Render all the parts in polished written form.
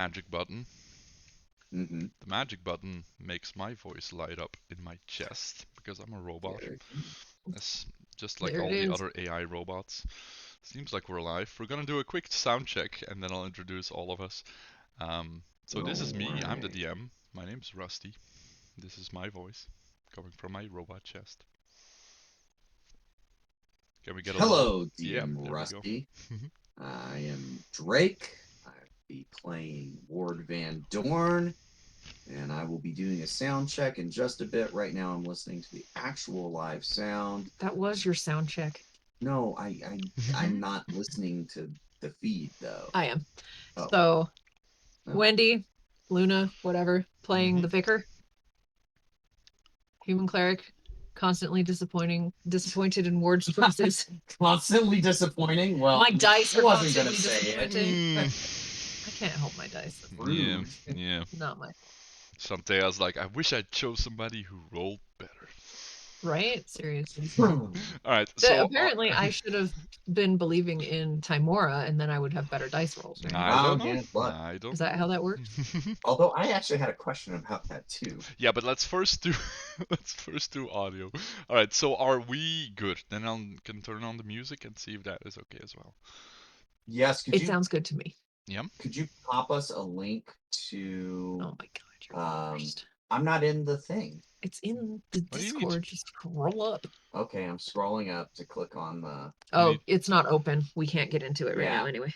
magic button. Mm-hmm. The magic button makes my voice light up in my chest because I'm a robot. That's just like There it all the is. other AI robots. Seems like we're live. We're gonna do a quick sound check and then I'll introduce all of us. So this is me. I'm the Alright. DM. My name's Rusty. This is my voice coming from my robot chest. Can we get a little? Hello, Yeah, DM there we go. Rusty. I am Drake. I'll be playing Ward Van Dorn, and I will be doing a sound check in just a bit. Right now, I'm listening to the actual live sound. That was your sound check. No, I'm not listening to the feed though. I am. Oh. So, Oh. Wendy, Luna, whatever, playing Mhm. the vicar. Human cleric, constantly disappointed in Ward's choices. Constantly disappointing. Well, My dice are I wasn't gonna constantly say it. disappointing. Mm, I can't help my dice. yeah, Rude. yeah. Not my Someday I was like, I wish I chose somebody who rolled better. right. Seriously. All right, so Apparently, I should have been believing in Timora, and then I would have better dice rolls. Right? I don't know. Yeah, but I don't. Is that how that works? although I actually had a question about that too. Yeah, but let's first do audio. All right, so are we good? Then I can turn on the music and see if that is okay as well. Yes, It sounds good to me. Yeah. Could you pop us a link to? Oh my god, you're the worst. I'm not in the thing. It's in the What do you need? Discord. Just scroll up. Okay, I'm scrolling up to click on the. Oh, need- it's not open. We can't get into it right Yeah. now anyway.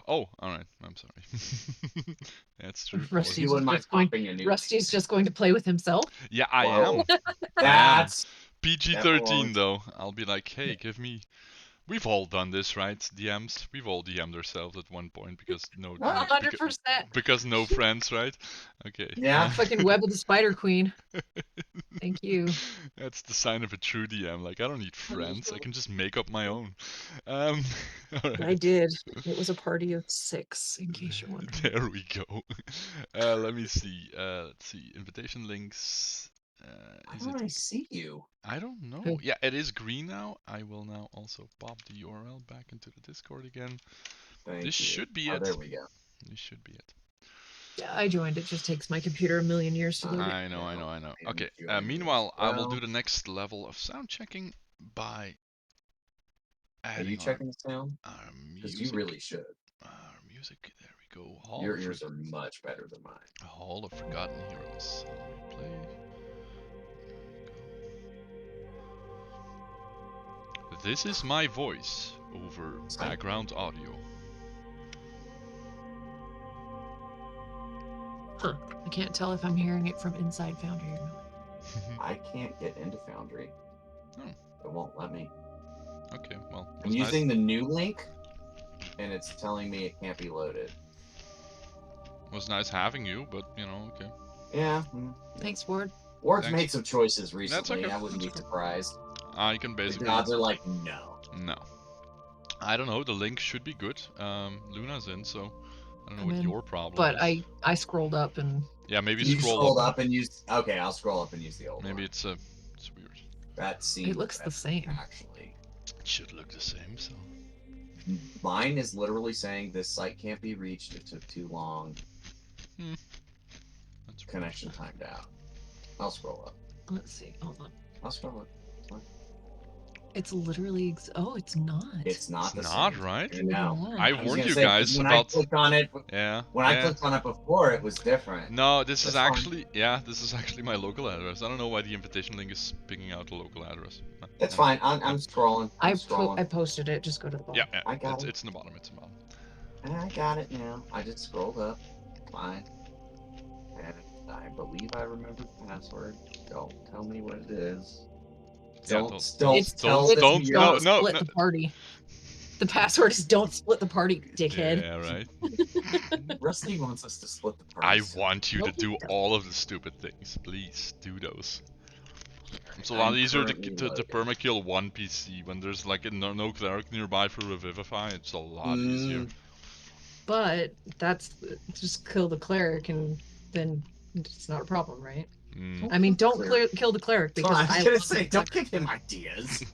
Oh, all right. I'm sorry. That's true. Rusty's, You wouldn't mind just going, popping a new Rusty's just going to play with himself. Yeah, I Whoa. am. That's PG-13 though. I'll be like, hey, give me. We've all done this, right? DMs. We've all DM'd ourselves at one point because no, 100%. because no friends, right? Okay. Yeah. Fucking Web of the Spider Queen. Thank you. That's the sign of a true DM. Like, I don't need friends. I can just make up my own. All right. I did. It was a party of 6, in case you're wondering. There we go. Let me see. Let's see. Invitation links. Why Is don't it? I see you? I don't know. Who? Yeah, it is green now. I will now also pop the URL back into the Discord again. Thank This you. should be it. There we go. This should be it. Yeah, I joined. It just takes my computer a million years to load it. I know. Okay. Join Meanwhile, as I will well. do the next level of sound checking by Are adding you checking the sound? our Because music. you really should. Our music. There we go. Your ears are much better than mine. Hall of Forgotten Heroes. Play. This is my voice over background audio. Huh. I can't tell if I'm hearing it from inside Foundry or not. I can't get into Foundry. Oh. It won't let me. Okay, well. I'm using the new link, and it's telling me it can't be loaded. It was nice having you, but you know, okay. Yeah. Thanks, Ward. Ward's Thanks. made some choices recently. okay. I wouldn't be That's okay. surprised. You can The basically. gods are like, no. No. I don't know. The link should be good. Luna's in, so I don't know I'm what in, your problem But is. I scrolled up and Yeah, maybe You scroll scrolled up. up and use. Okay, I'll scroll up and use the old Maybe one. it's weird. That seems. it looks the same. Actually, It should look the same. So. mine is literally saying this site can't be reached. It took too long. That's Connection timed out. I'll scroll up. Let's see. Hold on. I'll scroll up. It's literally. Oh, it's not. It's not It's the not, same. right? No. I was warned gonna you say, 'cause guys when about. I clicked on it. Yeah. When I clicked on it before, it was different. No, this is That's fine. actually this is actually my local address. I don't know why the invitation link is picking out the local address. It's fine. I'm scrolling. I scrolling. posted it. Just go to the bottom. Yeah, I got it. It's in the bottom. It's in the bottom. And I got it now. I just scrolled up. Fine. And I believe I remember the password. Don't tell me what it is. Yeah, Don't It's tell don't- this no, don't split the party. The password is don't split the party, dickhead. Yeah, right. Rusty wants us to split the I party. want you Nope, to do he doesn't. all of the stupid things. Please do those. It's a I'm lot easier to currently to loading. permakill one PC when there's like no cleric nearby for revivify. It's a lot easier. But that's just kill the cleric and then it's not a problem, right? Mm. I mean, don't kill the cleric because I was gonna love say, the don't cleric. give him ideas.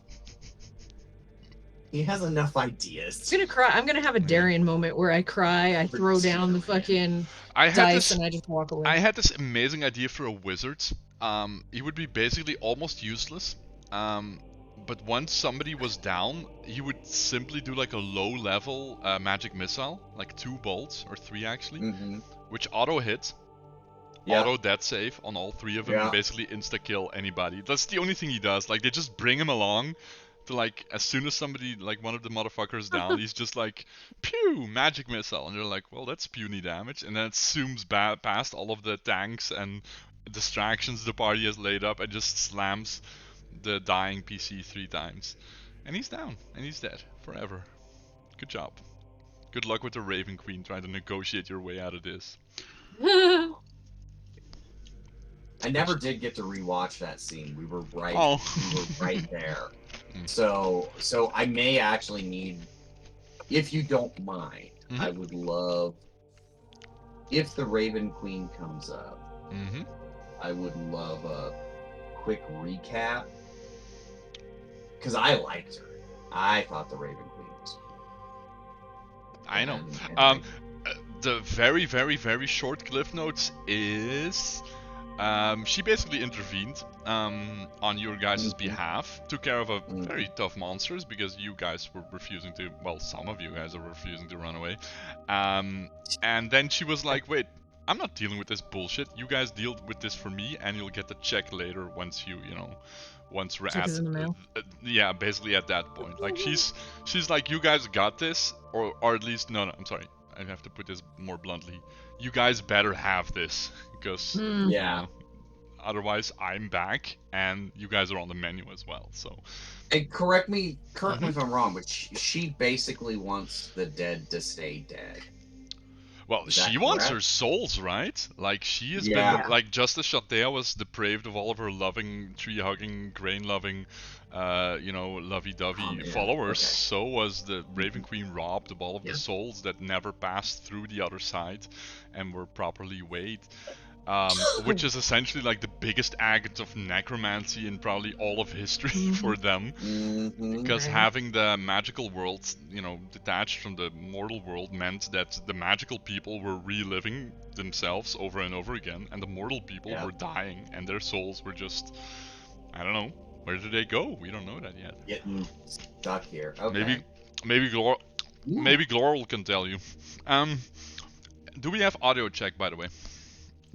He has enough ideas. I'm gonna cry. I'm gonna have a Yeah. Darian moment where I cry, I throw down the fucking I had dice, this. and I just walk away. I had this amazing idea for a wizard. He would be basically almost useless. But once somebody was down, he would simply do like a low-level magic missile, like 2 bolts or 3 actually, Mm-hmm. which auto hit, Yeah. auto death save on all 3 of them, and Yeah. basically insta kill anybody. That's the only thing he does. Like they just bring him along. To like, as soon as somebody, like one of the motherfuckers down, he's just like, pew, magic missile. And they're like, well, that's puny damage. And then it zooms past all of the tanks and distractions the party has laid up and just slams the dying PC 3 times. And he's down. And he's dead. Forever. Good job. Good luck with the Raven Queen trying to negotiate your way out of this. I never did get to rewatch that scene. We were right. Oh. We were right there. So I may actually need, if you don't mind, I would love if the Raven Queen comes up. I would love a quick recap because I liked her. I thought the Raven Queen was cool. I know. And The very, very, very short cliff notes is she basically intervened on your guys' behalf, took care of a very tough monsters because you guys were refusing to, well, some of you guys are refusing to run away. And then she was like, wait, I'm not dealing with this bullshit. You guys deal with this for me and you'll get the check later once you know, once we're Check at is in the mail. yeah, basically at that point. Like she's like, you guys got this, or at least no, I'm sorry. I have to put this more bluntly. You guys better have this because yeah. you know, otherwise I'm back and you guys are on the menu as well. So And correct me if I'm wrong, but she basically wants the dead to stay dead. well, she wants her souls, right? Like she has been like, just as Shatea was depraved of all of her loving, tree-hugging, grain-loving, you know, lovey-dovey followers, so was the Raven Queen robbed of all of the souls that never passed through the other side and were properly weighed. Which is essentially like the biggest act of necromancy in probably all of history for them. Because having the magical world, you know, detached from the mortal world meant that the magical people were reliving themselves over and over again, and the mortal people were dying, and their souls were just, I don't know, where did they go? We don't know that yet. Getting stuck here. Okay. Maybe Glorl can tell you. Do we have audio check, by the way?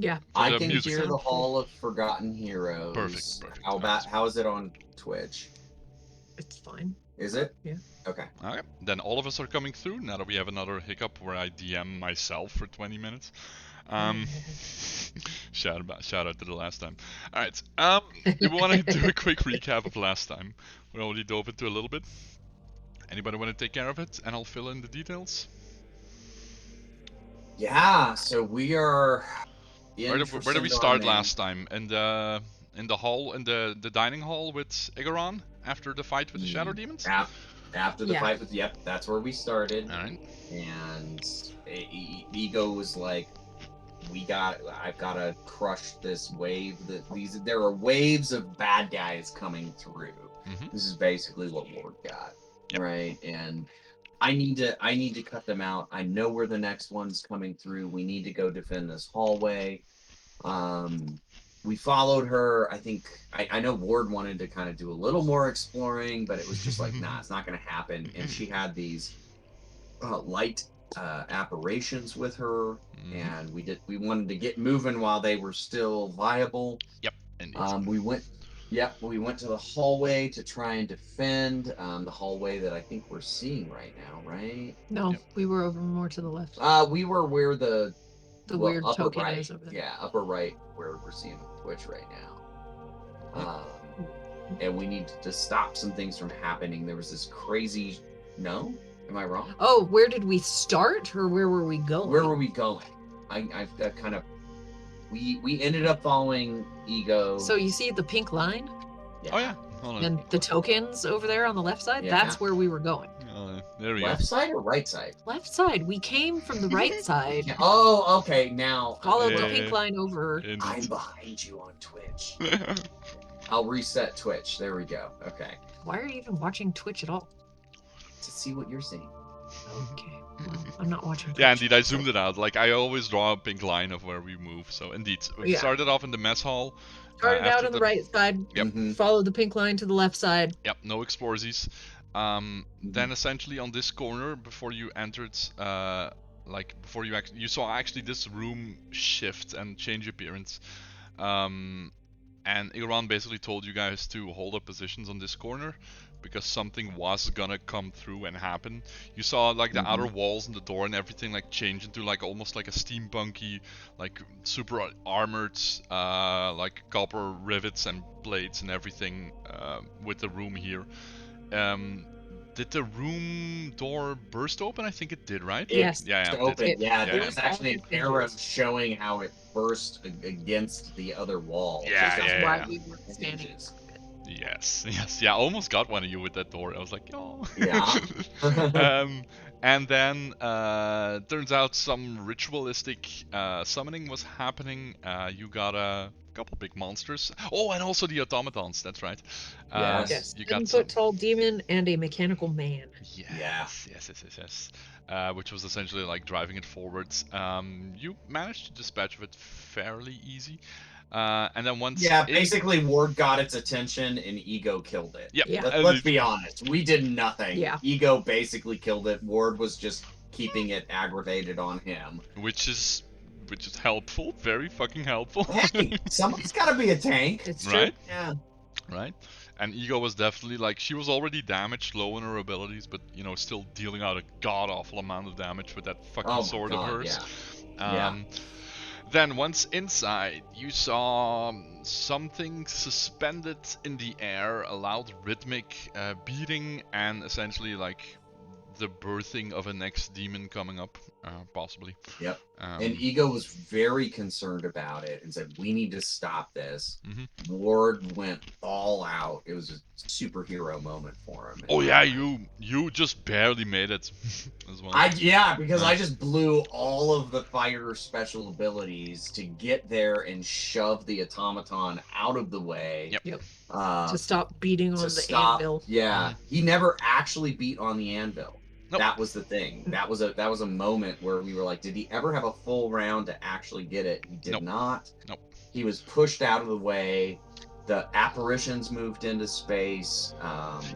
Yeah. I can hear the Hall of Forgotten Heroes. Perfect. How is it on Twitch? It's fine. Is it? Yeah. Okay. Alright, then all of us are coming through now that we have another hiccup where I DM myself for 20 minutes. Shout out to the last time. Alright, do we want to do a quick recap of last time? We already dove into a little bit. Anybody want to take care of it and I'll fill in the details? Yeah, so we are Where did we start last time? In the hall, in the dining hall with Igaron after the fight with the Shadow Demons? After the fight with that's where we started. Alright. And Ego was like, I've gotta crush this wave. There are waves of bad guys coming through. This is basically what Ward got. Right? And I need to cut them out. I know where the next one's coming through. We need to go defend this hallway. We followed her. I think I know Ward wanted to kind of do a little more exploring, but it was just like, nah, it's not going to happen. And she had these light apparitions with her, and we wanted to get moving while they were still viable. Yep. We went to the hallway to try and defend the hallway that I think we're seeing right now, right? No, we were over more to the left. We were where the weird upper token right. is over there. Yeah, upper right where we're seeing Twitch right now. And we need to stop some things from happening. There was this crazy... No? Am I wrong? Oh, where did we start, or where were we going? Where were we going? I kind of... We ended up following Ego. So you see the pink line? Yeah. Oh yeah. Hold on. And the tokens over there on the left side? Yeah. That's where we were going. There we Left go. side or right side? Left side. We came from the right side. Yeah. Oh, okay. Now... Follow the pink line over. I'm behind you on Twitch. I'll reset Twitch. There we go. Okay. Why are you even watching Twitch at all? to see what you're seeing. Okay. Well, I'm not watching. Yeah, indeed, I zoomed it out. Like, I always draw a pink line of where we move. So, indeed, we started off in the mess hall. Started out on the right side. Yep. Followed the pink line to the left side. Yep, no exploresies. Then essentially on this corner, before you entered, before you saw actually this room shift and change appearance. And Iran basically told you guys to hold up positions on this corner because something was gonna come through and happen. You saw like the outer walls and the door and everything like change into like almost like a steampunky, like super armored, like copper rivets and blades and everything with the room here. Did the room door burst open? I think it did, right? Yes. Yeah, open. There was actually an arrow showing how it burst against the other wall. Yeah. We were standing. Yes. Yeah, I almost got one of you with that door. I was like, oh. Yeah. And then turns out some ritualistic summoning was happening. You got a couple big monsters. Oh, and also the automatons. That's right. Yes. You got 7-foot tall demon and a mechanical man. Yes. Which was essentially like driving it forwards. You managed to dispatch of it fairly easy. And then once basically Ward got its attention and Ego killed it. Yep. Let's be honest. We did nothing. Yeah. Ego basically killed it. Ward was just keeping it aggravated on him. Which is helpful. Very fucking helpful. Hey, somebody's gotta be a tank. It's true. Right? Yeah. Right? And Ego was definitely like, she was already damaged, low in her abilities, but still dealing out a god awful amount of damage with that fucking sword of hers. Then once inside, you saw something suspended in the air, a loud rhythmic beating, and essentially like the birthing of a next demon coming up, possibly. Yep. And Ego was very concerned about it and said, we need to stop this. Ward went all out. It was a superhero moment for him. Oh yeah, you just barely made it as well. Because I just blew all of the fighter special abilities to get there and shove the automaton out of the way. Yep. To stop beating on the anvil. Yeah. He never actually beat on the anvil. Nope. That was the thing. That was a moment where we were like, did he ever have a full round to actually get it? He did not. Nope. He was pushed out of the way. The apparitions moved into space.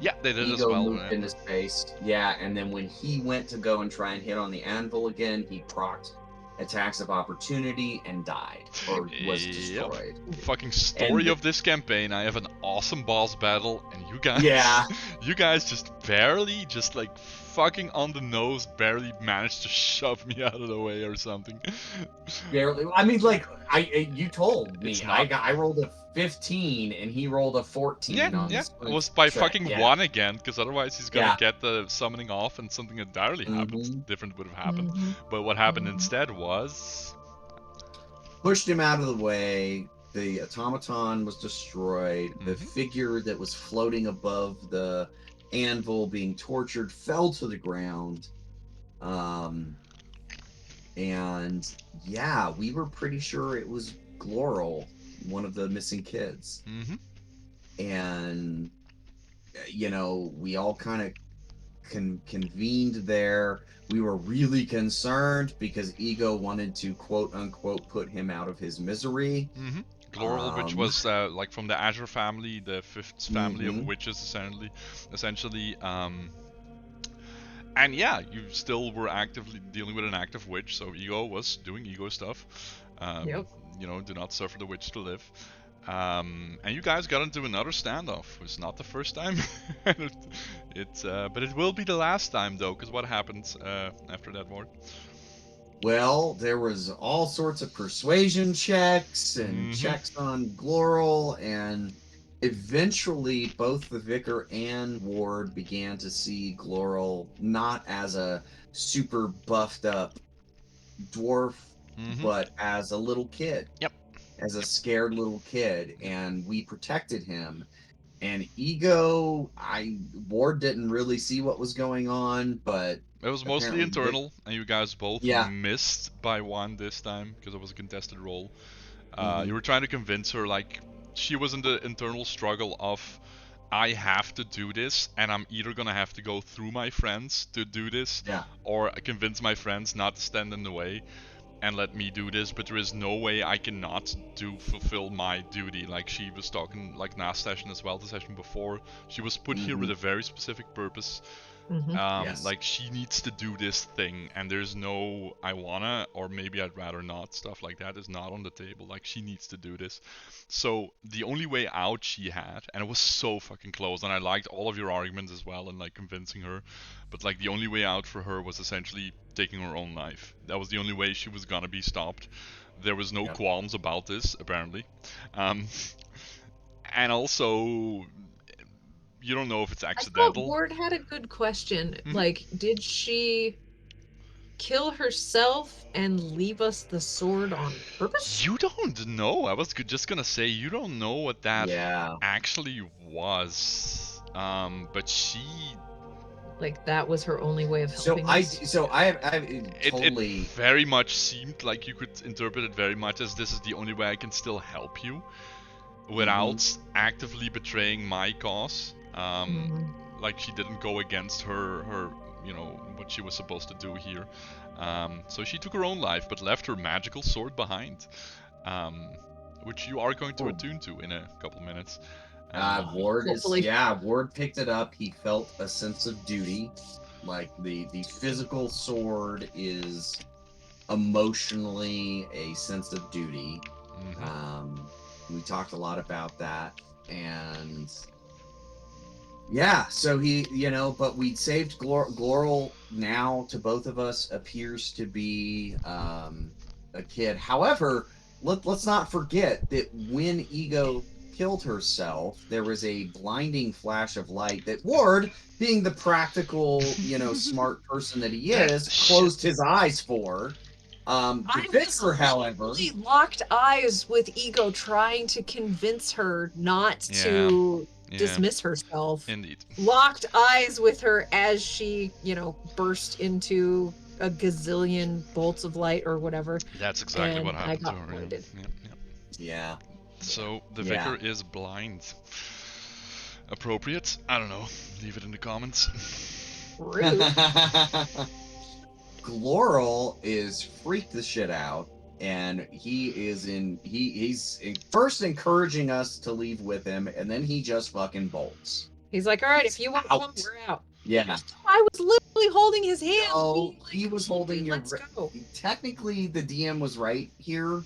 They did Ego as well. Moved into space. Yeah, and then when he went to go and try and hit on the anvil again, he procced attacks of opportunity and died, or was destroyed. Fucking story of this campaign. I have an awesome boss battle, and you guys, you guys just barely, just like fucking on the nose, barely managed to shove me out of the way or something. Barely. I mean, like you told me, I rolled a 15 and he rolled a 14. It was by fucking one again, because otherwise he's gonna get the summoning off and something entirely different would have happened. But what happened instead was pushed him out of the way. The automaton was destroyed. The figure that was floating above the anvil being tortured fell to the ground. And we were pretty sure it was Gloral, one of the missing kids. And we all kind of convened there. We were really concerned because Ego wanted to quote unquote put him out of his misery. Gloral, which was like from the Azure family, the fifth family of witches, essentially. And you still were actively dealing with an active witch, so Ego was doing Ego stuff. Do not suffer the witch to live. And you guys got into another standoff. It's not the first time. But it will be the last time, though, because what happens after that war? Well, there was all sorts of persuasion checks and checks on Gloral, and eventually both the Vicar and Ward began to see Gloral not as a super buffed up dwarf, but as a little kid. As a scared little kid, and we protected him. And Ward didn't really see what was going on, but it was mostly internal, and you guys both missed by one this time because it was a contested roll. You were trying to convince her, like, she was in the internal struggle of I have to do this, and I'm either gonna have to go through my friends to do this, or convince my friends not to stand in the way and let me do this, but there is no way I cannot fulfill my duty. Like she was talking, like last session as well, the session before, she was put here with a very specific purpose. Like she needs to do this thing, and there's no I wanna or maybe I'd rather not, stuff like that is not on the table. Like she needs to do this. So the only way out she had, and it was so fucking close, and I liked all of your arguments as well and like convincing her, but like the only way out for her was essentially taking her own life. That was the only way she was gonna be stopped. There was no qualms about this, apparently. And also, you don't know if it's accidental. I thought Ward had a good question. Like, did she kill herself and leave us the sword on purpose? You don't know. I was just gonna say, you don't know what that actually was. But she... Like, that was her only way of helping us? It very much seemed like you could interpret it very much as this is the only way I can still help you without actively betraying my cause. Like she didn't go against her you know, what she was supposed to do here. So she took her own life, but left her magical sword behind, which you are going to attune to in a couple minutes. Ward picked it up. He felt a sense of duty. Like the physical sword is emotionally a sense of duty. We talked a lot about that, and so he, you know, but we saved Gloral. Now to both of us appears to be a kid. However, let's not forget that when Ego killed herself, there was a blinding flash of light that Ward, being the practical, you know, smart person that he is, closed his eyes for. The Vicar, however, locked eyes with Ego, trying to convince her not to dismiss herself. Indeed. Locked eyes with her as she, you know, burst into a gazillion bolts of light or whatever. That's exactly what happened to her. Yeah. So the Vicar is blind. Appropriate? I don't know. Leave it in the comments. Rude. Gloral is freaked the shit out, and he's first encouraging us to leave with him, and then he just fucking bolts. He's like, all right, if you want to come, we're out. Yeah. I was literally holding his hand. Oh, he was holding your... Let's go. Technically, the DM was right here.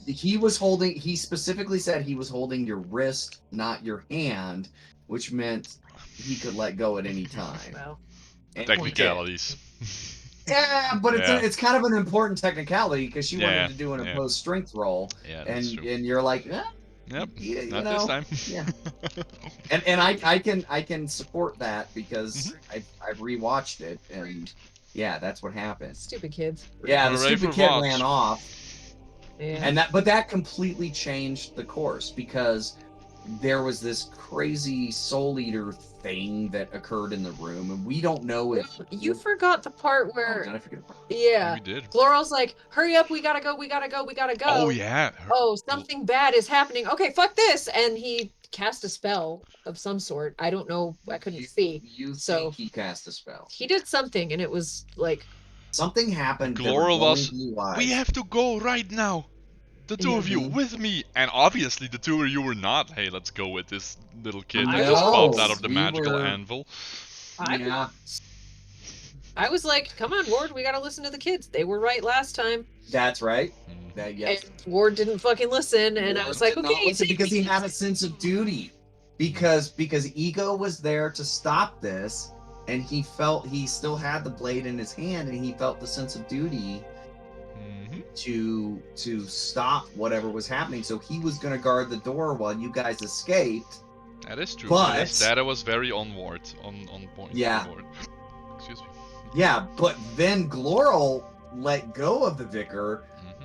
He specifically said he was holding your wrist, not your hand, which meant he could let go at any time. Well, technicalities. Yeah, but it's kind of an important technicality because she wanted to do an opposed strength roll, and you're like, Yep. Not this time. Yeah. and I can support that because I've rewatched it, and that's what happened. Stupid kids. Yeah, the stupid kid ran off. Yeah. And that completely changed the course because there was this crazy Soul Eater thing that occurred in the room, and we don't know if you forgot the part where did I forget the part? Yeah. We did. Gloral's like, hurry up, we gotta go. Oh yeah. Something bad is happening. Okay, fuck this. And he cast a spell of some sort. I don't know. I couldn't see. Think he cast a spell. He did something, and it was like something happened. Gloral was, we have to go right now. The two of you with me, and obviously the two of you were not. Hey, let's go with this little kid that just popped out of the magical anvil. I was like, come on, Ward, we gotta listen to the kids. They were right last time. That's right. And Ward didn't fucking listen, and Ward I was like, okay, because he had a sense of duty, because Ego was there to stop this, and he felt he still had the blade in his hand, and he felt the sense of duty to stop whatever was happening. So he was going to guard the door while you guys escaped. That is true. But that was very on point. Yeah. Excuse me. Yeah, but then Gloral let go of the Vicar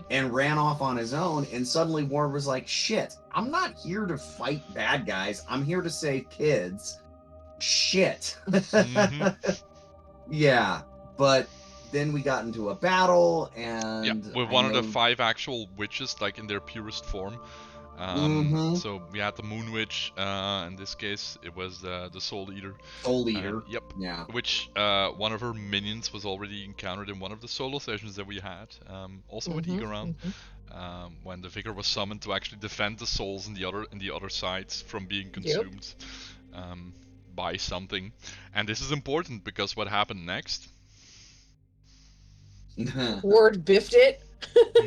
and ran off on his own, and suddenly Ward was like, shit, I'm not here to fight bad guys. I'm here to save kids. Shit. Yeah, but then we got into a battle, and with one of the 5 actual witches, like in their purest form, So we had the Moon Witch. In this case, it was the Soul Eater. Soul Eater. Yep. Yeah. Which one of her minions was already encountered in one of the solo sessions that we had. Also with Igaran. When the Vicar was summoned to actually defend the souls in the other sides from being consumed by something. And this is important because what happened next? Ward biffed it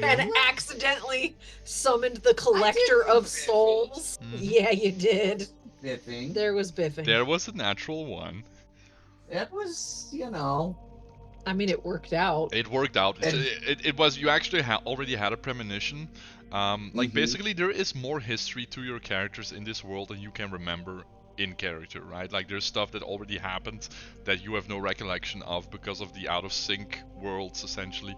and accidentally summoned the Collector of Souls. Yeah, you did. Biffing. There was biffing. There was a natural one. It was, you know. I mean, it worked out. It worked out. It was, you actually already had a premonition. Like basically there is more history to your characters in this world than you can remember in character, right? Like there's stuff that already happened that you have no recollection of because of the out of sync worlds essentially.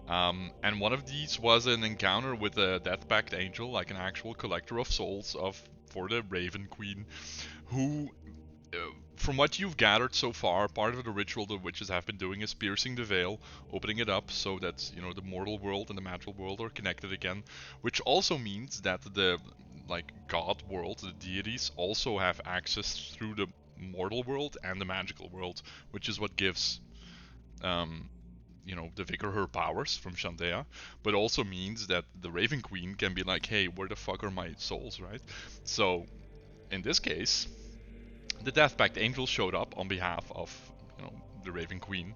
And one of these was an encounter with a Death Pact Angel, like an actual collector of souls for the Raven Queen, who from what you've gathered so far, part of the ritual the witches have been doing is piercing the veil, opening it up so that, you know, the mortal world and the magical world are connected again, which also means that the god world, the deities, also have access through the mortal world and the magical world, which is what gives the Vicar her powers from Shandea, but also means that the Raven Queen can be like, hey, where the fuck are my souls, right? So in this case, the Death Pact Angel showed up on behalf of the Raven Queen,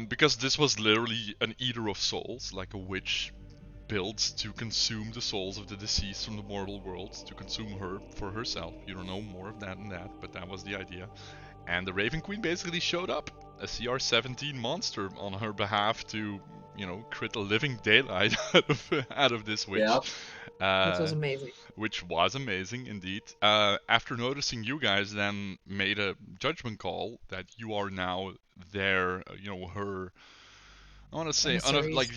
because this was literally an eater of souls, like a witch built to consume the souls of the deceased from the mortal world, to consume her for herself. You don't know more of that than that, but that was the idea. And the Raven Queen basically showed up, a CR-17 monster, on her behalf to, crit a living daylight out of this witch. Yep. Which was amazing. Which was amazing indeed. After noticing, you guys then made a judgment call that you are now her. I want to say,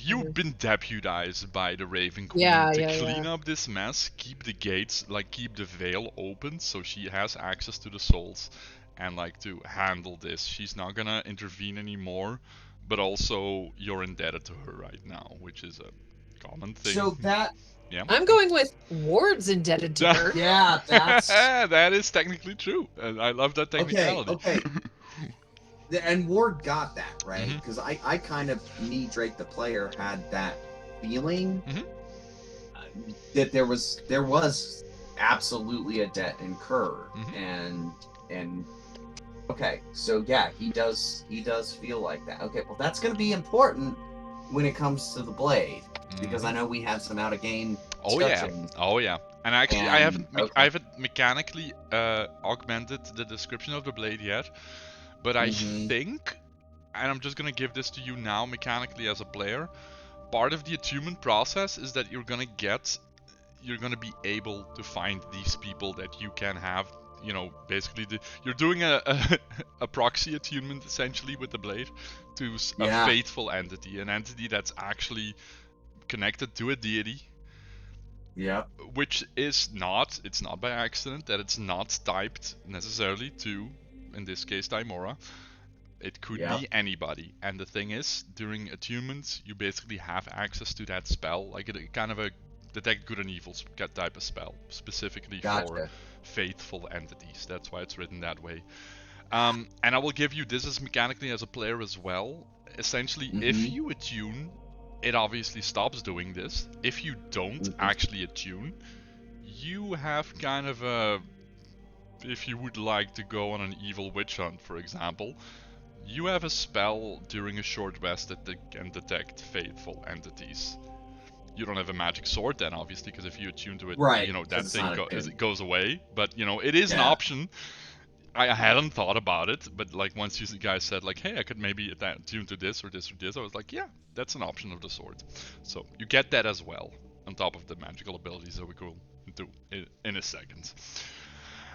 you've been deputized by the Raven Queen to clean up this mess, keep the gates, keep the veil open, so she has access to the souls, and to handle this. She's not gonna intervene anymore, but also you're indebted to her right now, which is a common thing. So that. Yeah. I'm going with Ward's indebted to her. Yeah, that's. That is technically true. I love that technicality. Okay. And Ward got that, right? Because I kind of, me, Drake the player, had that feeling that there was absolutely a debt incurred, and okay, so yeah, he does feel like that. Okay, well that's going to be important when it comes to the blade, because I know we had some out of game. Oh yeah. And actually, I haven't mechanically augmented the description of the blade yet. But I think, and I'm just gonna give this to you now mechanically as a player, part of the attunement process is that you're gonna be able to find these people that you can have, basically you're doing a proxy attunement essentially with the blade to a faithful entity, an entity that's actually connected to a deity. Yeah. Which it's not by accident that it's not typed necessarily to, in this case, Daimora. It could be anybody. And the thing is, during attunements, you basically have access to that spell, like a kind of a detect good and evil type of spell, specifically for faithful entities. That's why it's written that way. And I will give you this as mechanically as a player as well. Essentially, if you attune, it obviously stops doing this. If you don't actually attune, you have kind of a... If you would like to go on an evil witch hunt, for example, you have a spell during a short rest that can detect faithful entities. You don't have a magic sword then, obviously, because if you attune to it, that thing goes away. But, it is an option. I hadn't thought about it, but once you guys said hey, I could maybe attune to this or this or this, I was like, yeah, that's an option of the sword. So you get that as well, on top of the magical abilities that we go into in a second.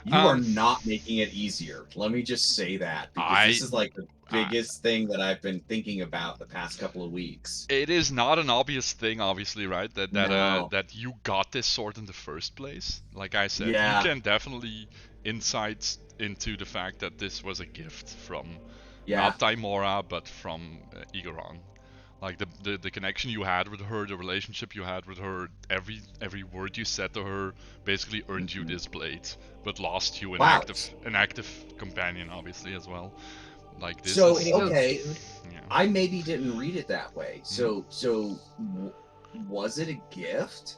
You are not making it easier. Let me just say that, because this is the biggest thing that I've been thinking about the past couple of weeks. It is not an obvious thing, obviously, right? That you got this sword in the first place. Like I said, you can definitely insight into the fact that this was a gift from not Daimora, but from Igaran. Like the connection you had with her, the relationship you had with her, every word you said to her basically earned you this blade, but lost you an active companion, obviously, as well. Like this So, is okay, yeah. I maybe didn't read it that way. So was it a gift?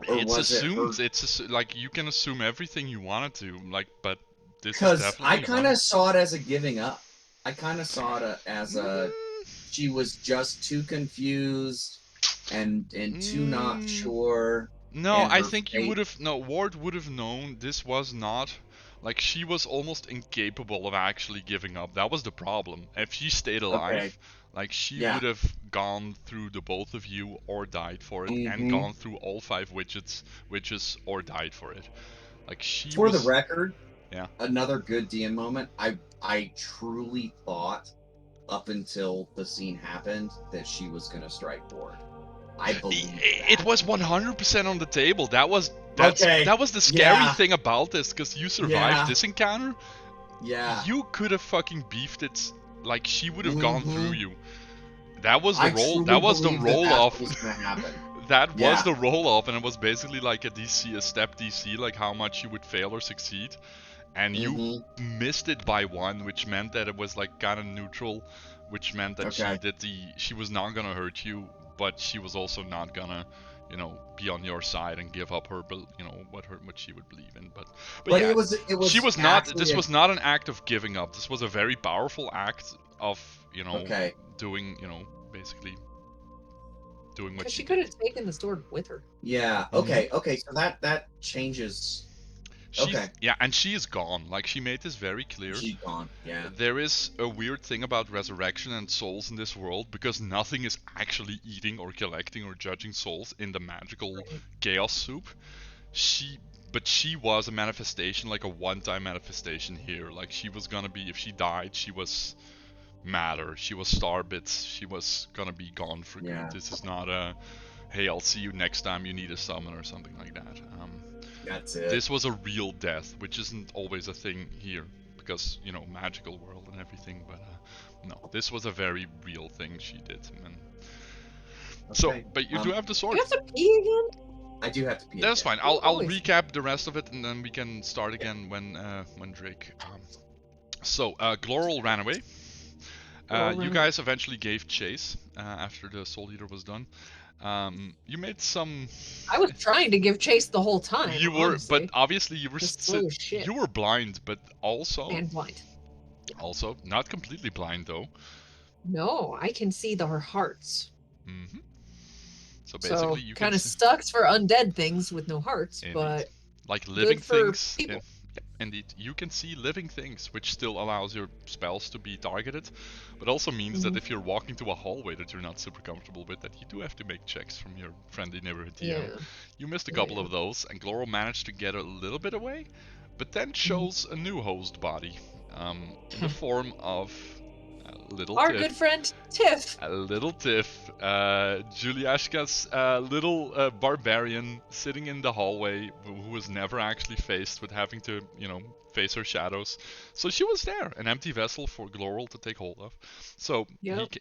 Or It's was assumed. it It's like you can assume everything you wanted to. Like, but this is because I definitely kind one. of saw it as a giving up. I kind of saw it as a she was just too confused and too not sure. No, And I her think you fate. would have. No, Ward would have known this was not. Like, she was almost incapable of actually giving up. That was the problem. If she stayed alive, like, she would have gone through the both of you or died for it, and gone through all 5 witches or died for it. Like, she For was. the record, Yeah. another good DM moment. I truly thought up until the scene happened that she was gonna strike Ward. I believe It was 100% on the table. That was the scary thing about this, because you survived this encounter. Yeah. You could have fucking beefed it. Like, she would have gone through you. That was the roll. Truly That was the believed roll that's off. what was gonna happen. That was the roll off, and it was basically like a DC, a step DC, like how much you would fail or succeed. And you missed it by 1, which meant that it was like kind of neutral, which meant that she was not gonna hurt you, but she was also not gonna, be on your side and give up her, what she would believe in. But yeah, it was she was not. This was not an act of giving up. This was a very powerful act of, doing, basically doing what she could have taken the sword with her. Yeah. Okay. Okay. So that changes. Yeah, and she is gone. Like, she made this very clear. She's gone. Yeah. There is a weird thing about resurrection and souls in this world, because nothing is actually eating or collecting or judging souls in the magical chaos soup. But she was a manifestation, like a one-time manifestation here. Like, she was gonna be, if she died, she was matter. She was star bits. She was gonna be gone for good. This is not a, hey, I'll see you next time you need a summon or something like that. That's it. This was a real death, which isn't always a thing here, because, magical world and everything, but no, this was a very real thing she did, man. So, but you do have the sword. You have to pee again? I do have to pee. That's fine. I'll recap the rest of it, and then we can start again when Drake. So, Gloral ran away. You guys eventually gave chase after the Soul Eater was done. You made some. I was trying to give chase the whole time. You were, honestly. but obviously you were. You were blind, but also. And blind. Also, not completely blind though. No, I can see their hearts. Mm-hmm. So basically, you kind of sucks for undead things with no hearts, Indeed. but like living things. People. Indeed, you can see living things, which still allows your spells to be targeted, but also means that if you're walking to a hallway that you're not super comfortable with, that you do have to make checks from your friendly neighborhood DM. Yeah. You missed a couple of those, and Gloral managed to get a little bit away, but then chose a new host body, in the form of little our Tiff. Good friend Tiff. Little Tiff, Juliashka's little barbarian sitting in the hallway, who was never actually faced with having to, face her shadows. So she was there, an empty vessel for Gloral to take hold of. So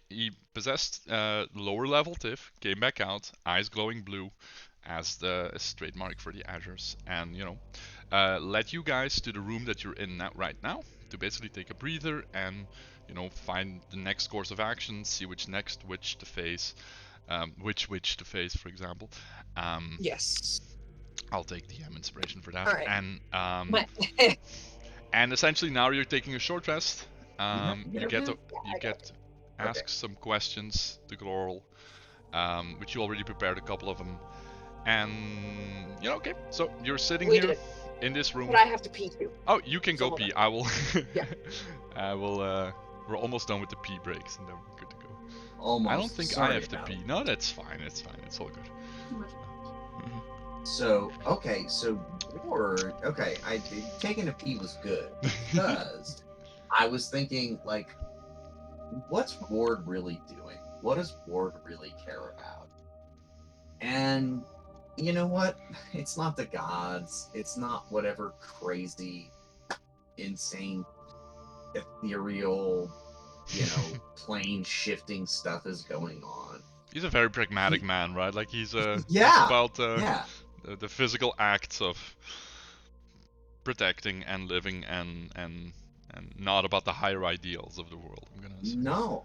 he possessed lower level Tiff, came back out, eyes glowing blue, as the trademark for the Azures, and led you guys to the room that you're in right now to basically take a breather and find the next course of action, see which next witch to face, which witch to face, for example. Yes. I'll take DM inspiration for that. All right. And and essentially now you're taking a short rest. You get to ask some questions to Gloral, which you already prepared a couple of them. And okay, so you're sitting here in this room. But I have to pee too. Oh, you can go pee. I will. I will. We're almost done with the pee breaks, and then we're good to go. Almost. I don't think I have to pee. No, that's fine. It's fine. It's all good. So Ward. Okay, taking a pee was good because I was thinking, like, what's Ward really doing? What does Ward really care about? And you know what? It's not the gods. It's not whatever crazy, insane, ethereal, plane shifting stuff is going on. He's a very pragmatic man, right? Like he's it's Yeah. about Yeah. the physical acts of protecting and living and not about the higher ideals of the world. I'm gonna say. No,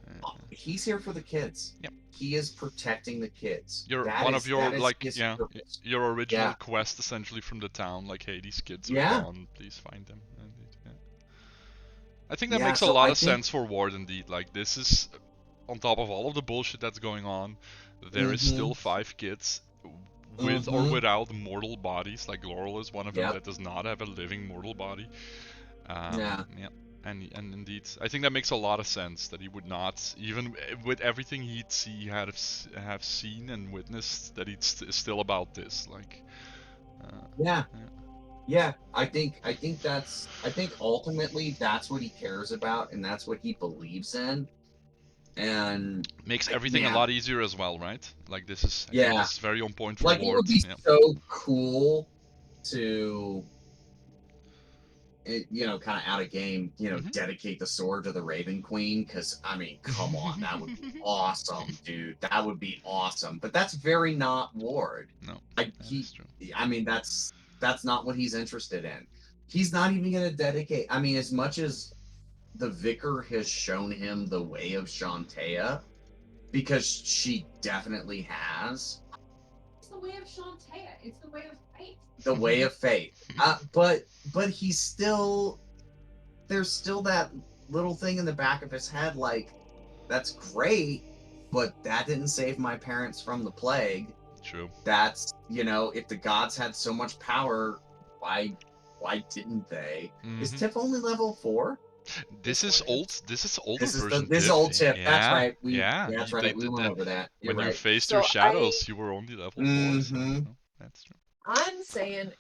he's here for the kids. Yep. He is protecting the kids. You're That one is- of your that is like his yeah purpose. your original Yeah. quest essentially from the town. Like, hey, these kids are Yeah. gone. Please find them. Yeah. I think that Yeah, makes a so lot I of think- sense for Ward indeed. Like this is on top of all of the bullshit that's going on. There is still 5 kids with or without mortal bodies. Like Laurel is one of them Yep. that does not have a living mortal body. Yeah. And indeed, I think that makes a lot of sense that he would not, even with everything he'd have seen and witnessed, that it's still about this. Like, Yeah, I think ultimately that's what he cares about and that's what he believes in. And makes everything a lot easier as well, right? Like this is, I think this is very on point for like Ward. it would be so cool to, kind of out of game, dedicate the sword to the Raven Queen, because I mean, come on, that would be awesome, dude. That would be awesome. But that's very not Ward. No, is true. I mean, that's not what he's interested in. He's not even going to dedicate. I mean, as much as the vicar has shown him the way of Shantaea, because she definitely has. It's the way of Shantaea. It's the way of faith. The way of faith. But he's still, there's still that little thing in the back of his head, like, that's great, but that didn't save my parents from the plague. True. That's, if the gods had so much power, why didn't they? Is Tiff only level 4? This is old. This is older version. This is old Tiff. Yeah. That's right. That's right. We went over that. You're when right. you faced your shadows, you were only level 4. So, that's true. I'm saying.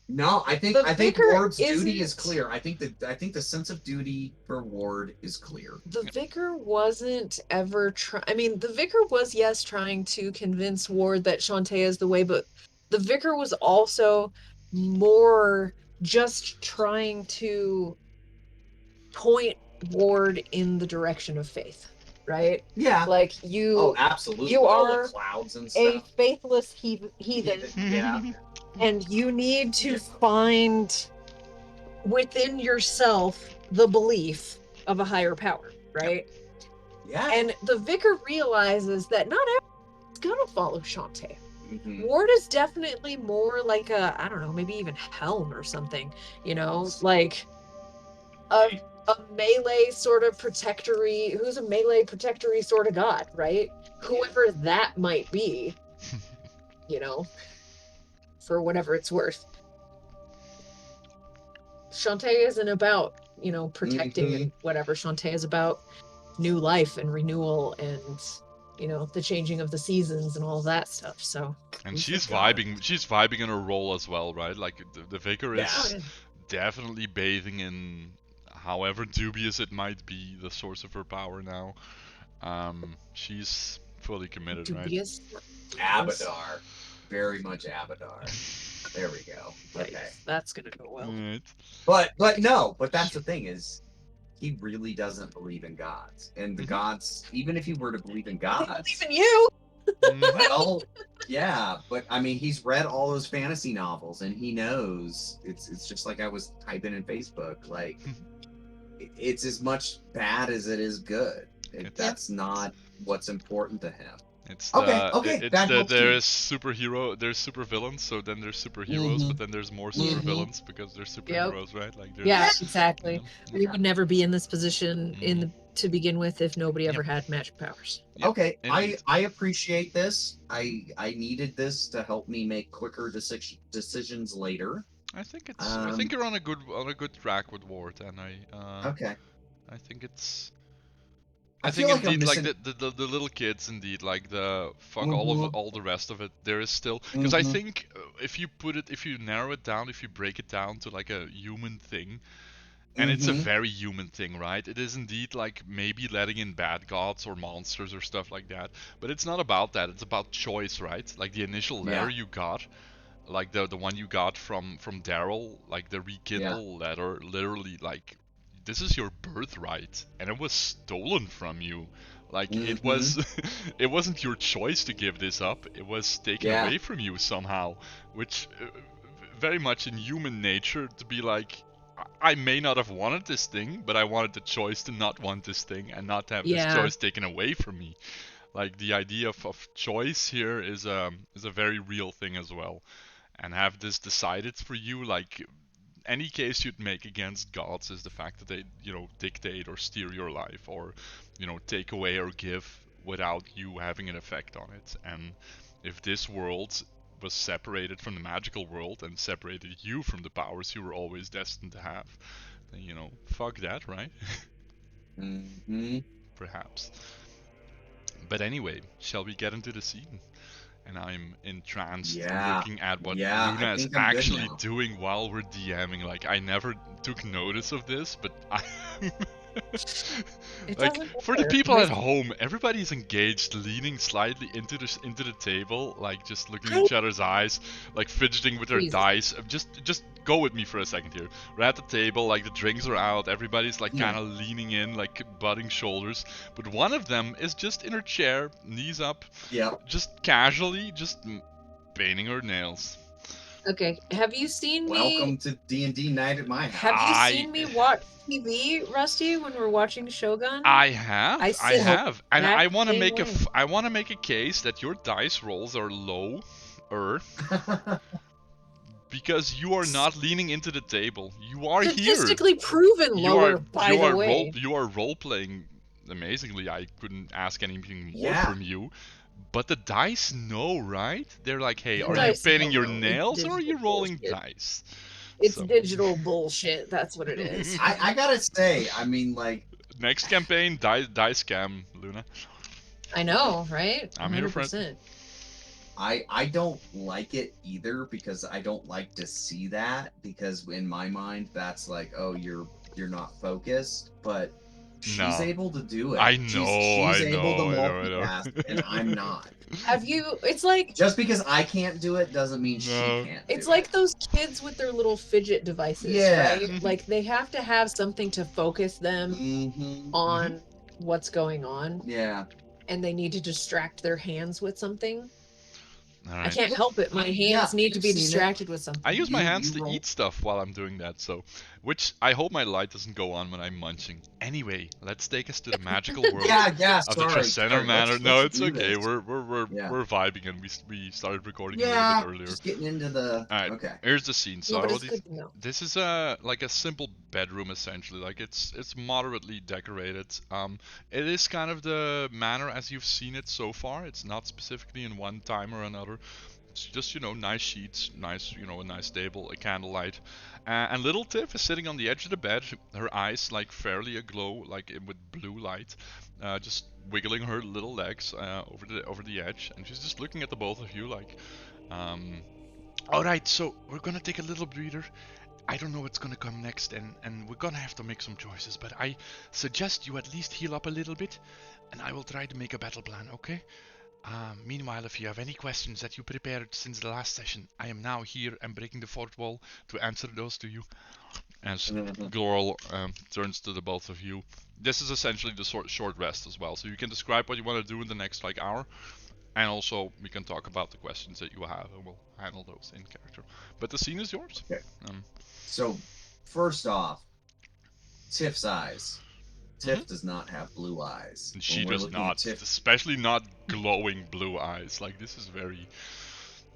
No, I think Ward's duty is clear. I think the sense of duty for Ward is clear. The vicar wasn't ever I mean, the vicar was trying to convince Ward that Shantaea is the way, but the vicar was also more just trying to point Ward in the direction of faith, right? Yeah. Like you. Oh, absolutely. You are clouds and a stuff. faithless heathen. Yeah. And you need to find within yourself the belief of a higher power, right? Yeah. And the vicar realizes that not everyone's gonna follow Shantaea. Mm-hmm. Ward is definitely more like a, I don't know, maybe even Helm or something, like a melee sort of protectory, who's a melee protectory sort of god, right? Whoever that might be, for whatever it's worth. Shantaea isn't about, protecting and whatever. Shantaea is about new life and renewal and, the changing of the seasons and all that stuff. So. And she's vibing. She's vibing in her role as well, right? Like the vicar is definitely bathing in, however dubious it might be, the source of her power now. She's fully committed, dubious? Right? Abadar. Very much Abadar. There we go. Okay. That's gonna go well. Right. But that's the thing is, he really doesn't believe in gods. And the gods, even if he were to believe in gods. I believe in you! Well, yeah, but I mean, he's read all those fantasy novels and he knows it's just like I was typing in Facebook, like it's as much bad as it is good. That's not what's important to him. It's okay. There's super villains, so then there's superheroes, but then there's more super villains because there's superheroes, right? Like exactly. We would never be in this position to begin with if nobody ever had magic powers. Okay, I appreciate this. I needed this to help me make quicker decisions later. I think it's. I think you're on a good track with Ward, and okay. I think it's. I think like indeed, like the little kids, indeed, like the fuck all the rest of it. There is still because I think if you narrow it down, if you break it down to like a human thing, and it's a very human thing, right? It is indeed like maybe letting in bad gods or monsters or stuff like that, but it's not about that. It's about choice, right? Like the initial letter you got, like the one you got from Daryl, like the Rekindle letter, literally like. This is your birthright, and it was stolen from you. Like it was, it wasn't your choice to give this up. It was taken away from you somehow, which very much in human nature to be like, I may not have wanted this thing, but I wanted the choice to not want this thing and not to have this choice taken away from me. Like the idea of choice here is a very real thing as well, and have this decided for you. Like any case you'd make against gods is the fact that they, you know, dictate or steer your life, or, you know, take away or give without you having an effect on it. And if this world was separated from the magical world and separated you from the powers you were always destined to have, then, you know, fuck that, right? Perhaps. But anyway, shall we get into the scene? And I'm entranced looking at what Luna is actually doing while we're DMing. Like, I never took notice of this, but like, for the people at home, everybody's engaged, leaning slightly into the table, like just looking in each other's eyes, like fidgeting with their dice. Just go with me for a second here. We're at the table, like the drinks are out, everybody's like kind of leaning in, like butting shoulders. But one of them is just in her chair, knees up, just casually, just painting her nails. Okay, have you seen me? Welcome to D&D night at my house. Have you seen me watch TV, Rusty, when we're watching Shogun? I have, and I want to make I want to make a case that your dice rolls are lower, because you are not leaning into the table. You are here. Statistically proven lower, by the way. You are role playing amazingly. I couldn't ask anything more from you. But the dice know, right? They're like, hey, are you painting your nails or are you rolling dice? It's digital bullshit. That's what it is. I gotta say, I mean, like... Next campaign, dice scam, Luna. I know, right? I'm here for it. I don't like it either, because I don't like to see that, because in my mind, that's like, oh, you're not focused, but... She's able to do it. I know, she's able to multitask, and I'm not. Have you? It's like just because I can't do it doesn't mean she can't. It's like those kids with their little fidget devices, right? Like they have to have something to focus them on what's going on. Yeah. And they need to distract their hands with something. Right. I can't help it. My hands need to be distracted with something. I use my hands to eat stuff while I'm doing that, so which I hope my light doesn't go on when I'm munching. Anyway, let's take us to the magical world of the Tracenter Manor. No, it's okay. We're vibing, and we started recording a little bit earlier. Just getting into the. All right. Okay. Here's the scene. So this is like a simple bedroom essentially. Like it's moderately decorated. It is kind of the manor as you've seen it so far. It's not specifically in one time or another. It's just, you know, nice sheets, nice, you know, a nice table, a candlelight. And little Tiff is sitting on the edge of the bed, her eyes like fairly aglow, like with blue light, just wiggling her little legs over the edge, and she's just looking at the both of you like, all right, so we're gonna take a little breather. I don't know what's gonna come next, and we're gonna have to make some choices, but I suggest you at least heal up a little bit, and I will try to make a battle plan, okay? Meanwhile, if you have any questions that you prepared since the last session, I am now here and breaking the fourth wall to answer those to you. As Glorl turns to the both of you. This is essentially the short rest as well, so you can describe what you want to do in the next like hour, and also we can talk about the questions that you have, and we'll handle those in character. But the scene is yours. Okay. So, first off, Tiff's eyes. Tiff does not have blue eyes. And she does not, especially not glowing blue eyes. Like, this is very...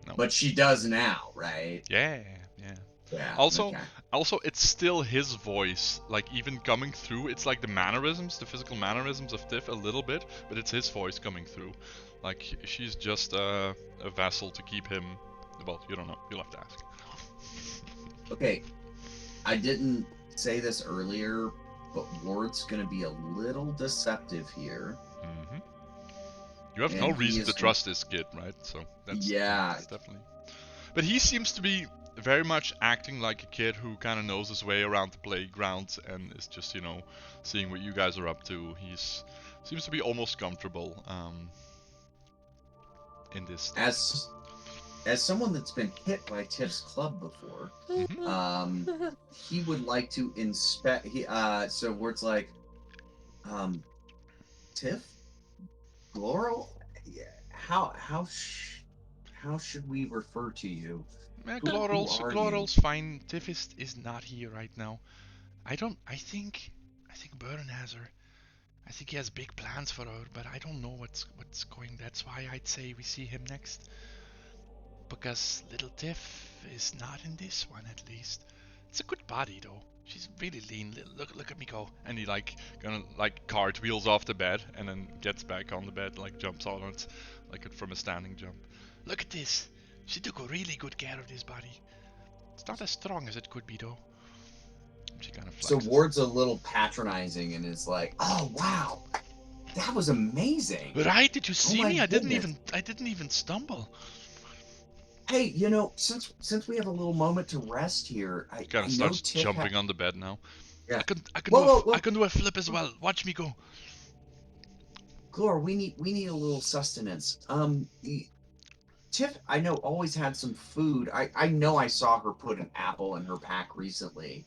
No. But she does now, right? Yeah. Also, it's still his voice, like, even coming through. It's like the mannerisms, the physical mannerisms of Tiff a little bit, but it's his voice coming through. Like, she's just a vessel to keep him... Well, you don't know. You'll have to ask. Okay. I didn't say this earlier, but Ward's going to be a little deceptive here. You have no reason to trust this kid, right? So that's definitely. But he seems to be very much acting like a kid who kind of knows his way around the playground and is just, you know, seeing what you guys are up to. Seems to be almost comfortable in this. As someone that's been hit by Tiff's club before, he would like to inspect. So where it's like, Tiff, Gloral, yeah, how should we refer to you? Who are you? Gloral's fine. Tiff is not here right now. I think Burn has her. I think he has big plans for her, but I don't know what's going. That's why I'd say we see him next. Because little Tiff is not in this one, at least. It's a good body though. She's really lean. Look at me go. And he like gonna like cartwheels off the bed and then gets back on the bed, like jumps on it, like from a standing jump. Look at this. She took a really good care of this body. It's not as strong as it could be though. She kind of flexes. So Ward's a little patronizing and is like, "Oh wow, that was amazing." Right? Did you see me? I goodness. didn't even stumble. Hey, since we have a little moment to rest here, I Kind of know starts Tiff jumping on the bed now. Yeah. I Whoa. can do a flip as well. Watch me go. Glor, we need a little sustenance. Tiff, I know, always had some food. I know I saw her put an apple in her pack recently.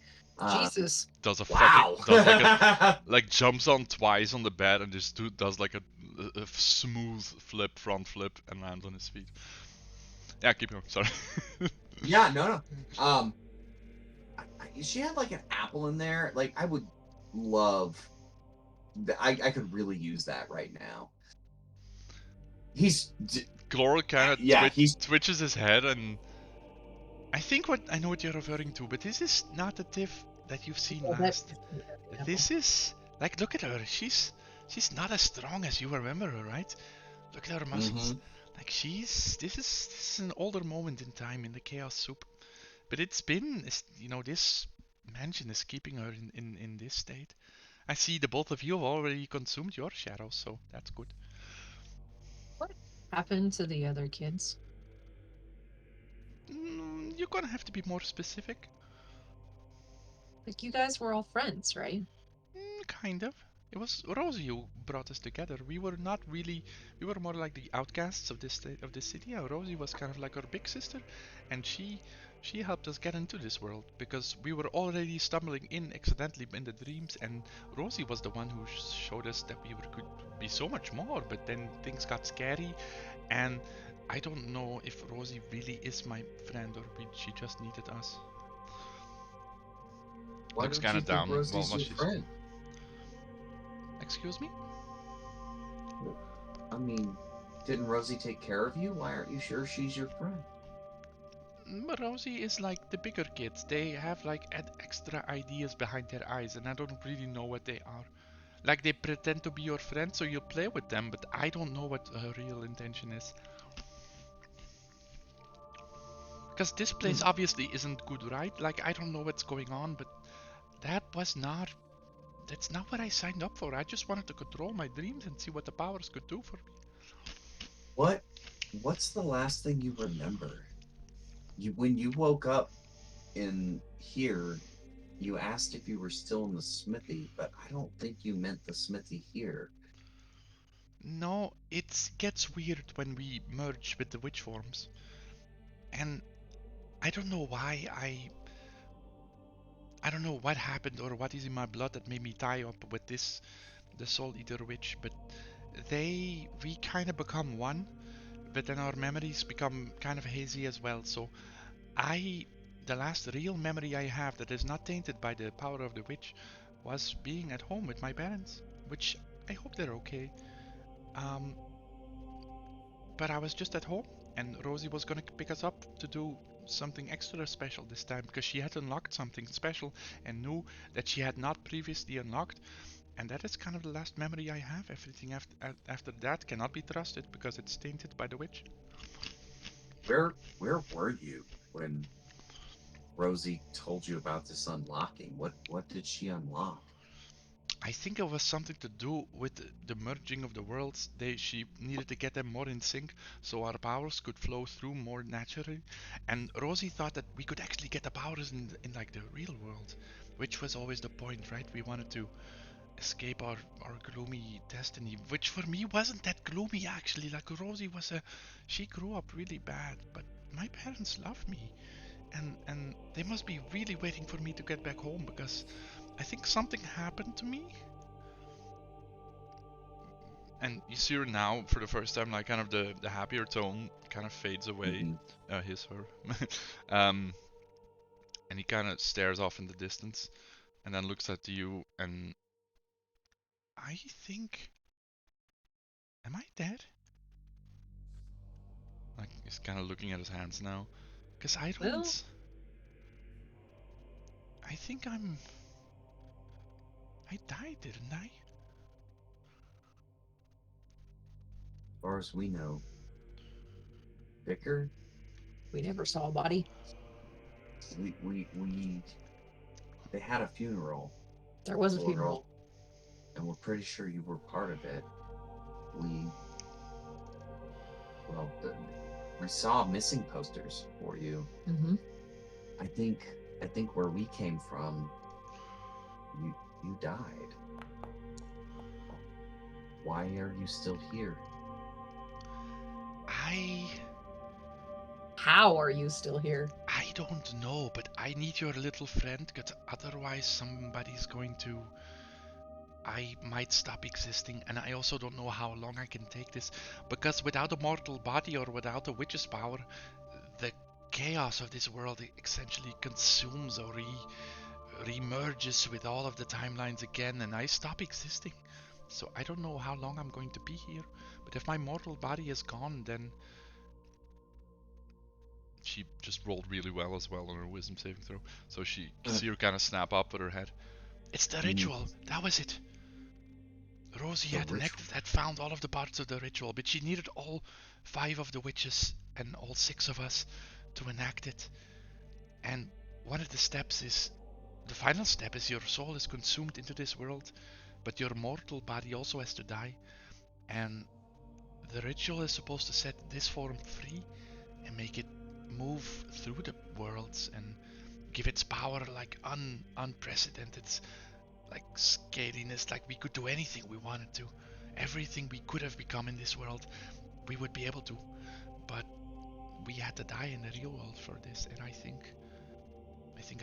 Jesus. Does a Wow. like jumps on twice on the bed and just does like a smooth front flip and lands on his feet. Yeah, keep going. Sorry. Yeah, no. She had like an apple in there. Like I would love. I could really use that right now. Glor kind of twitches his head, and I know what you're referring to, but this is not the Tiff that you've seen last. This is like, look at her. She's not as strong as you remember her, right? Look at her muscles. Mm-hmm. Like this is an older moment in time in the Chaos Soup, but it's been this mansion is keeping her in this state. I see the both of you have already consumed your shadows, so that's good. What happened to the other kids? You're gonna have to be more specific. Like, you guys were all friends, right? Kind of. It was Rosie who brought us together. We were more like the outcasts of this city. Rosie was kind of like our big sister, and she helped us get into this world because we were already stumbling in accidentally in the dreams, and Rosie was the one who showed us that we could be so much more. But then things got scary, and I don't know if Rosie really is my friend or she just needed us. Why Looks kind of down. Rosie's your friend? Excuse me? I mean, didn't Rosie take care of you? Why aren't you sure she's your friend? Rosie is like the bigger kids. They have like extra ideas behind their eyes, and I don't really know what they are. Like, they pretend to be your friend, so you play with them, but I don't know what her real intention is. Because this place obviously isn't good, right? Like, I don't know what's going on, but that's not what I signed up for. I just wanted to control my dreams and see what the powers could do for me. What's the last thing you remember? When you woke up in here, you asked if you were still in the smithy, but I don't think you meant the smithy here. No, it gets weird when we merge with the witch forms. And I don't know why I don't know what happened or what is in my blood that made me tie up with the Soul Eater Witch, but we kind of become one, but then our memories become kind of hazy as well. So the last real memory I have that is not tainted by the power of the witch was being at home with my parents, which I hope they're okay. But I was just at home, and Rosie was gonna pick us up to do something extra special this time because she had unlocked something special and knew that she had not previously unlocked. And that is kind of the last memory I have. Everything after that cannot be trusted because it's tainted by the witch. Where were you when Rosie told you about this unlocking? What did she unlock? I think it was something to do with the merging of the worlds. She needed to get them more in sync so our powers could flow through more naturally. And Rosie thought that we could actually get the powers in like the real world, which was always the point, right? We wanted to escape our gloomy destiny, which for me wasn't that gloomy actually. Like, Rosie she grew up really bad, but my parents love me, and they must be really waiting for me to get back home because I think something happened to me. And you see her now for the first time, like kind of the happier tone kind of fades away. His, her. And he kind of stares off in the distance and then looks at you and I think, am I dead? Like he's kind of looking at his hands now. Because I don't... Well, I think I died, didn't I? As far as we know, Vicar, we never saw a body. they had a funeral. There was a funeral. And we're pretty sure you were part of it. We saw missing posters for you. Mm-hmm. I think where we came from, you died. Why are you still here? How are you still here? I don't know, but I need your little friend, because otherwise somebody's going to... I might stop existing, and I also don't know how long I can take this, because without a mortal body or without a witch's power, the chaos of this world essentially consumes or re-merges with all of the timelines again, and I stop existing. So I don't know how long I'm going to be here, but if my mortal body is gone, then... She just rolled really well as well on her wisdom saving throw, so she can see her kind of snap up with her head. It's the ritual, that was it. Rosie had found all of the parts of the ritual, but she needed all 5 of the witches and all 6 of us to enact it. And one of the steps is, the final step is your soul is consumed into this world, but your mortal body also has to die. And the ritual is supposed to set this form free and make it move through the worlds and give its power like unprecedented, like scariness, like we could do anything we wanted to. Everything we could have become in this world, we would be able to. But we had to die in the real world for this, and I think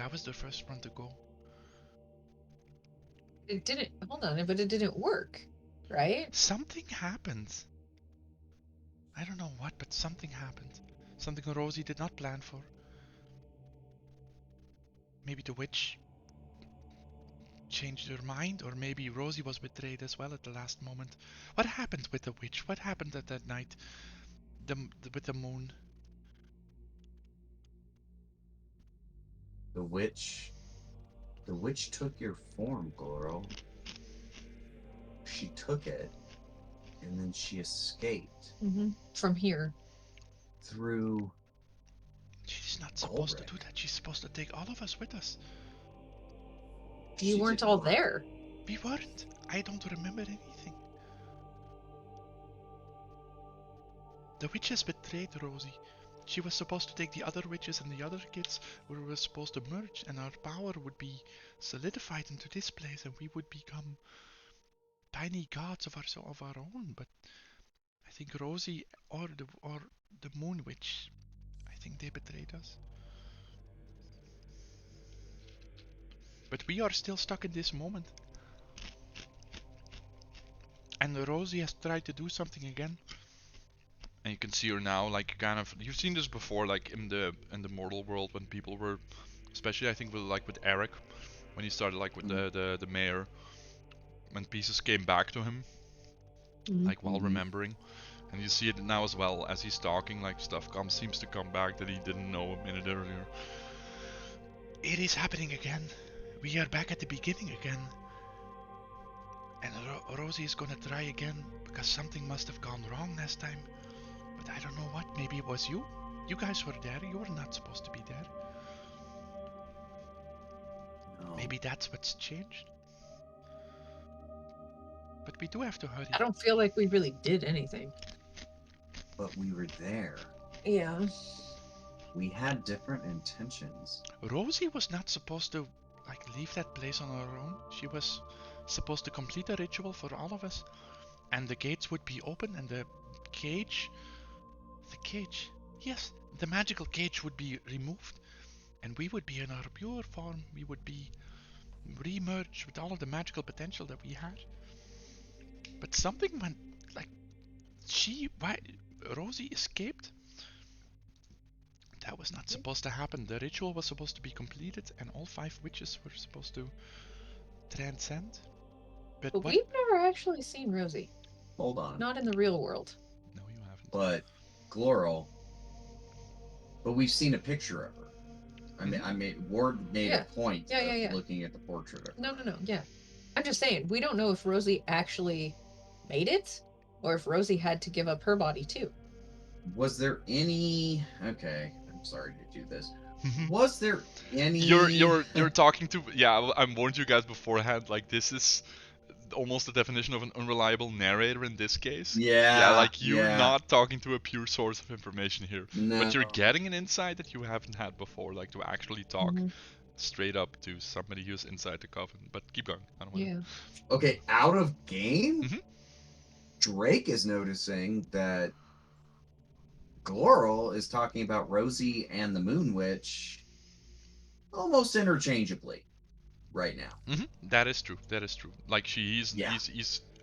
I was the first one to go. It didn't, hold on, but it didn't work, right? Something happened. I don't know what, but something happened. Something Rosie did not plan for. Maybe the witch changed her mind, or maybe Rosie was betrayed as well at the last moment. What happened with the witch? What happened at that night? With the moon? The witch took your form, Goro. She took it, and then she escaped. Mm-hmm. From here. Through... She's not supposed to do that. She's supposed to take all of us with us. You weren't all there. We weren't. I don't remember anything. The witches betrayed Rosie. She was supposed to take the other witches and the other kids. We were supposed to merge, and our power would be solidified into this place, and we would become tiny gods of our own. But I think Rosie or the Moon Witch, I think they betrayed us. But we are still stuck in this moment. And Rosie has tried to do something again. And you can see her now, like kind of... You've seen this before, like in the mortal world, when people were, especially I think with Eric, when he started like with the mayor, when pieces came back to him, like while remembering. And you see it now as well as he's talking, like stuff seems to come back that he didn't know a minute earlier. It is happening again. We are back at the beginning again. And Rosie is gonna try again, because something must have gone wrong last time. But I don't know what. Maybe it was you? You guys were there. You were not supposed to be there. No. Maybe that's what's changed. But we do have to hurry. I don't feel like we really did anything. But we were there. Yeah. We had different intentions. Rosie was not supposed to leave that place on her own. She was supposed to complete a ritual for all of us. And the gates would be open, and the cage, yes, the magical cage would be removed, and we would be in our pure form. We would be re-merged with all of the magical potential that we had. But something went like, Rosie escaped? That was not supposed to happen. The ritual was supposed to be completed, and all 5 witches were supposed to transcend. But what? we've never actually seen Rosie. Hold on. Not in the real world. No, you haven't. But Gloral. But we've seen a picture of her. Ward made a point of looking at the portrait of her. No. Yeah. I'm just saying, we don't know if Rosie actually made it, or if Rosie had to give up her body too. Was there any... Okay, I'm sorry to do this. Was there any... You're talking to... Yeah, I warned you guys beforehand, like, this is almost the definition of an unreliable narrator in this case. Yeah, like, you're not talking to a pure source of information here. No. But you're getting an insight that you haven't had before, like, to actually talk straight up to somebody who's inside the coven. But keep going. I don't want to... Okay, out of game, Drake is noticing that Gloral is talking about Rosie and the Moon Witch almost interchangeably right now. That is true. Like, he's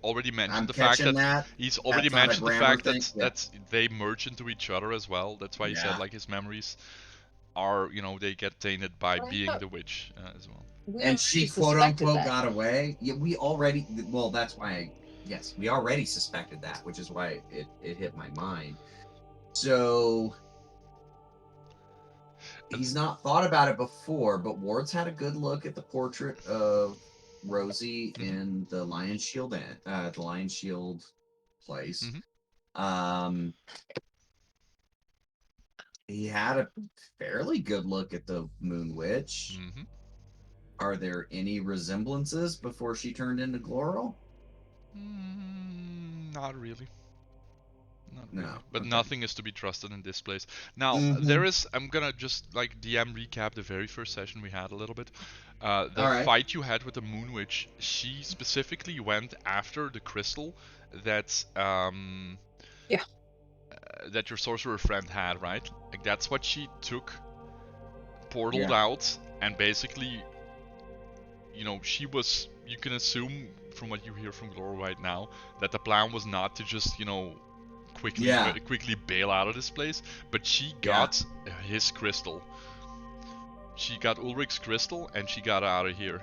already mentioned I'm the fact that he's already mentioned the fact that they merge into each other as well. That's why he said, like, his memories are, they get tainted by being the witch as well. And she quote unquote got away. Yeah, we already. Well, that's why. We already suspected that, which is why it hit my mind. So he's not thought about it before, but Ward's had a good look at the portrait of Rosie in the Lion Shield place. He had a fairly good look at the Moon Witch. Are there any resemblances before she turned into Gloral? Not really. No. But nothing is to be trusted in this place. Now, there is... I'm gonna just, like, DM recap the very first session we had a little bit. The fight you had with the Moon Witch, she specifically went after the crystal that... that your sorcerer friend had, right? Like, that's what she took, portaled out, and basically... she was... You can assume, from what you hear from Gloral right now, that the plan was not to just, quickly bail out of this place, but she got his crystal. She got Ulrich's crystal, and she got out of here.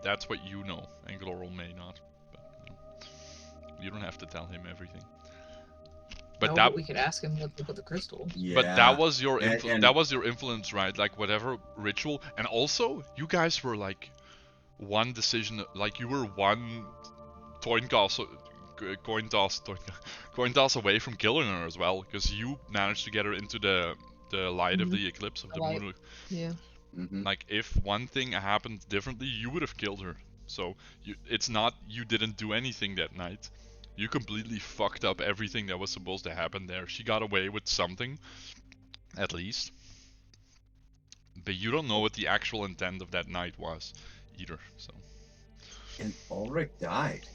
That's what you know, and Gloral may not. But, you don't have to tell him everything. But we could ask him what the crystal. But that was your that was your influence, right? Like, whatever ritual, and also you guys were like one decision, like you were one coin toss away from killing her as well, because you managed to get her into the light of the eclipse of the moon. Yeah. Like, if one thing happened differently, you would have killed her. So it's not you didn't do anything that night. You completely fucked up everything that was supposed to happen there. She got away with something, at least. But you don't know what the actual intent of that night was, either. So. And Ulrich died.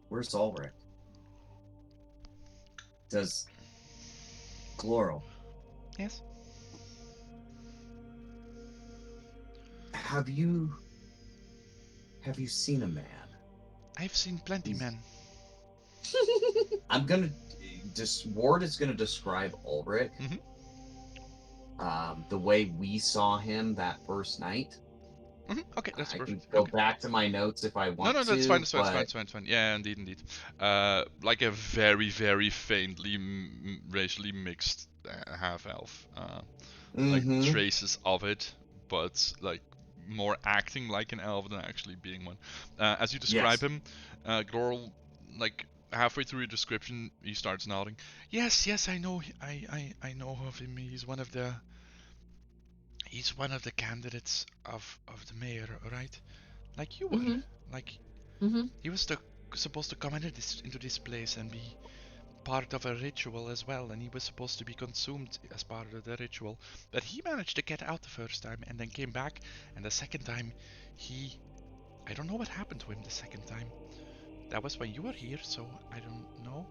Where's Ulrich? Does Gloral? Yes. Have you seen a man? I've seen plenty men. Ward is gonna describe Ulrich the way we saw him that first night. Okay, that's perfect. I can go back to my notes if I want to. No, that's fine. It's fine. Yeah, indeed. Like a very, very faintly racially mixed half-elf. Like traces of it, but like more acting like an elf than actually being one. As you describe him, Gloral, like halfway through your description, he starts nodding. Yes, I know. I know of him. He's one of the candidates of the mayor, right? Like you were. Like he was supposed to come into this place and be part of a ritual as well, and he was supposed to be consumed as part of the ritual. But he managed to get out the first time and then came back, and the second time I don't know what happened to him the second time. That was when you were here, so I don't know.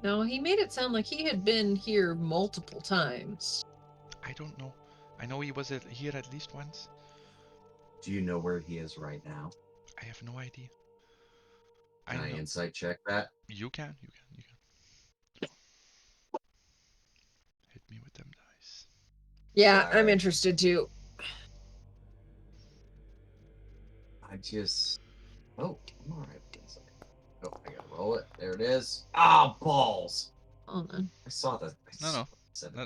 No, he made it sound like he had been here multiple times. I don't know. I know he was here at least once. Do you know where he is right now? I have no idea. Can I insight check that? You can. Hit me with them dice. Yeah, I'm interested too. Oh, I'm alright. Oh, I gotta roll it. There it is. Ah, balls! Hold on. I saw that. No.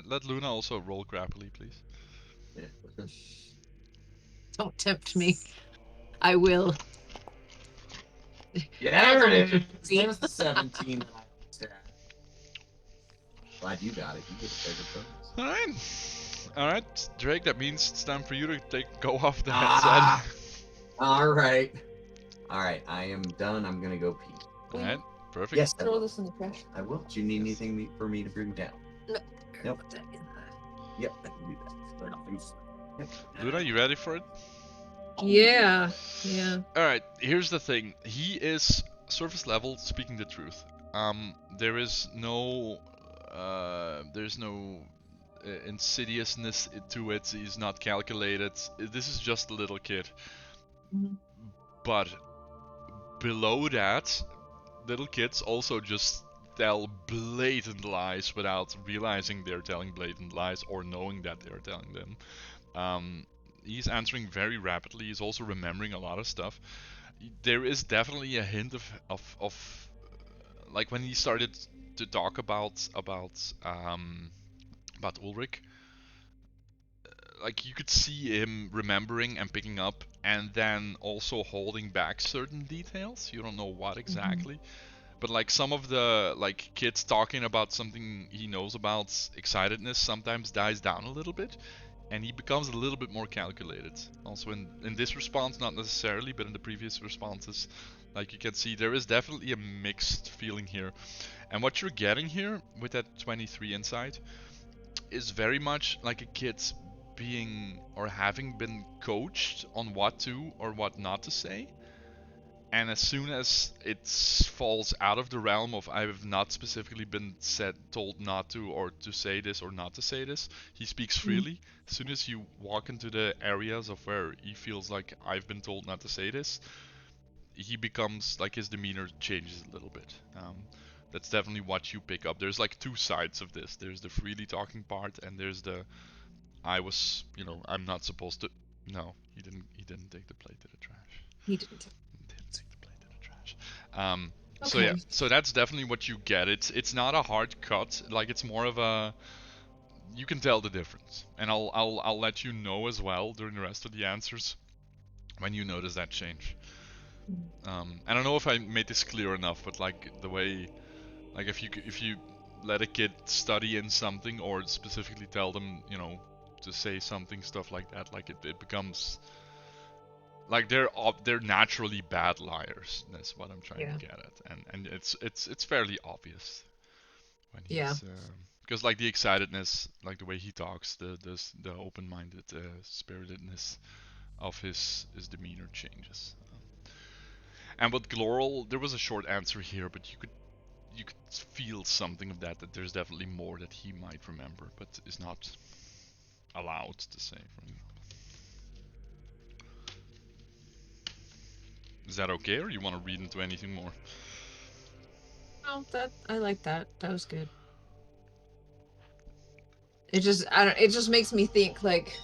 Let Luna also roll grapply, please. Don't tempt me. I will. Yeah, there it is. There's the 17 that I almost had. Glad you got it. You get a bigger bonus. Alright, Drake, that means it's time for you to go off the headset. Alright, I am done. I'm gonna go pee. Alright, perfect. Yes, Throw this in the trash. I will. Do you need anything for me to bring down? No. Nope. Put that in Yep, I can do that. Luna, you ready for it? Yeah. Alright, here's the thing. He is surface level, speaking the truth. There's no insidiousness to it. He's not calculated. This is just a little kid. Mhm. But below that, little kids also just tell blatant lies without realizing they're telling blatant lies or knowing that they're telling them. He's answering very rapidly. He's also remembering a lot of stuff. There is definitely a hint of like when he started to talk about Ulrich, like you could see him remembering and picking up and then also holding back certain details. You don't know what exactly. But like some of the like kids talking about something he knows about, excitedness sometimes dies down a little bit and he becomes a little bit more calculated. Also in this response, not necessarily, but in the previous responses, like you can see there is definitely a mixed feeling here. And what you're getting here with that 23 insight is very much like a kid being or having been coached on what to or what not to say. And as soon as it falls out of the realm of I've not specifically been told not to or to say this or not to say this, he speaks freely. As soon as you walk into the areas of where he feels like I've been told not to say this, he becomes like his demeanor changes a little bit. That's definitely what you pick up. There's like two sides of this. There's the freely talking part, and there's the I'm not supposed to. No, he didn't. He didn't take the plate to the trash. He didn't. Take the plate to the trash. Okay. So yeah, so that's definitely what you get. It's not a hard cut. Like it's more of a. You can tell the difference, and I'll let you know as well during the rest of the answers when you notice that change. I don't know if I made this clear enough, but like the way, like if you let a kid study in something or specifically tell them, to say something, stuff like that, like it becomes like they're naturally bad liars. That's what I'm trying to get at, and it's fairly obvious when he's because like the excitedness, like the way he talks, the open-minded spiritedness of his demeanor changes. And with Gloral, there was a short answer here, but you could feel something of that there's definitely more that he might remember, but is not allowed to say. Is that okay, or you want to read into anything more? No, I like that. That was good. It just makes me think like.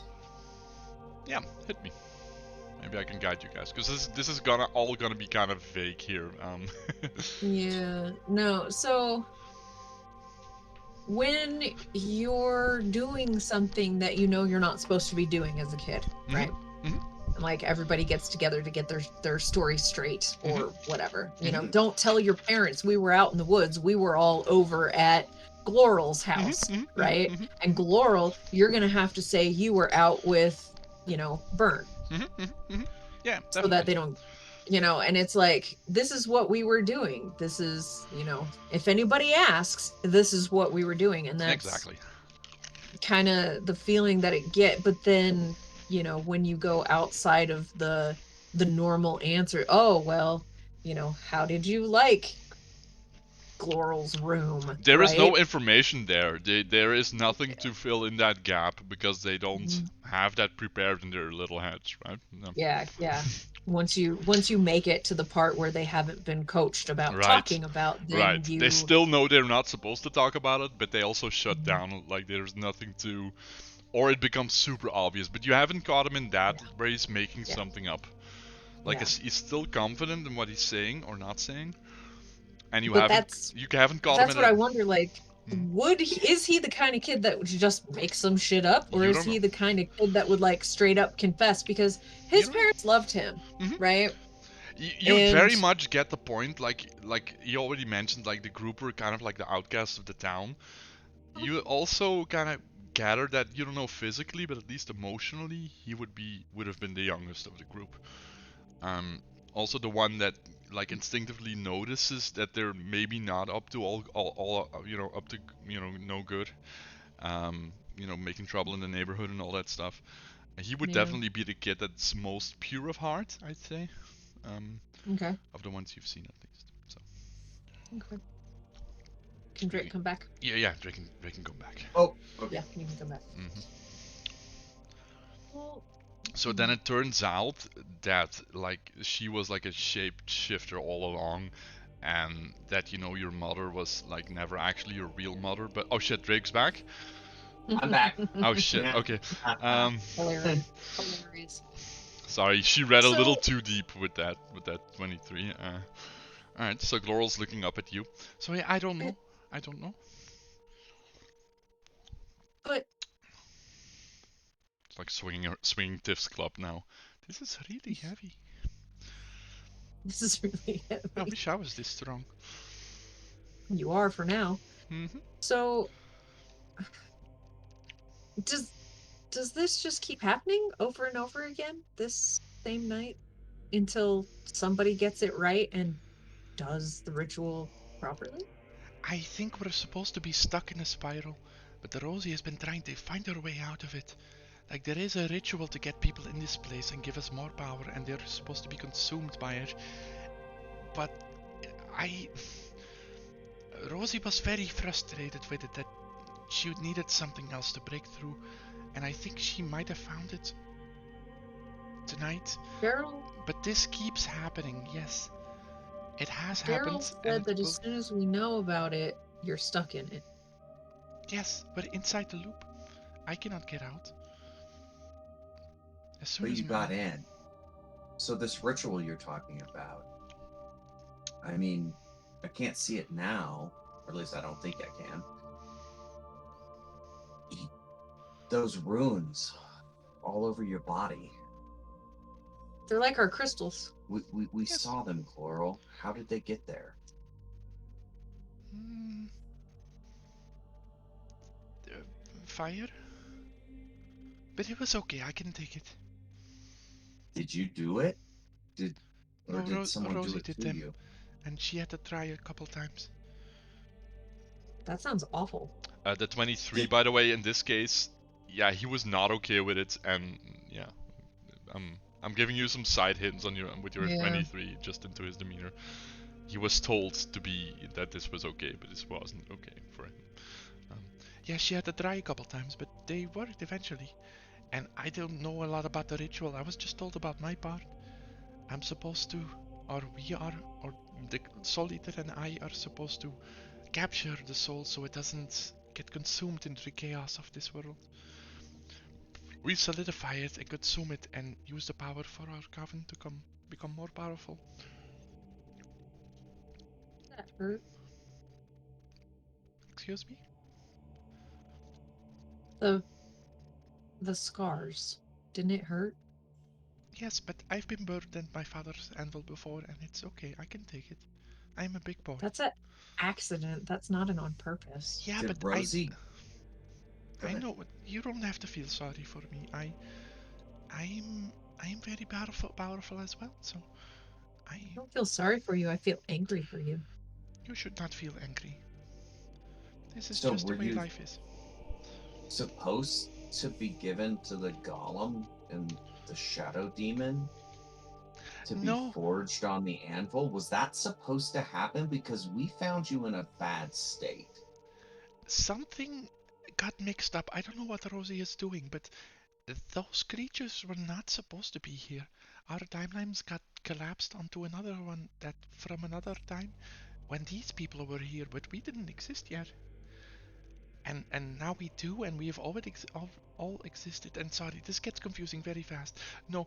Yeah, hit me. Maybe I can guide you guys, because this is all gonna be kind of vague here. Yeah. No. So when you're doing something that you know you're not supposed to be doing as a kid, right? And like everybody gets together to get their story straight or whatever. Don't tell your parents we were out in the woods. We were all over at Gloral's house, right? And Gloral, you're gonna have to say you were out with, Vern. Yeah, definitely. So that they don't, and it's like, this is what we were doing. This is, if anybody asks, this is what we were doing. And that's exactly kind of the feeling that it get. But then, when you go outside of the normal answer, oh, well, how did you like Gloral's room? There is no information there. There is nothing to fill in that gap because they don't have that prepared in their little heads, right? No. Yeah. Once you make it to the part where they haven't been coached about talking about, then you... They still know they're not supposed to talk about it, but they also shut down, like there's nothing to... Or it becomes super obvious, but you haven't caught him in that where he's making something up. Like, he's still confident in what he's saying or not saying, and you haven't caught him in... That's what I wonder, like, is he the kind of kid that would just make some shit up, or is he the kind of kid that would, like, straight up confess? Because his parents loved him, right? You very much get the point, like you already mentioned, like the group were kind of like the outcasts of the town. You also kind of gather that, you don't know physically, but at least emotionally, he would have been the youngest of the group. Also the one that like instinctively notices that they're maybe not up to all up to no good. Making trouble in the neighborhood and all that stuff. He would definitely be the kid that's most pure of heart, I'd say. Okay. Of the ones you've seen, at least. So. Okay. Can Drake come back? Yeah, Drake can come back. Oh, okay. Yeah, he can come back. Well, so then it turns out that like she was like a shapeshifter all along, and that your mother was like never actually your real mother. But oh shit, Drake's back. I'm back. Oh shit. Okay. Hilarious. Sorry, she read a little too deep with that 23. All right, so Gloral's looking up at you. So yeah, I don't know. But it's like swinging Tiff's club now. This is really heavy. This is really heavy. I wish I was this strong. You are for now. So, does this just keep happening over and over again this same night until somebody gets it right and does the ritual properly? I think we're supposed to be stuck in a spiral, but the Rosie has been trying to find her way out of it. Like, there is a ritual to get people in this place and give us more power, and they're supposed to be consumed by it. But Rosie was very frustrated with it, that she needed something else to break through, and I think she might have found it tonight. Daryl? But this keeps happening, yes. It has happened. Daryl said that as soon as we know about it, you're stuck in it. Yes, we're inside the loop. I cannot get out. As soon as you got in. So this ritual you're talking about, I mean, I can't see it now, or at least I don't think I can. Those runes all over your body. They're like our crystals. We saw them, Chloral. How did they get there? Fire? But it was okay, I can take it. Did you do it? Did someone Rosie do it did to them, you? And she had to try a couple times. That sounds awful. The 23, by the way, in this case, yeah, he was not okay with it, and yeah, I'm giving you some side hints on with your 23 just into his demeanor. He was told that this was okay, but this wasn't okay for him. Yeah, she had to try a couple times, but they worked eventually. And I don't know a lot about the ritual. I was just told about my part. I'm supposed to, or the Soul Eater and I are supposed to capture the soul so it doesn't get consumed into the chaos of this world. We solidify it and consume it and use the power for our coven to become more powerful. That hurt. Excuse me? The scars. Didn't it hurt? Yes, but I've been burned in my father's anvil before and it's okay, I can take it. I'm a big boy. That's an accident. That's not an on purpose. Yeah, Did but Rosie... I know, you don't have to feel sorry for me. I'm very powerful as well, so I don't feel sorry for you. I feel angry for you. You should not feel angry. This is just the way life is. Supposed to be given to the golem and the shadow demon to be forged on the anvil? Was that supposed to happen? Because we found you in a bad state. Something got mixed up. I don't know what Rosie is doing, but those creatures were not supposed to be here. our timelines got collapsed onto another one that from another time when these people were here, but we didn't exist yet. And now we do, and we have all existed. And sorry, this gets confusing very fast. No,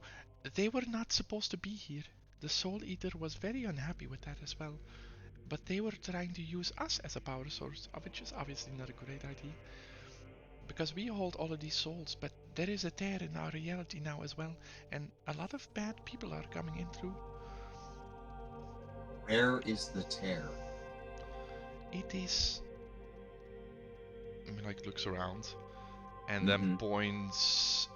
they were not supposed to be here. The Soul Eater was very unhappy with that as well. But they were trying to use us as a power source, which is obviously not a great idea. Because we hold all of these souls, but there is a tear in our reality now as well, and a lot of bad people are coming in through. Where is the tear? It is. I mean, like, looks around and then Mhm. points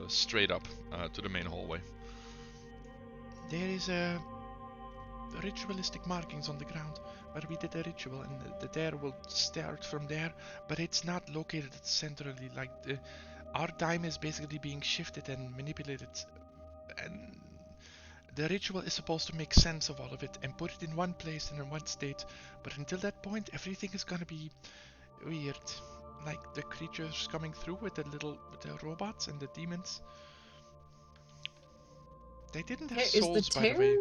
straight up to the main hallway. There is a ritualistic markings on the ground where we did a ritual, and the tear will start from there, but it's not located centrally. Like our time is basically being shifted and manipulated, and the ritual is supposed to make sense of all of it and put it in one place and in one state. But until that point, everything is gonna be weird. Like the creatures coming through with the robots and the demons. They didn't have Is the souls, by the tear? way,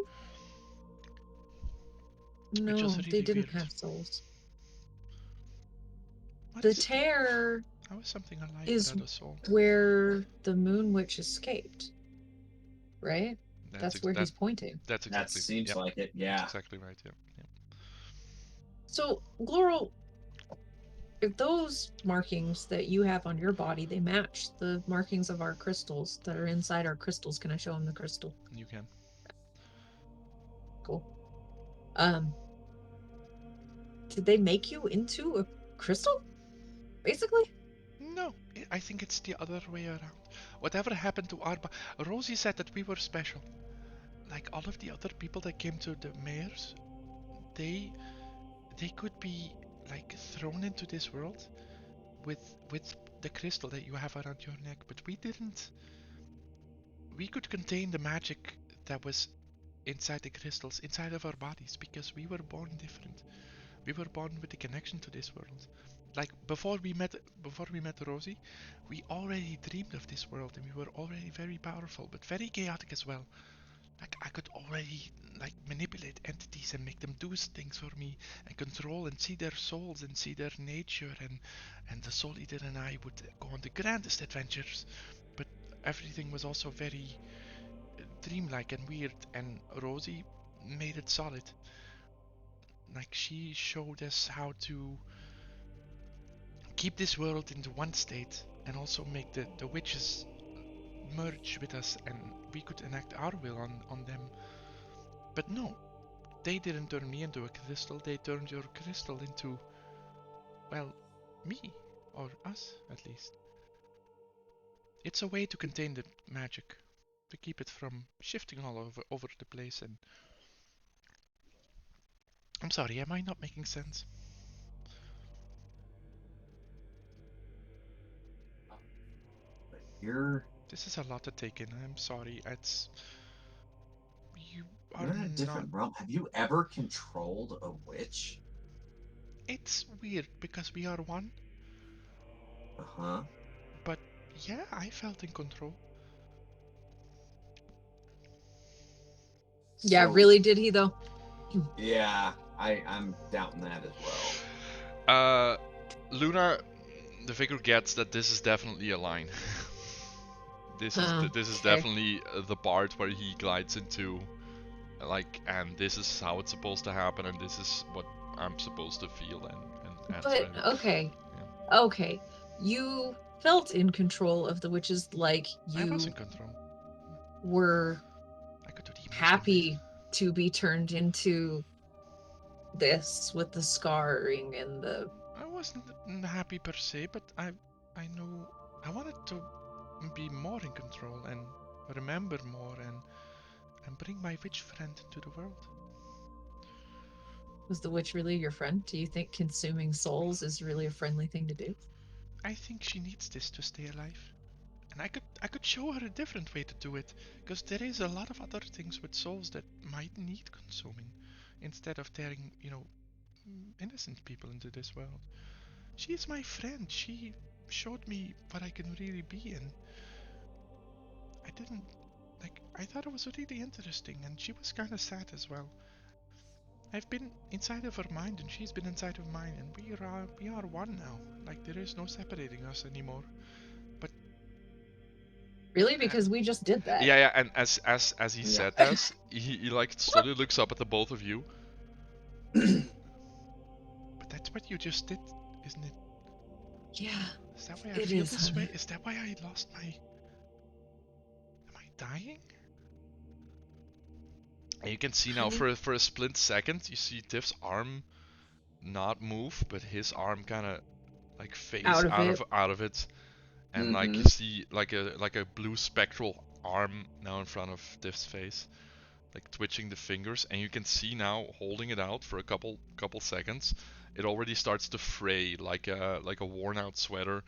which was No, they really didn't weird. have souls. What The is it? tear How is something alive is without a soul? where the Moon Witch escaped, right? That's That's where he's pointing. That's That exactly. seems Yep. like it. That's Yeah. exactly right. Yep. Yep. So, Gloral, if those markings that you have on your body, they match the markings of our crystals that are inside our crystals. Can I show him the crystal? You can. Cool. Did they make you into a crystal? Basically? No, I think it's the other way around. Whatever happened to Arba? Rosie said that we were special. Like all of the other people that came to the mayors, they could be like thrown into this world with the crystal that you have around your neck, but we didn't. We could contain the magic that was inside the crystals, inside of our bodies, because we were born different. We were born with a connection to this world. Like before we met Rosie, we already dreamed of this world, and we were already very powerful, but very chaotic as well. Like I could already like manipulate entities and make them do things for me and control and see their souls and see their nature, and the Soul Eater and I would go on the grandest adventures. But everything was also very dreamlike and weird, and Rosie made it solid. Like she showed us how to keep this world into one state and also make the witches merge with us, and we could enact our will on them. But no, they didn't turn me into a crystal, they turned your crystal into, well, me. Or us, at least. It's a way to contain the magic, to keep it from shifting all over the place. And I'm sorry, am I not making sense? But you're This is a lot to take in. I'm sorry. It's you are you're in a never. different realm. Have you ever controlled a witch? It's weird because we are one, Uh-huh. but yeah, I felt in control. Yeah, So really did he though? yeah, I'm doubting that as well. Luna, the vicar gets that this is definitely a line. This is Okay. definitely the part where he glides into, like, and this is how it's supposed to happen, and this is what I'm supposed to feel and answer. But okay. Yeah. Okay. You felt in control of the witches, like I was you in control. were I could do the emotional happy to be turned into this with the scarring and the I wasn't happy per se, but I knew I wanted to be more in control and remember more and bring my witch friend into the world. was the witch really your friend? Do you think consuming souls is really a friendly thing to do? I think she needs this to stay alive. And I could show her a different way to do it, because there is a lot of other things with souls that might need consuming, instead of tearing, innocent people into this world. She is my friend. She showed me what I can really be, and I didn't Like, I thought it was really interesting, and she was kind of sad as well. I've been inside of her mind, and she's been inside of mine, and we are one now. Like, there is no separating us anymore. But Really? Because we just did that. Yeah, and as he said this, he like slowly looks up at the both of you. but that's what you just did, isn't it? Yeah. Is that why I It feel is, this honey. way? Is that why I lost my... Am I dying? And you can see now for a split second, you see Tiff's arm not move, but his arm kind of like phase out of it, and like you see like a blue spectral arm now in front of Tiff's face, like twitching the fingers, and you can see now holding it out for a couple seconds, it already starts to fray like a worn out sweater.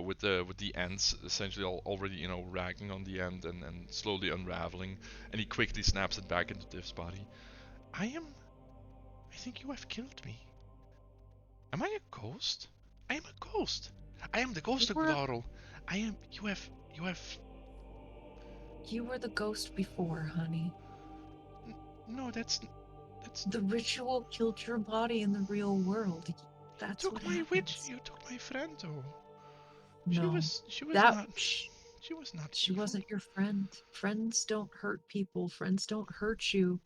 With the ends essentially already ragging on the end and slowly unraveling, and he quickly snaps it back into Tiff's body. I think you have killed me. Am I a ghost? I am a ghost. I am the ghost of Glorl. I am. You have. You were the ghost before, honey. No, that's. The ritual killed your body in the real world. That's took what my happens. witch. You took my friend, though. No, She was not. She wasn't your friend. Friends don't hurt people. Friends don't hurt you.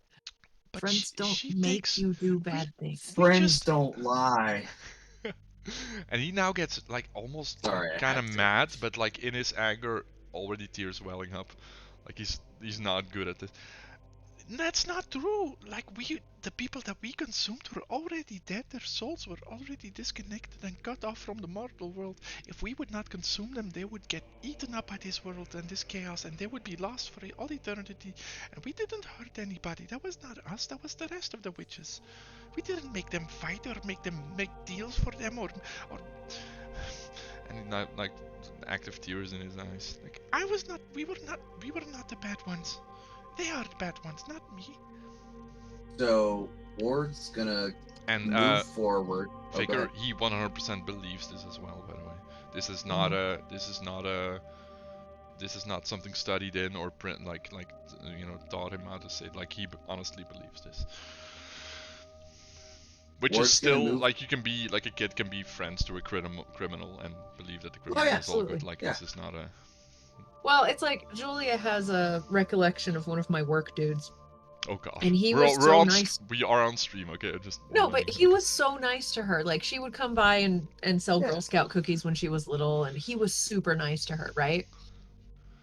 But friends don't make you do bad things. Friends don't lie. And he now gets like almost kind of mad, but like in his anger, already tears welling up. Like he's not good at this. That's not true. Like the people that we consumed were already dead. Their souls were already disconnected and cut off from the mortal world. If we would not consume them, they would get eaten up by this world and this chaos, and they would be lost for all eternity. And we didn't hurt anybody. That was not us. That was the rest of the witches. We didn't make them fight or make them make deals for them or and not like active tears in his eyes. Like we were not the bad ones. They are the bad ones, not me. So Ward's gonna move forward. Vicar, he 100% believes this as well. By the way, this is not something studied in or print like taught him how to say it. Like he honestly believes this. Which Ward's is still like you can be like a kid can be friends to a criminal and believe that the criminal is all good. Like this is not a. Well, it's like Julia has a recollection of one of my work dudes. Oh gosh. And he was so nice. We are on stream, okay? No, but he was so nice to her. Like she would come by and sell Girl Scout cookies when she was little, and he was super nice to her, right?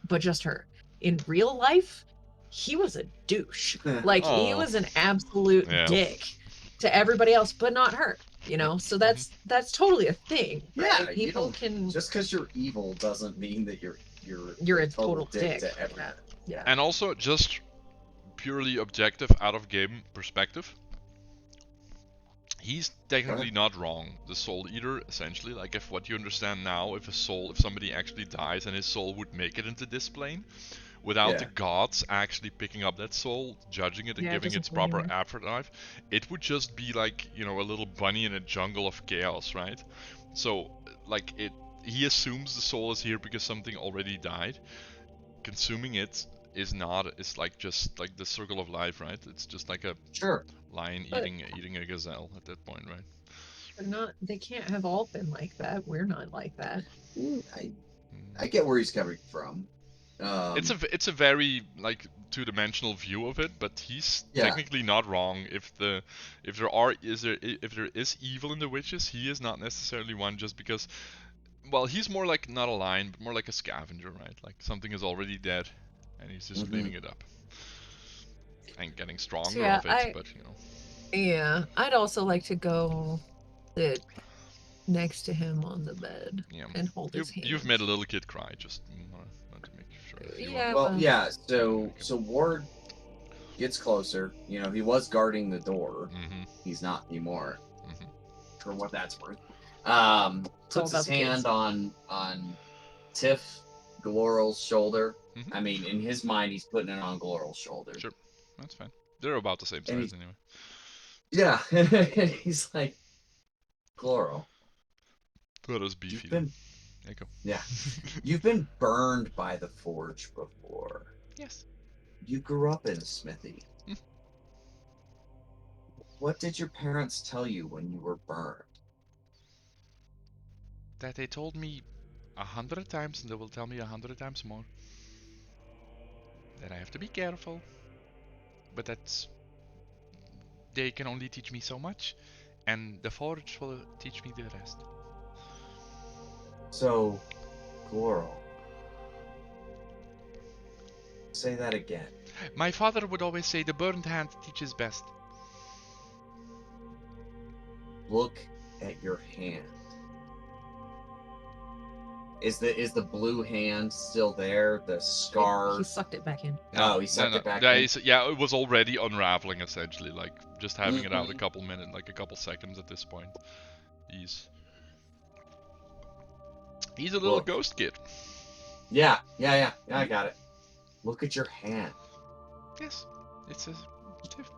But just her. In real life, he was a douche. Like he was an absolute dick to everybody else, but not her. So that's totally a thing. Right? Yeah, people can just because you're evil doesn't mean that you're a total dick to everyone. Yeah. And also just purely objective out of game perspective, he's technically not wrong. The Soul Eater, essentially, like if what you understand now, if somebody actually dies and his soul would make it into this plane, without the gods actually picking up that soul, judging it and giving its proper afterlife, it would just be like, a little bunny in a jungle of chaos, right? So, like, he assumes the soul is here because something already died. Consuming it is not, it's like just like the circle of life, right? It's just like a lion eating a gazelle at that point, right? But they can't have all been like that. We're not like that. I get where he's coming from. It's a very like two-dimensional view of it, but he's technically not wrong. If there is evil in the witches, he is not necessarily one just because. Well, he's more like not a lion, but more like a scavenger, right? Like something is already dead, and he's just cleaning it up and getting stronger of it. But Yeah, I'd also like to go sit next to him on the bed and hold his hand. You've made a little kid cry. Just want to make sure. Yeah. So Ward gets closer. He was guarding the door. He's not anymore. For what that's worth. Puts his hand on Tiff Glorl's shoulder. I mean, in his mind, he's putting it on Glorl's shoulder. Sure, that's fine. They're about the same size anyway. Yeah, he's like, Glorl. That is beefy. Yeah, you've been burned by the forge before. Yes. You grew up in a smithy. Hmm. What did your parents tell you when you were burned? That they told me 100 times, and they will tell me 100 times more. That I have to be careful. But that's... They can only teach me so much. And the forge will teach me the rest. So, Gloral, say that again. My father would always say the burned hand teaches best. Look at your hand. Is the blue hand still there? The scar? He sucked it back in. Oh, he sucked it back in. Yeah, it was already unraveling essentially. Like just having it out a Mhm. couple minutes, like a couple seconds at this point. He's a little Look. ghost kid. Yeah, I got it. Look at your hand. Yes. It's a stiff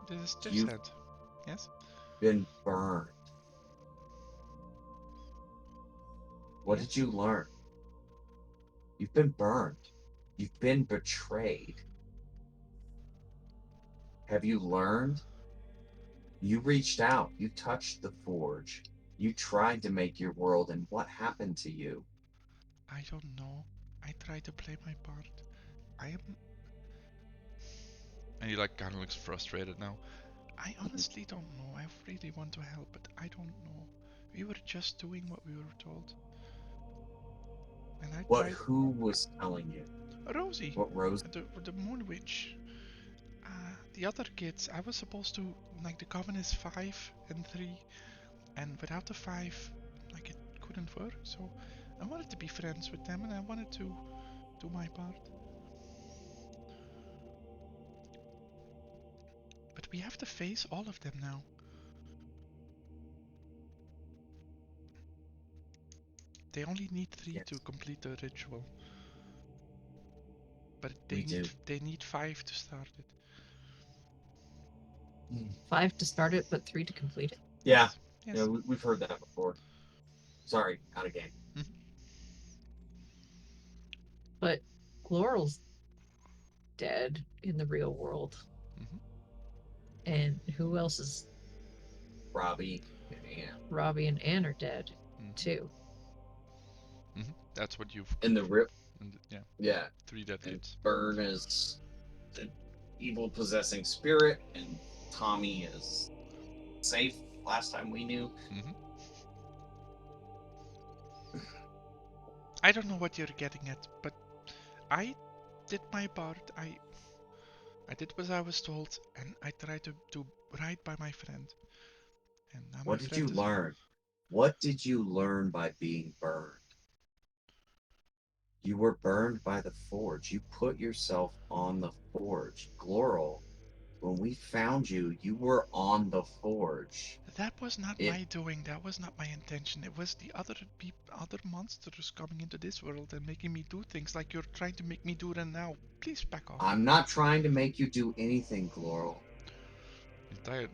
You've hand. Yes. been burned. What Yes. did you learn? You've been burned. You've been betrayed. Have you learned? You reached out. You touched the forge. You tried to make your world, and what happened to you? I don't know. I try to play my part. I am... And he like kind of looks frustrated now. I honestly don't know. I really want to help, but I don't know. We were just doing what we were told. And I What? tried... Who was telling you? Rosie. What Rose? The Moon Witch. The other kids, I was supposed to... Like, the coven is 5 and 3. And without the 5, like, it couldn't work. So I wanted to be friends with them, and I wanted to do my part. But we have to face all of them now. They only need 3 to complete the ritual. But they need 5 to start it. 5 to start it, but 3 to complete it. Yeah. Yes. Yeah, we've heard that before. Sorry, out of game. But Gloral's dead in the real world. And who else is... Robbie and Anne. Robbie and Anne are dead, too. That's what you've... In the rip. Yeah. Yeah. 3 dead And kids. Burn is the evil possessing spirit, and Tommy is safe last time we knew. I don't know what you're getting at, but I did my part. I did what I was told, and I tried to do right by my friend. And now What did you learn? What did you learn by being burned? You were burned by the forge. You put yourself on the forge. Gloral, when we found you, you were on the forge. That was not my doing. That was not my intention. It was the other monsters coming into this world and making me do things like you're trying to make me do them now. Please back off. I'm not trying to make you do anything, Gloral.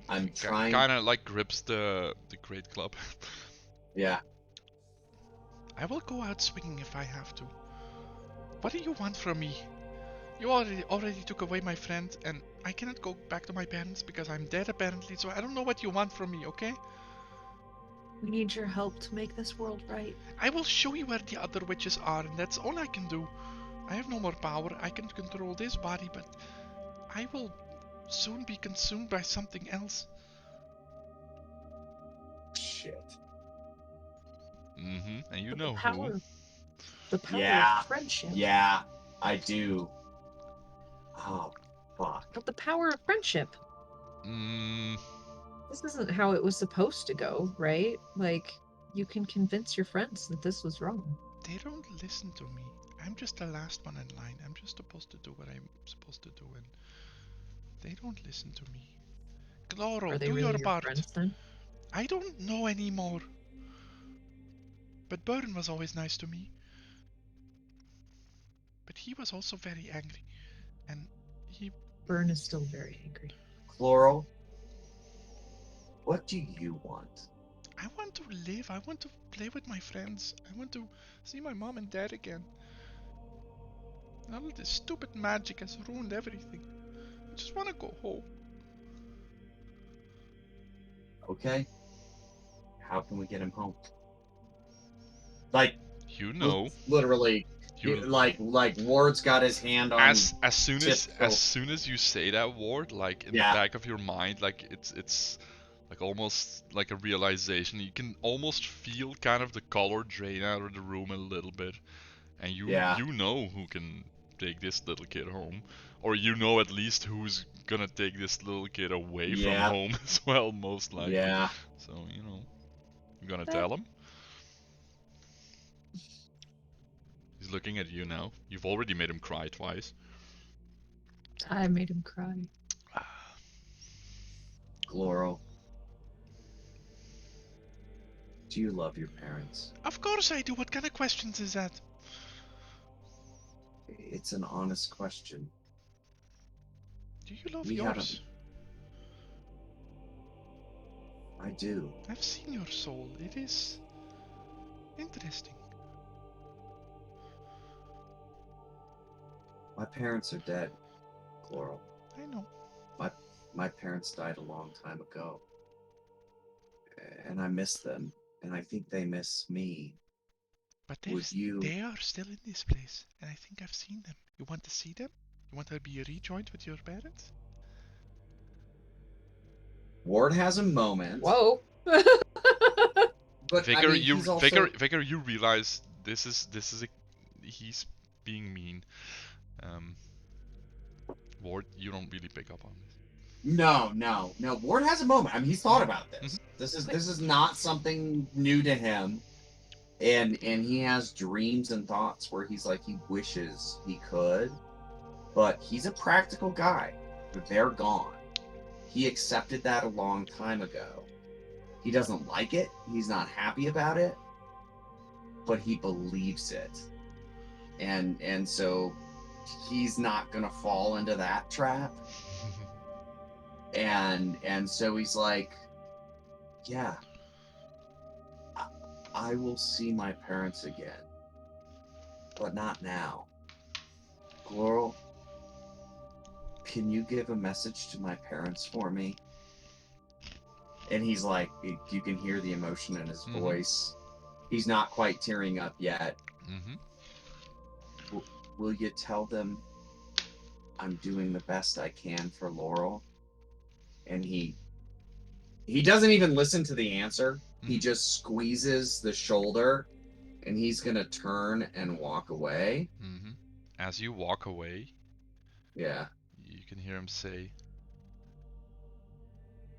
I'm trying. Kind of like grips the great club. Yeah. I will go out swinging if I have to. What do you want from me? You already took away my friend, and I cannot go back to my parents because I'm dead apparently, so I don't know what you want from me, okay? We need your help to make this world right. I will show you where the other witches are, and that's all I can do. I have no more power. I can control this body, but I will soon be consumed by something else. Shit. And you But know who. The power of friendship. Yeah, I do. Oh, fuck. But the power of friendship. This isn't how it was supposed to go, right? Like, you can convince your friends that this was wrong. They don't listen to me. I'm just the last one in line. I'm just supposed to do what I'm supposed to do, and they don't listen to me. Gloro, do really your part. Friends, then? I don't know anymore. But Burn was always nice to me. But he was also very angry. And Burn is still very angry. Gloral, what do you want? I want to live. I want to play with my friends. I want to see my mom and dad again. All this stupid magic has ruined everything. I just want to go home. Okay. How can we get him home? Like, You know. literally, like Ward's got his hand on. As soon as you say that, Ward, like in the back of your mind, like it's like almost like a realization. You can almost feel kind of the color drain out of the room a little bit, and you know who can take this little kid home, or you know at least who's gonna take this little kid away from home as well, most likely. Yeah. So you know, you're gonna tell him. He's looking at you now. You've already made him cry twice. I made him cry. Gloro, do you love your parents? Of course I do. What kind of questions is that? It's an honest question. Do you love yours? I do. I've seen your soul. It is interesting. My parents are dead, Gloro. I know. My parents died a long time ago. And I miss them. And I think they miss me. But they are still in this place. And I think I've seen them. You want to see them? You want to be rejoined with your parents? Ward has a moment. Whoa. But Vicar, I mean, Vicar, you realize he's being mean. Ward, you don't really pick up on this. No. Ward has a moment. I mean, he's thought about this. This is not something new to him, and he has dreams and thoughts where he's like he wishes he could, but he's a practical guy. They're gone. He accepted that a long time ago. He doesn't like it. He's not happy about it, but he believes it, and so he's not gonna fall into that trap. And so he's like, yeah, I will see my parents again, but not now. Gloro, can you give a message to my parents for me? And he's like, you can hear the emotion in his voice. He's not quite tearing up yet. Will you tell them I'm doing the best I can for Laurel? And he doesn't even listen to the answer. He just squeezes the shoulder, and he's gonna turn and walk away. As you walk away, you can hear him say,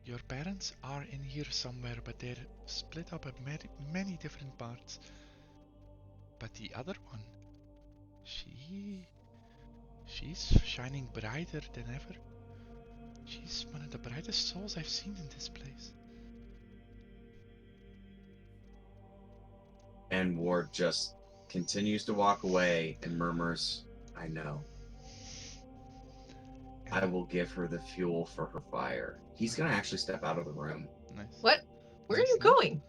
your parents are in here somewhere, but they're split up in many different parts. But the other one, she's shining brighter than ever. She's one of the brightest souls I've seen in this place. And Ward just continues to walk away and murmurs, I know. I will give her the fuel for her fire. He's gonna actually step out of the room. Nice. What? Where are you going?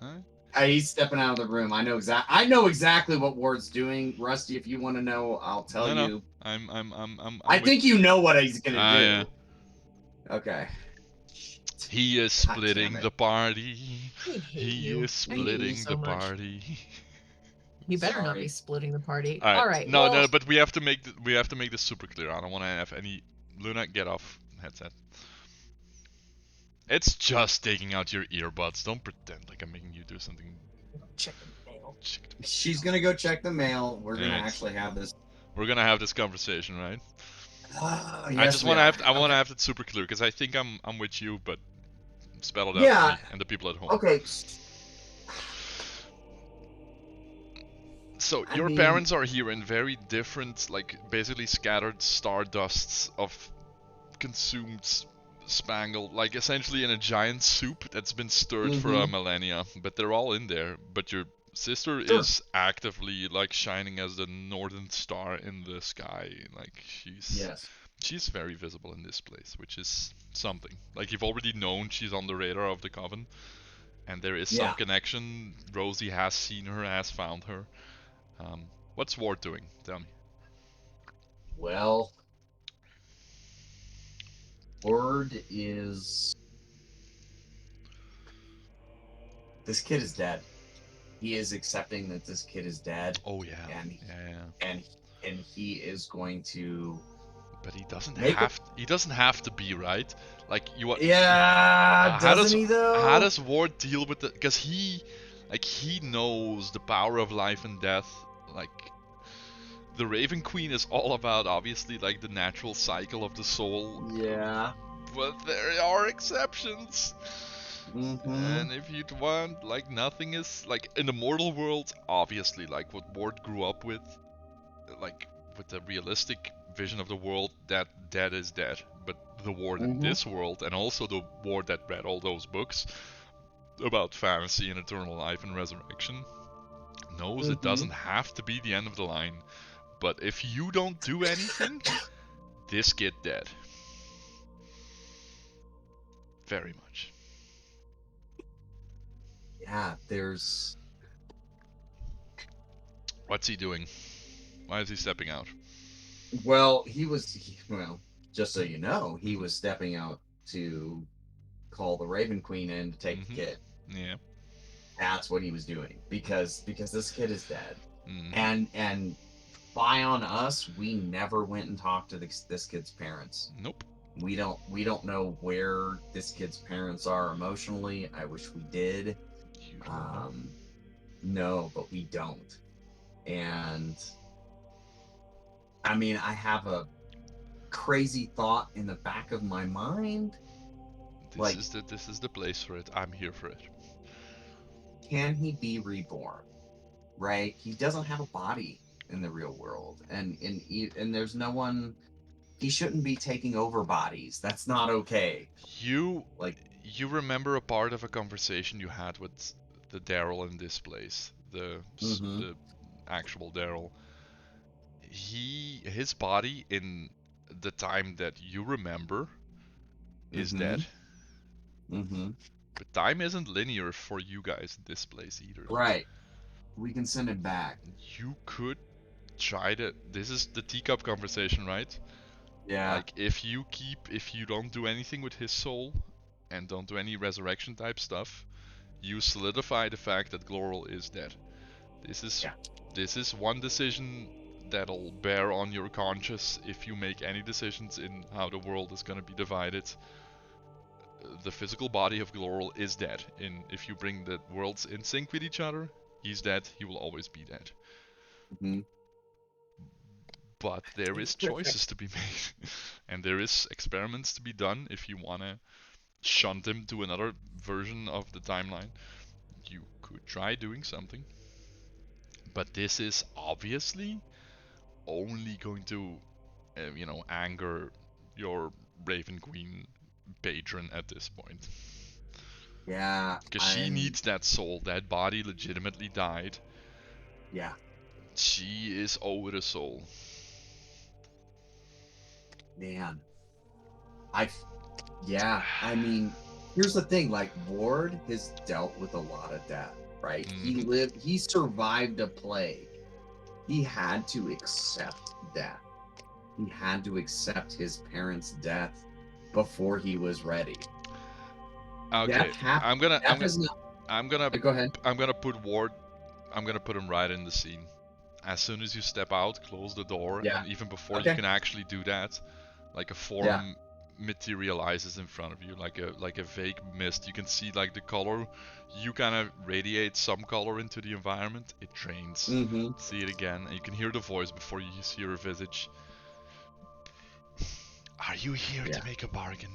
He's stepping out of the room. I know exactly what Ward's doing. Rusty, if you want to know, I'll tell you. I think you know what he's gonna do. Yeah. Okay. He is splitting the party. He is splitting the party. You better not be splitting the party. All right. No, but we have to make this super clear. I don't want to have any Luna, get off headset. It's just taking out your earbuds. Don't pretend like I'm making you do something. Check the mail. She's gonna go check the mail. We're gonna actually have this. We're gonna have this conversation, right? Yes, I just want to have it super clear because I think I'm with you, but spell it out for me and the people at home. Okay. So your parents are here in very different, like basically scattered stardusts of consumed spangle, like essentially in a giant soup that's been stirred for a millennia. But they're all in there. But your sister is actively like shining as the northern star in the sky. Like she's very visible in this place, which is something. Like you've already known she's on the radar of the coven, and there is some connection. Rosie has seen her, has found her. What's Ward doing? Tell me. Well, word is this kid is dead. He is accepting that this kid is dead. Oh yeah. And Yeah. and he is going to. But he doesn't Make have. He doesn't have to be, right. Like you. Yeah, doesn't he though? How does Ward deal with it? Because he knows the power of life and death. Like the Raven Queen is all about obviously like the natural cycle of the soul. Yeah. But there are exceptions. Mm-hmm. And if you'd want, like, nothing is like in the mortal world, obviously, like what Ward grew up with, like with the realistic vision of the world, that dead is dead. But the Ward in this world, and also the Ward that read all those books about fantasy and eternal life and resurrection, knows it doesn't have to be the end of the line. But if you don't do anything, this kid dead. Very much. Yeah, there's. What's he doing? Why is he stepping out? Well, well, just so you know, he was stepping out to call the Raven Queen in to take the kid. Yeah. That's what he was doing because this kid is dead. Mm-hmm. And by on us, we never went and talked to this kid's parents. Nope. We don't know where this kid's parents are emotionally. I wish we did. You don't know. No, but we don't. And I mean, I have a crazy thought in the back of my mind. This is the place for it. I'm here for it. Can he be reborn? Right? He doesn't have a body in the real world, and there's no one. He shouldn't be taking over bodies. That's not okay. You remember a part of a conversation you had with the Daryl in this place, the actual Daryl. His body in the time that you remember is dead. But time isn't linear for you guys in this place either. Right. We can send it back. You could try to. This is the teacup conversation, right? Yeah. Like if you don't do anything with his soul and don't do any resurrection type stuff, you solidify the fact that Gloril is dead. This is one decision that'll bear on your conscience if you make any decisions in how the world is going to be divided. The physical body of Gloril is dead. If you bring the worlds in sync with each other, he's dead. He will always be dead. But there is choices to be made, and there is experiments to be done if you want to shunt him to another version of the timeline. You could try doing something. But this is obviously only going to, anger your Raven Queen patron at this point. Yeah. Because she needs that soul. That body legitimately died. Yeah. She is owed a soul. Man. I mean, here's the thing, like Ward has dealt with a lot of death, right? He survived a plague. He had to accept death. He had to accept his parents' death before he was ready. Okay, I'm gonna go ahead. I'm gonna put Ward. I'm gonna put him right in the scene. As soon as you step out, close the door, and even before you can actually do that, like a form materializes in front of you, like a vague mist. You can see like the color. You kind of radiate some color into the environment. It drains. See it again, and you can hear the voice before you see her visage. Are you here to make a bargain?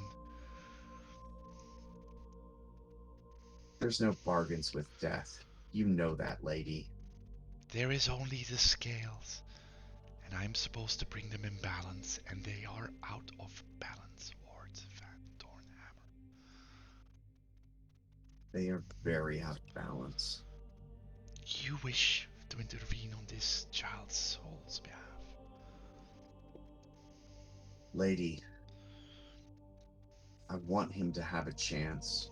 There's no bargains with death. You know that, lady. There is only the scales, and I'm supposed to bring them in balance, and they are out of balance, Ward Van Dornhammer. They are very out of balance. You wish to intervene on this child's soul's behalf. Lady, I want him to have a chance,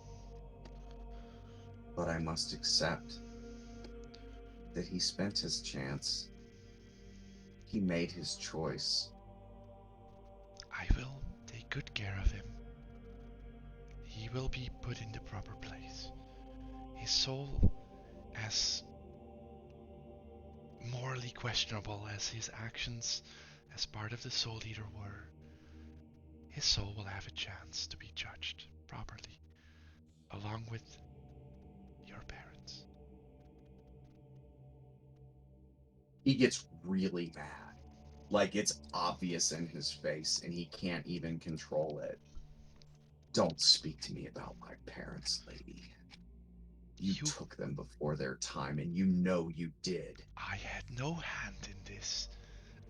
but I must accept that he spent his chance. He made his choice. good care of him. He will be put in the proper place. His soul, as morally questionable as his actions as part of the Soul Eater were, his soul will have a chance to be judged properly, along with your parents. He gets really mad. Like it's obvious in his face and he can't even control it. Don't speak to me about my parents, lady. You took them before their time and you know you did. I had no hand in this.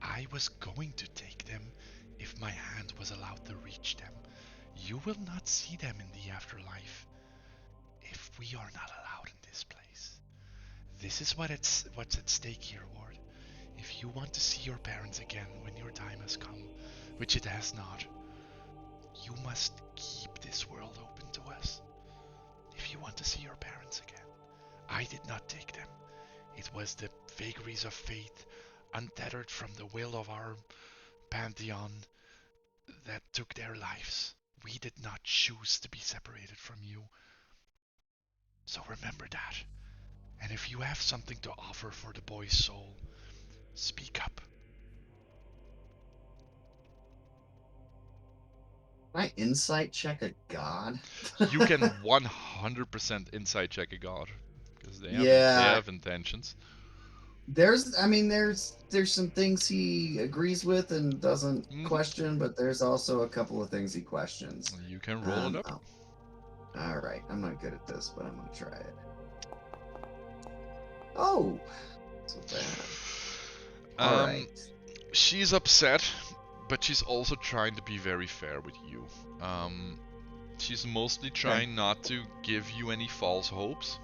I was going to take them if my hand was allowed to reach them. You will not see them in the afterlife if we are not allowed in this place. This is what's at stake here, Ward. If you want to see your parents again when your time has come, which it has not, you must keep this world open to us. If you want to see your parents again. I did not take them. It was the vagaries of fate, untethered from the will of our pantheon, that took their lives. We did not choose to be separated from you. So remember that. And if you have something to offer for the boy's soul, speak up. Can I insight check a god? You can 100% insight check a god. Because they have intentions. There's some things he agrees with and doesn't question, but there's also a couple of things he questions. You can roll it up. All right, I'm not good at this, but I'm gonna try it. Oh, so bad. All right. She's upset, but she's also trying to be very fair with you. She's mostly trying not to give you any false hopes.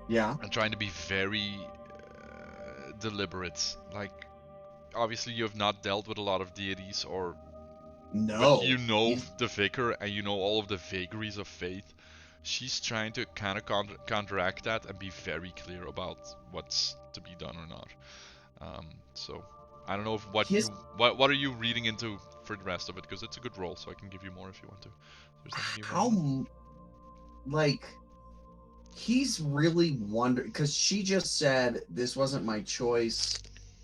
Yeah. And trying to be very deliberate. Like, obviously you have not dealt with a lot of deities but you know the vicar and you know all of the vagaries of faith. She's trying to kind of counteract that and be very clear about what's to be done or not. So I don't know if what are you reading into for the rest of it, because it's a good roll, so I can give you more if you want to. He's really wondering, because she just said this wasn't my choice.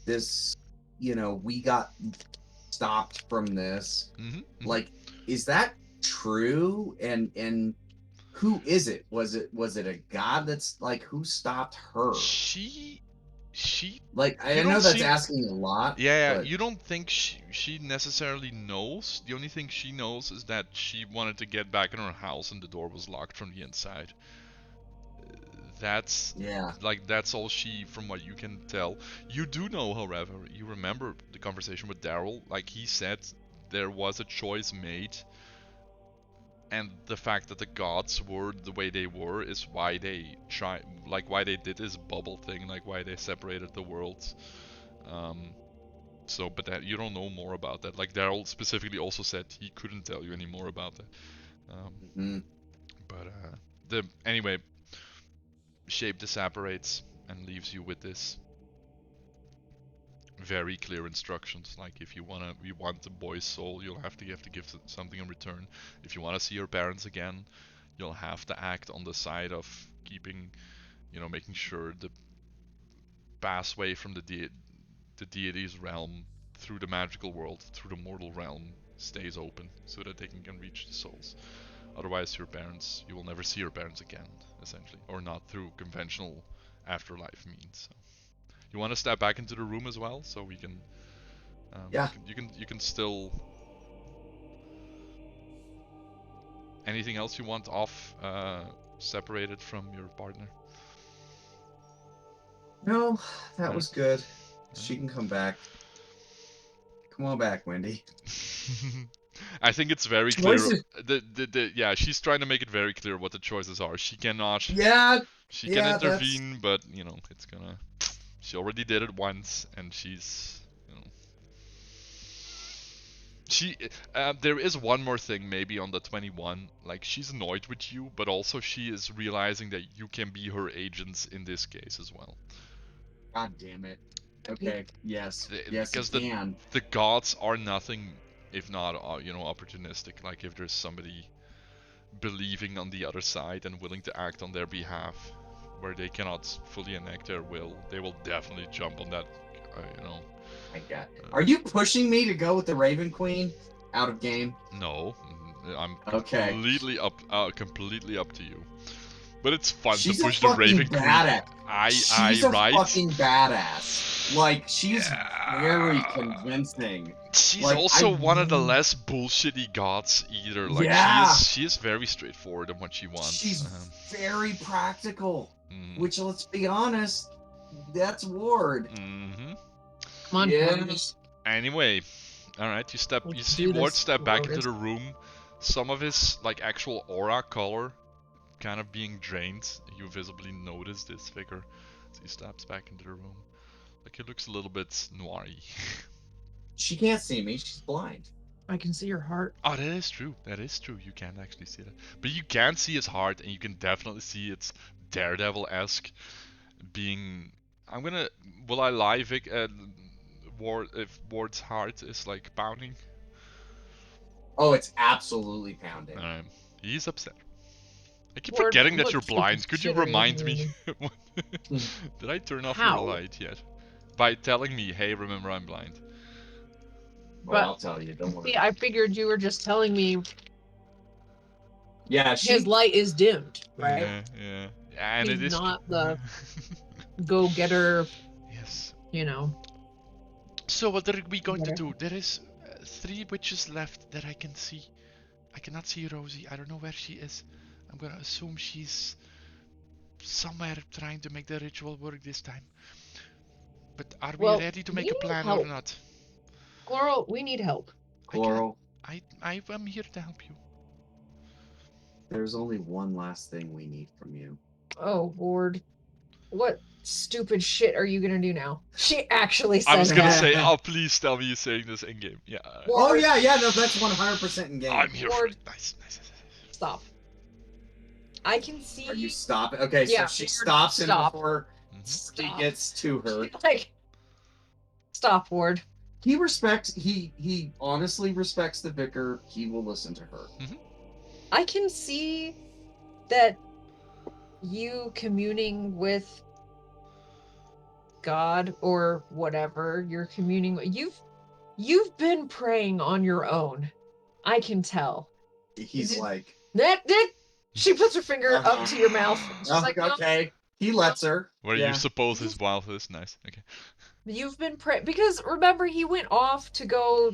This, we got stopped from this. Like, is that true? And who is it? Was it a god that's like, who stopped her? She like, I know that's asking a lot. Yeah, but... you don't think she necessarily knows. The only thing she knows is that she wanted to get back in her house and the door was locked from the inside. That's all she, from what you can tell. You do know, however, you remember the conversation with Daryl. Like, he said there was a choice made, and the fact that the gods were the way they were is why they why they did this bubble thing, like why they separated the worlds. But that you don't know more about that. Like, Daryl specifically also said he couldn't tell you any more about that. Anyway, Shape disapparates and leaves you with this very clear instructions. Like, if you want the boy's soul, you'll have to give something in return. If you want to see your parents again, you'll have to act on the side of keeping, making sure the pathway from the deity's realm through the magical world, through the mortal realm, stays open so that they can reach the souls. Otherwise, you will never see your parents again, essentially, or not through conventional afterlife means. So, you want to step back into the room as well, so we can. You can still. Anything else you want off, separated from your partner? No, that was good. She can come back. Come on back, Wendy. I think it's very clear. She's trying to make it very clear what the choices are. She cannot. Yeah. She can intervene, but it's gonna. She already did it once, and she's. There is one more thing maybe on the 21. Like, she's annoyed with you, but also she is realizing that you can be her agents in this case as well. God damn it. Okay. Yes. Because you can. The gods are nothing if not, opportunistic. Like if there's somebody believing on the other side and willing to act on their behalf, where they cannot fully enact their will, they will definitely jump on that. My God, are you pushing me to go with the Raven Queen out of game? No, I'm Okay. completely up to you. But it's fun She's to push a the fucking Raven badass. Queen. She's a Right? fucking badass. Like, she's very convincing. She's like, also one of the less bullshitty gods either. Like Yeah. she is very straightforward in what she wants. She's very practical. Mhm. Which, let's be honest, that's Ward. Mm-hmm. Come on, Yeah. Ward. Anyway, all right. You Let's see do Ward this, step back Ward. into the room. Some of his like actual aura color kind of being drained. You visibly notice this figure as he steps back into the room. Like he looks a little bit noiry. She can't see me. She's blind. I can see your heart. Oh, that is true. That is true. You can't actually see that. But you can see his heart, and you can definitely see it's Daredevil-esque being... Will I lie, Vic? Ward, if Ward's heart is like pounding? Oh, it's absolutely pounding. He's upset. I keep Ward, forgetting that what you're blind. Could you shit are you remind me? doing? Did I turn off How? your light yet? By telling me, hey, remember I'm blind. Well, But- I'll tell you. Don't worry. See, I figured you were just telling me Yeah, his light is dimmed, right? Yeah. And He's it is not the go-getter, Yes. you know. So what are we going to Whatever. do? There is 3 witches left that I can see. I cannot see Rosie. I don't know where she is. I'm gonna assume she's somewhere trying to make the ritual work this time. But are we Well, ready to we make a need plan help. or not? Coral, we need help. Coral, I am here to help you. there's only one last thing we need from you. Oh, Ward. What stupid shit are you gonna do now? She actually said I was gonna that. say, oh please tell me you're saying this in game. Yeah. Oh, yeah, no, that's 100% in game. I'm here for Ward. it. Nice. Stop. I can see. Are you stopping? Okay, Yeah, so she Ward, stops him stop. before he Stop. gets to her. Like, stop, Ward. He honestly respects the vicar. He will listen to her. I can see that you communing with God or whatever you're communing with. You've been praying on your own. I can tell. He's like, That she puts her finger up to your mouth. She's oh, like, no, okay. He lets her. Where Yeah. you suppose his mouth is nice. Okay. you've been praying because remember he went off to go,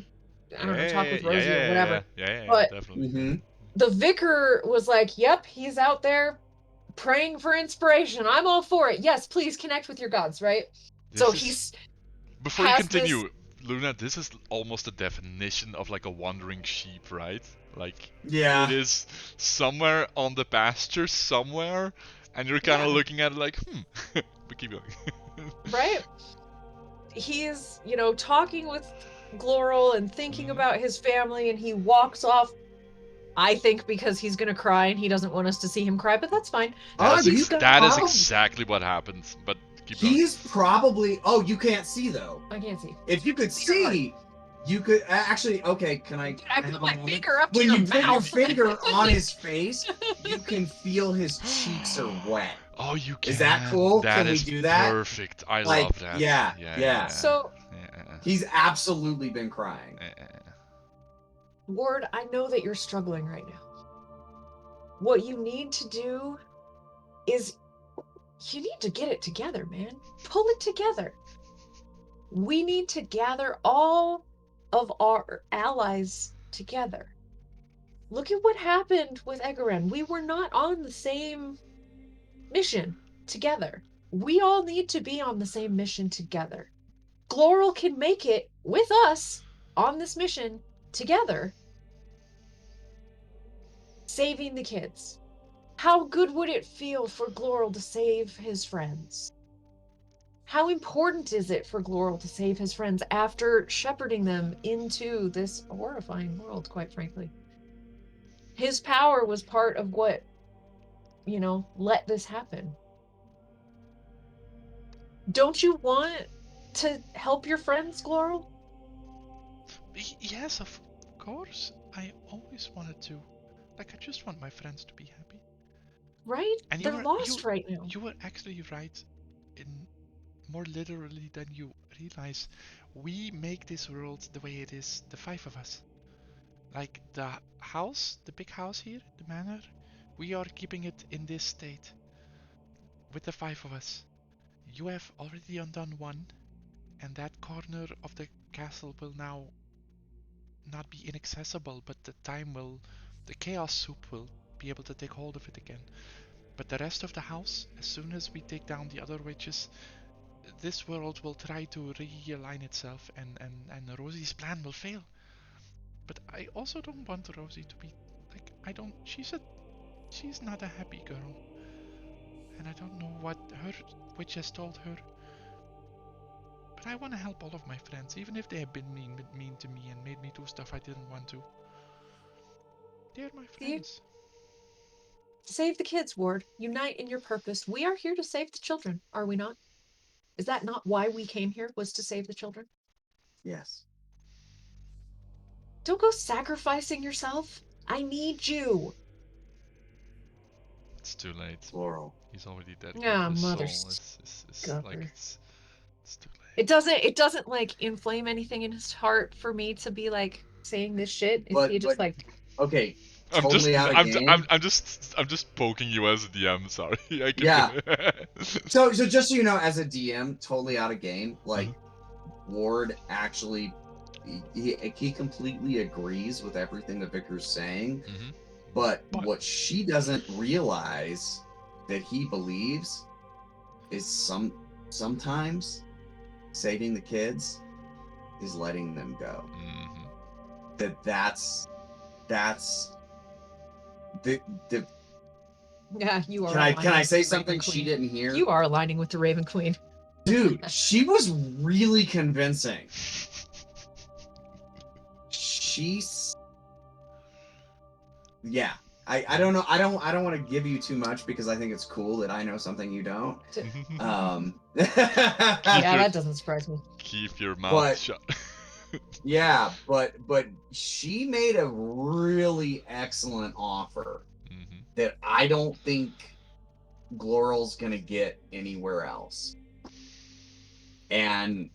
I don't know, talk with Rosie or whatever. Yeah, But- definitely. Mm-hmm. The vicar was like, "Yep, he's out there praying for inspiration. I'm all for it. Yes, please connect with your gods, right?" So he's Before you has continue, Luna, this is almost the definition of like a wandering sheep, right? Like Yeah. it is somewhere on the pasture somewhere, and you're kind of Yeah. looking at it like, but keep going. right. He's, talking with Gloral and thinking about his family, and he walks off. I think because he's gonna cry and he doesn't want us to see him cry, but that's fine. Oh, That you is can- exactly what happens. But keep going. He's probably. Oh, you can't see though. I can't see. If you could see, you could actually. Okay, can I? I have put a my moment? finger up to When your you put your mouth. finger on his face, you can feel his cheeks are wet. Oh, you can. Is that cool? That Can we is do that? Perfect. I Like, love that. yeah. So, He's absolutely been crying. Ward, I know that you're struggling right now. What you need to do is you need to get it together, man. Pull it together. We need to gather all of our allies together. Look at what happened with Egeran. We were not on the same mission together. We all need to be on the same mission together. Gloral can make it with us on this mission together. Saving the kids. How good would it feel for Gloral to save his friends? How important is it for Gloral to save his friends after shepherding them into this horrifying world, quite frankly? His power was part of what, let this happen. Don't you want to help your friends, Gloral? Yes, course, I always wanted to. Like, I just want my friends to be happy. Right? And They're lost right now. You were actually right, in more literally than you realize. We make this world the way it is, the 5 of us. Like the house, the big house here, the manor, we are keeping it in this state with the 5 of us. You have already undone one, and that corner of the castle will now not be inaccessible, but the chaos soup will be able to take hold of it again. But the rest of the house, as soon as we take down the other witches, this world will try to realign itself, and Rosie's plan will fail. But I also don't want Rosie to be like, she's not a happy girl. And I don't know what her witch has told her. But I want to help all of my friends, even if they have been mean to me and made me do stuff I didn't want to. They're my friends. Save the kids, Ward. Unite in your purpose. We are here to save the children, are we not? Is that not why we came here, was to save the children? Yes. Don't go sacrificing yourself. I need you. It's too late. Floral. He's already dead. Yeah, His mother soul is like it's too late. It doesn't like inflame anything in his heart for me to be like saying this shit. Is he just like okay? Totally out of game. I'm just poking you as a DM. Sorry. Yeah. So just so you know, as a DM, totally out of game. Like Ward actually, he completely agrees with everything the vicar's saying. But what she doesn't realize that he believes is sometimes saving the kids is letting them go. That's the yeah, you are. Can I say something she didn't hear? You are aligning with the Raven Queen. Dude, she was really convincing. Yeah. I don't know. I don't want to give you too much because I think it's cool that I know something you don't. That doesn't surprise me. Keep your mouth shut. Yeah, but she made a really excellent offer that I don't think Gloral's gonna get anywhere else. And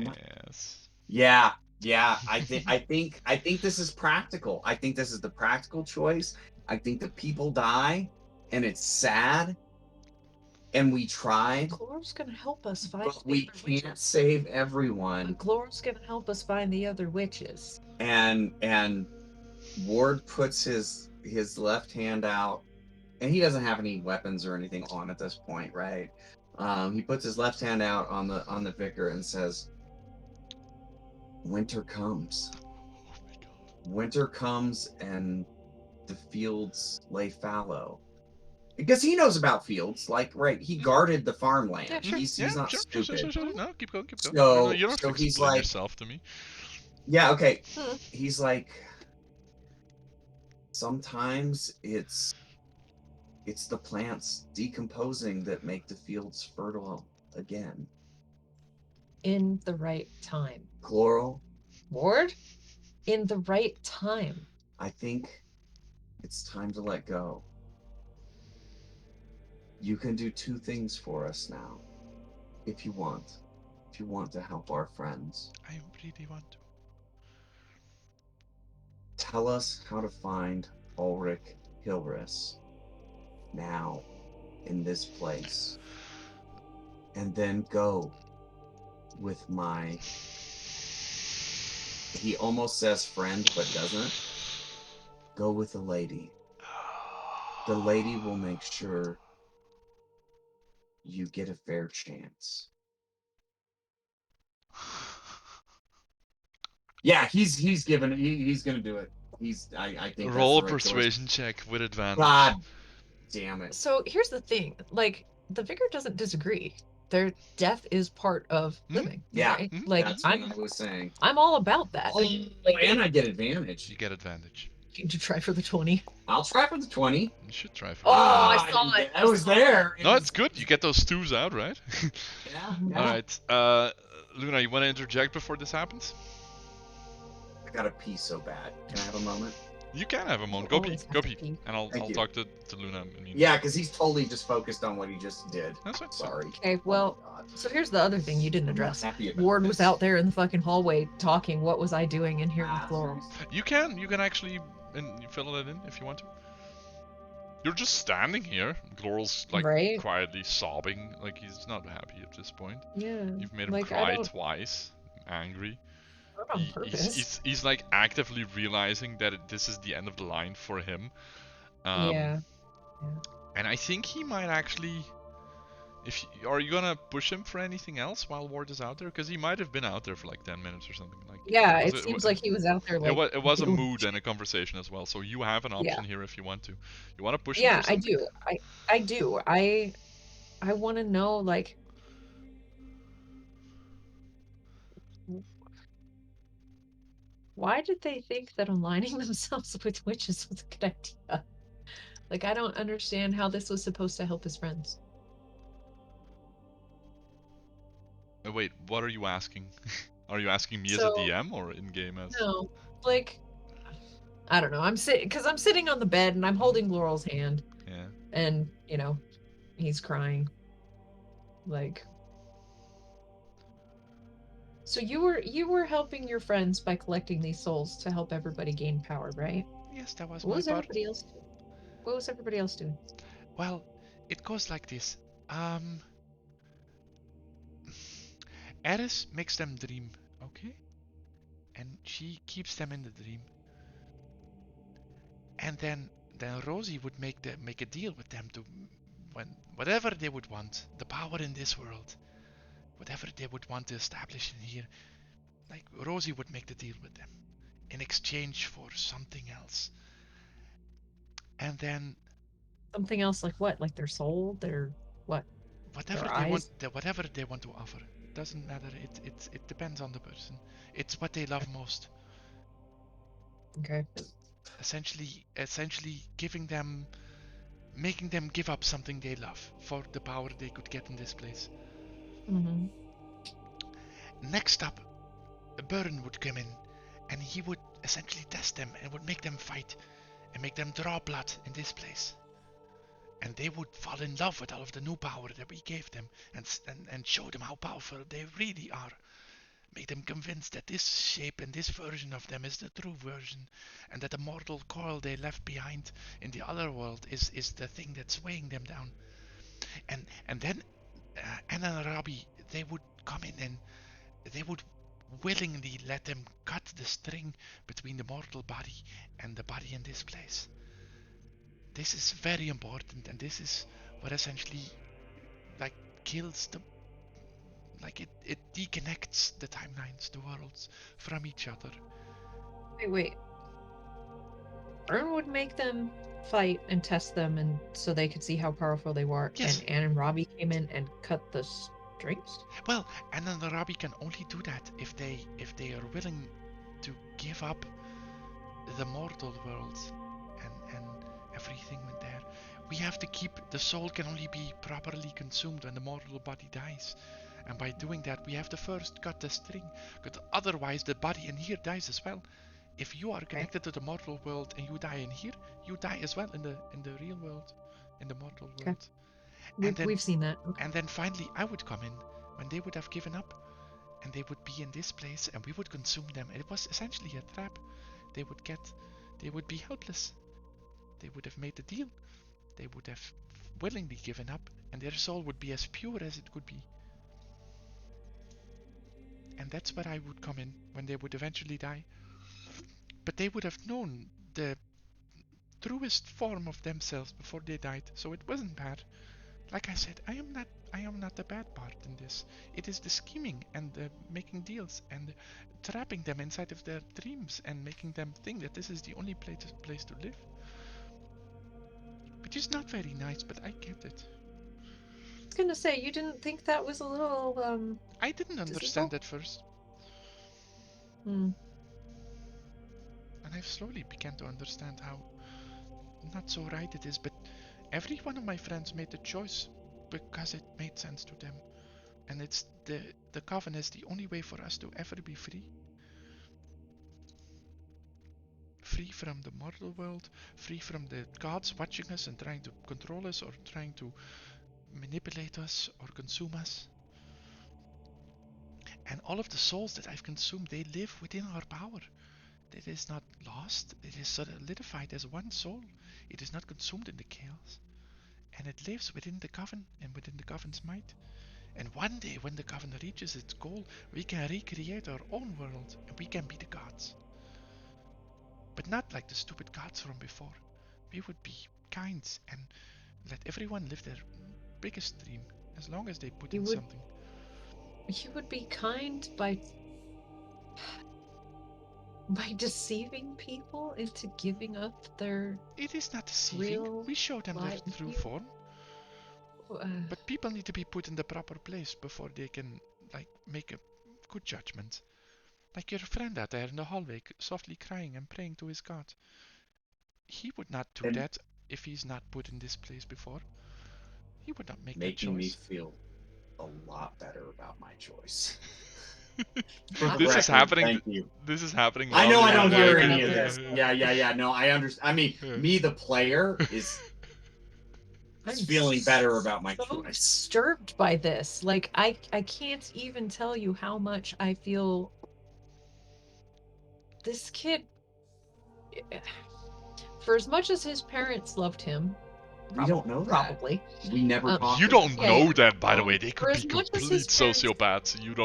yes. Yeah, I think this is practical. I think this is the practical choice. I think the people die, and it's sad. And we tried. Glor's gonna help us find. But we can't save everyone. Glor's gonna help us find the other witches. And Ward puts his left hand out, and he doesn't have any weapons or anything on at this point, right? He puts his left hand out on the vicar and says, "Winter comes. Winter comes, and the fields lay fallow." Because he knows about fields, like, right? He guarded the farmland. Yeah, sure. He's not stupid. Sure. No, keep going. So, you don't have to he's explain like, yourself to me. Yeah, okay. He's like, sometimes it's the plants decomposing that make the fields fertile again. In the right time. Chloral. Ward? In the right time. I think it's time to let go. You can do 2 things for us now, if you want. If you want to help our friends. I really want to. Tell us how to find Ulrich Hilris now in this place. And then go with my... He almost says friend, but doesn't. Go with the lady. The lady will make sure you get a fair chance. Yeah, he's gonna do it. I think Roll that's the right persuasion check with advantage. God damn it. So here's the thing, like, the vicar doesn't disagree. Their death is part of living. Yeah, right? Like, that's what I was saying. I'm all about that. And I get advantage. You get advantage. To try for the 20. I'll try for the 20. You should try for I saw it. I was there. No, it's good. You get those stews out, right? Yeah. Alright. Luna, you want to interject before this happens? I gotta pee so bad. Can I have a moment? You can have a You moment. Go pee, always have go to pee, pee. and I'll Thank you. talk to Luna. Yeah, because he's totally just focused on what he just did. That's fine. Sorry. Okay, Oh well, my God. so here's the other thing you didn't I'm not address. happy about Ward was this. out there in the fucking hallway talking. What was I doing in here with Laurel? You can actually fill it in if you want to. You're just standing here. Laurel's like Right? quietly sobbing, like he's not happy at this point. Yeah. You've made him Like, cry twice, angry. not on purpose. He's like actively realizing that this is the end of the line for him. Yeah. And I think he might actually. Are you gonna push him for anything else while Ward is out there? Because he might have been out there for like 10 minutes or something. Like Yeah, it seems like he was out there like. it was a doing mood and a conversation as well. So you have an option here if you want to. You want to push him Yeah, for I something? do. I do. I want to know, like, why did they think that aligning themselves with witches was a good idea? Like, I don't understand how this was supposed to help his friends. Wait, what are you asking? Are you asking me as a So, DM or in game as? no, like, I don't know. I'm sitting on the bed and I'm holding Laurel's hand, Yeah. and he's crying. Like, so you were helping your friends by collecting these souls to help everybody gain power, right? Yes, that was What my was part. everybody else doing? What was everybody else doing? Well, it goes like this. Eris makes them dream, okay? And she keeps them in the dream. And then Rosie would make a deal with them to whatever they would want, the power in this world, whatever they would want to establish in here, like Rosie would make the deal with them in exchange for something else. And then Something else, like what? Like their soul, their what? whatever Their they want, eyes? whatever they want to offer, doesn't matter. It depends on the person. It's what they love most. Okay. Essentially giving them, making them give up something they love for the power they could get in this place. Mm-hmm. Next up, Burn would come in, and he would essentially test them and would make them fight and make them draw blood in this place. And they would fall in love with all of the new power that we gave them, and show them how powerful they really are. Make them convinced that this shape and this version of them is the true version, and that the mortal coil they left behind in the other world is the thing that's weighing them down. And then Anna and Robbie, they would come in and they would willingly let them cut the string between the mortal body and the body in this place. This is very important, and this is what essentially like kills the, like it deconnects the timelines, the worlds from each other. Wait. Burn would make them fight and test them, and so they could see how powerful they were. Yes. And Anne and Robbie came in and cut the strings. Well, Anna and Robbie can only do that if they are willing to give up the mortal worlds and everything in there. We have to keep, the soul can only be properly consumed when the mortal body dies. And by doing that, we have to first cut the string, because otherwise the body in here dies as well. If you are connected to the mortal world and you die in here, you die as well in the real world, in the mortal world. We've seen that. Okay. And then finally I would come in when they would have given up, and they would be in this place and we would consume them. And it was essentially a trap. They would be helpless. They would have made the deal. They would have willingly given up, and their soul would be as pure as it could be. And that's where I would come in when they would eventually die. But they would have known the truest form of themselves before they died, so it wasn't bad. Like I said, I am not the bad part in this. It is the scheming and the making deals and trapping them inside of their dreams and making them think that this is the only place to live. Which is not very nice, but I get it. I was gonna say, you didn't think that was a little I didn't understand at first. Hmm. And I've slowly began to understand how not so right it is, but every one of my friends made the choice because it made sense to them. And it's the coven is the only way for us to ever be free. free from the mortal world, free from the gods watching us and trying to control us or trying to manipulate us or consume us. And all of the souls that I've consumed, they live within our power. It is not lost, it is solidified as one soul. It is not consumed in the chaos. And it lives within the coven and within the coven's might. And one day, when the coven reaches its goal, we can recreate our own world and we can be the gods. But not like the stupid gods from before. We would be kind and let everyone live their biggest dream, as long as they put in something. You would be kind by deceiving people into giving up their... It is not deceiving. We show them their true form. But people need to be put in the proper place before they can, like, make a good judgment. Like your friend out there in the hallway, softly crying and praying to his God. He would not do that if he's not put in this place before. He would not make that choice. Making me feel a lot better about my choice. This is happening. Thank you. This is happening. I know I don't hear any of this. Yeah. No, I understand. I mean, me, the player, is feeling better about my choice. Disturbed by this. Like, I can't even tell you how much I feel this kid... For as much as his parents loved him, we don't know that. Probably. We never talked. You don't know that, by the way. They could be complete sociopaths. You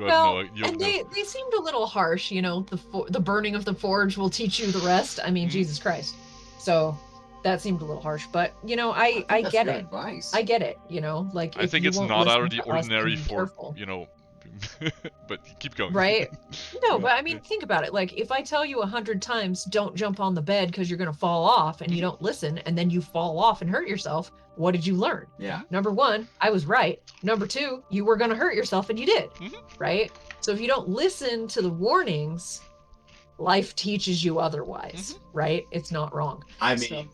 have and they seemed a little harsh. You know, the burning of the forge will teach you the rest. I mean, Jesus Christ. So that seemed a little harsh, but you know, I get it. Advice. I get it. You know, like I think it's not out of the ordinary for you know. But keep going. Right? No, but I mean, think about it. Like, if I tell you 100 times, don't jump on the bed because you're going to fall off, and you don't listen, and then you fall off and hurt yourself, what did you learn? Yeah. Number one, I was right. Number two, you were going to hurt yourself, and you did. Right? So if you don't listen to the warnings, life teaches you otherwise. Right? It's not wrong. I mean,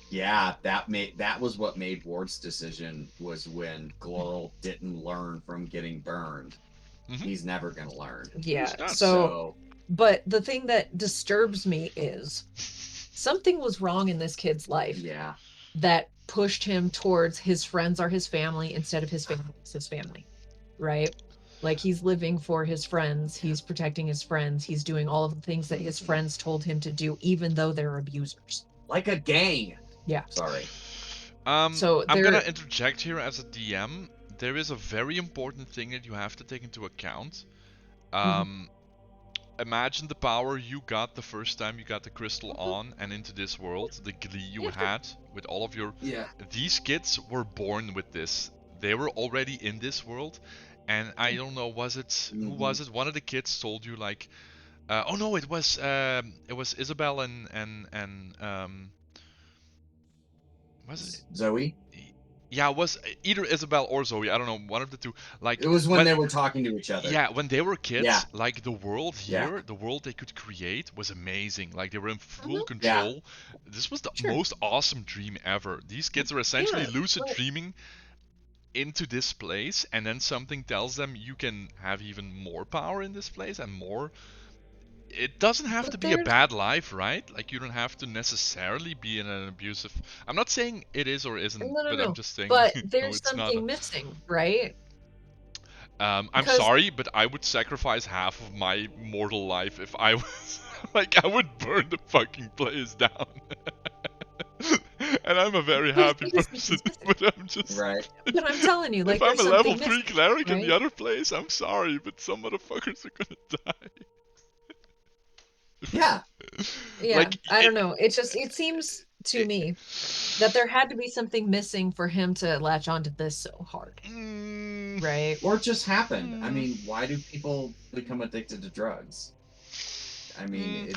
yeah, that was what made Ward's decision, was when Glorl didn't learn from getting burned. He's never going to learn. Yeah. So, but the thing that disturbs me is something was wrong in this kid's life. Yeah. That pushed him towards his friends are his family instead of his family is his family. Right? Like, he's living for his friends. He's protecting his friends. He's doing all of the things that his friends told him to do, even though they're abusers. Like a gang. Yeah. Sorry. So I'm gonna interject here as a DM. There is a very important thing that you have to take into account. Imagine the power you got the first time you got the crystal on and into this world, the glee you had with all of your... These kids were born with this. They were already in this world, and I don't know, was it... Who was it? One of the kids told you, like... oh no, it was Isabel and was it Zoe? Yeah, it was either Isabel or Zoe. I don't know, one of the two. Like, it was when they were talking to each other. Yeah, when they were kids, like the world here, the world they could create was amazing. Like, they were in full control. Yeah. This was the most awesome dream ever. These kids are essentially lucid dreaming into this place, and then something tells them you can have even more power in this place and more. It doesn't have to be a bad life, right? Like, you don't have to necessarily be in an abusive... I'm not saying it is or isn't, but I'm just saying... But there's something missing, right? I'm sorry, but I would sacrifice half of my mortal life if I was... like, I would burn the fucking place down. And I'm a very happy person, but I'm just... Right. But I'm telling you, like, if I'm a level 3 cleric in the other place, I'm sorry, but some motherfuckers are gonna die. Yeah. Yeah, like, I don't know. It seems to me that there had to be something missing for him to latch onto this so hard. Right? Or it just happened. I mean, why do people become addicted to drugs? I mean,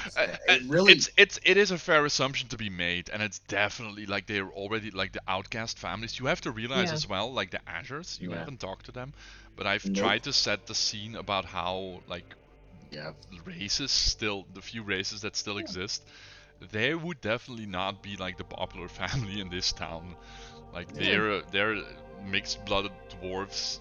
it is a fair assumption to be made, and it's definitely like they're already like the outcast families. You have to realize as well, like the Azures, you haven't talked to them, but I've tried to set the scene about how, like, races still, the few races that still exist, they would definitely not be like the popular family in this town. Like, they're mixed blooded dwarves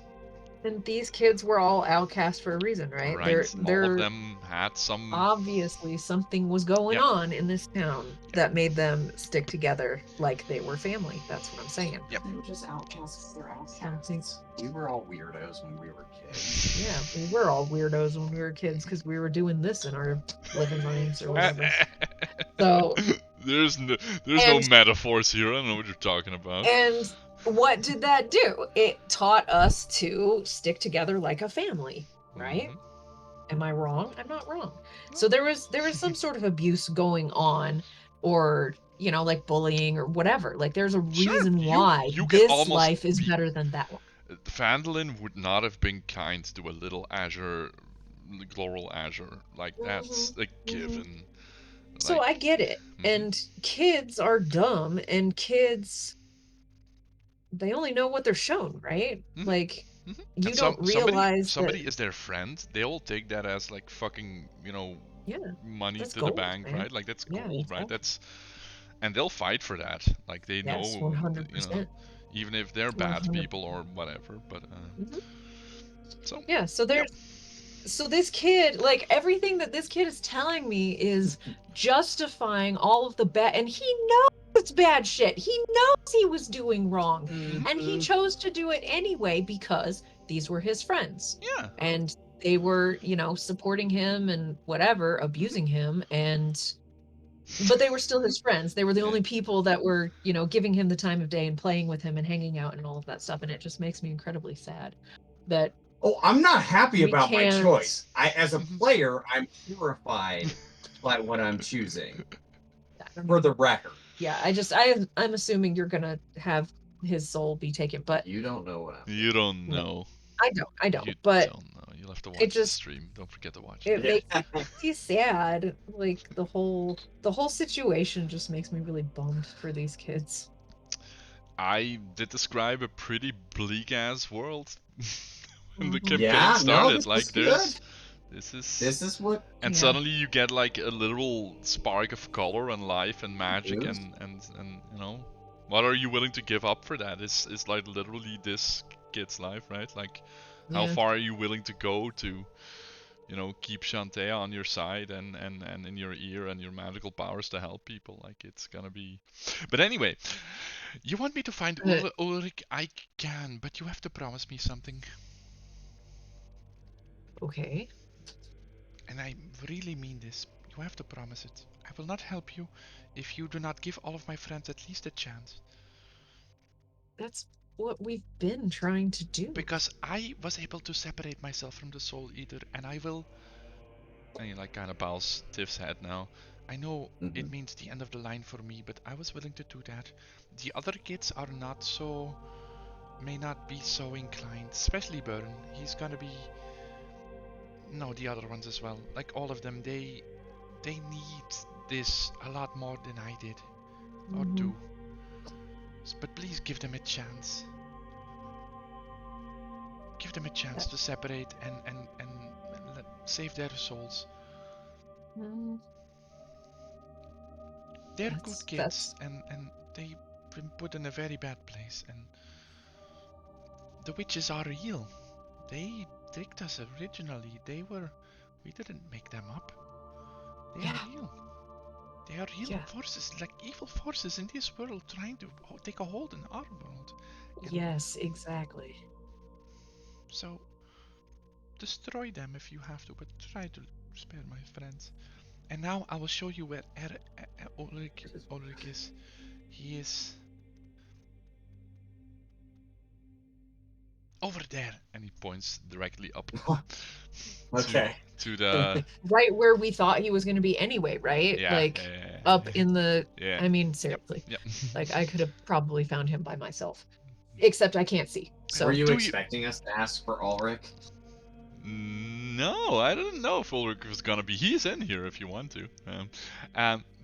And these kids were all outcast for a reason, right? Right. All They're of them had some. obviously something was going Yep. on in this town that made them stick together like they were family. That's what I'm saying. Yep. They were just outcasts. They're outcasts. We were all weirdos when we were kids. Yeah, we were all weirdos when we were kids because we were doing this in our living rooms or whatever. So there's no And- metaphors here. I don't know what you're talking about. and what did that do? It taught us to stick together like a family, right? Am I wrong? I'm not wrong. So there was some sort of abuse going on, or like bullying or whatever. Like there's a reason why you could this almost life is better than that one. Phandalin would not have been kind to a little Azure, Gloral Azure. Like that's a given. So Like, I get it. And kids are dumb, and kids, they only know what they're shown, right? Like you don't realize somebody is their friend. They'll take that as like fucking money to gold, the bank, man. right? Like that's Yeah, gold, exactly. right? That's, and they'll fight for that. Like they Yes, know, 100%. even if they're bad 100%. people or whatever. But so yeah, so there's so this kid, like everything that this kid is telling me is justifying all of the bad, and he knows it's bad shit. He knows he was doing wrong, and he chose to do it anyway because these were his friends. Yeah. And they were, supporting him and whatever, abusing him, but they were still his friends. They were the only people that were, giving him the time of day and playing with him and hanging out and all of that stuff. And it just makes me incredibly sad that. Oh, I'm not happy about my choice. As a player, I'm horrified by what I'm choosing. For the record. Yeah, I'm assuming you're gonna have his soul be taken, but you don't know what I'm. You don't know. I don't. You but don't know. You'll have to watch the stream. Don't forget to watch it. It makes me sad. Like the whole situation just makes me really bummed for these kids. I did describe a pretty bleak ass world when the campaign started. This is what. And suddenly you get like a literal spark of color and life and magic and what are you willing to give up for that? Is like literally this kid's life, right? Like how far are you willing to go to keep Shantae on your side and in your ear and your magical powers to help people? Like it's gonna be. But anyway, you want me to find Ulrich? I can, but you have to promise me something. Okay. And I really mean this. You have to promise it. I will not help you if you do not give all of my friends at least a chance. That's what we've been trying to do. Because I was able to separate myself from the Soul Eater, and I will. And he like kind of bows Tiff's head now. I know it means the end of the line for me, but I was willing to do that. The other kids are may not be so inclined, especially Burn. He's gonna be. No, the other ones as well. Like all of them, they need this a lot more than I did, or do. But please give them a chance. Give them a chance to separate and save their souls. They're good kids, and they've been put in a very bad place. And the witches are real. They tricked us originally. We didn't make them up. They are real. They are real forces, like evil forces in this world trying to take a hold in our world. And yes, exactly. So, destroy them if you have to, but try to spare my friends. And now I will show you where Ulrich is. He is over there, and he points directly up. Okay. To the right where we thought he was going to be anyway, right? Up in the. I mean, seriously. Yep. Like I could have probably found him by myself, except I can't see. So were you expecting us to ask for Ulrich? No, I didn't know if Ulrich was gonna be. He's in here if you want to.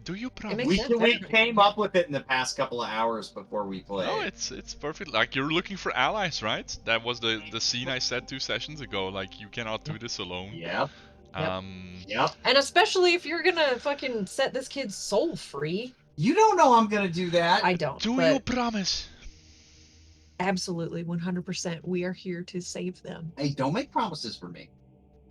Do you promise? We came up with it in the past couple of hours before we played. No, it's perfect. Like you're looking for allies, right? That was the scene I said 2 sessions ago. Like you cannot do this alone. Yep. Yep. And especially if you're gonna fucking set this kid's soul free. You don't know I'm gonna do that. I don't. Do you promise? Absolutely, 100%. We are here to save them. Hey, don't make promises for me.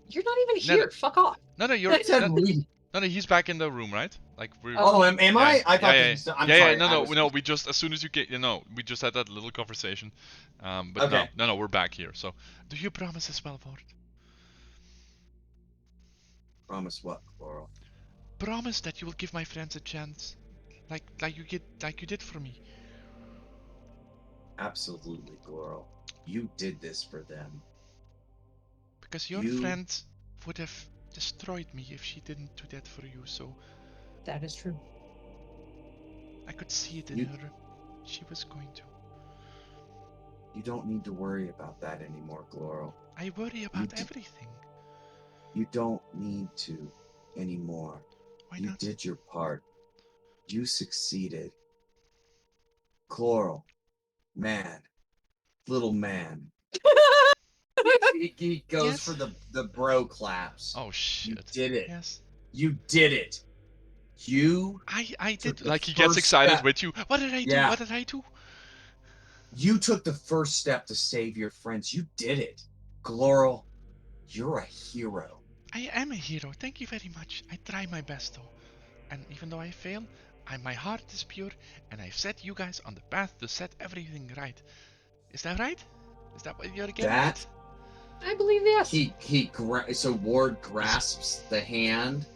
You're not even No, here. Fuck off. No, I said we. no, he's back in the room, right? Like we're. Oh, am I? I thought yeah, that you still. I'm yeah, sorry. no. We just as soon as you get, we just had that little conversation. But Okay. no, we're back here. So, do you promise as well, Vord? Promise what, Coral? Promise that you will give my friends a chance, like you did for me. Absolutely, Coral. You did this for them. Because your friend would have destroyed me if she didn't do that for you. So That is true. I could see it in her. She was going to. You don't need to worry about that anymore, Gloral. I worry about everything. You don't need to anymore. Why you not? did your part. You succeeded. Gloral, man, little man. he goes for the bro claps. Oh shit! You did it. Yes. You did it. I did. Like he gets excited step. with you. What did I do? Yeah. What did I do? You took the first step to save your friends. You did it. Gloral, you're a hero. I am a hero. Thank you very much. I try my best though. And even though I fail, my heart is pure, and I've set you guys on the path to set everything right. Is that right? Is that what you're getting at? I believe yes. So Ward grasps the hand,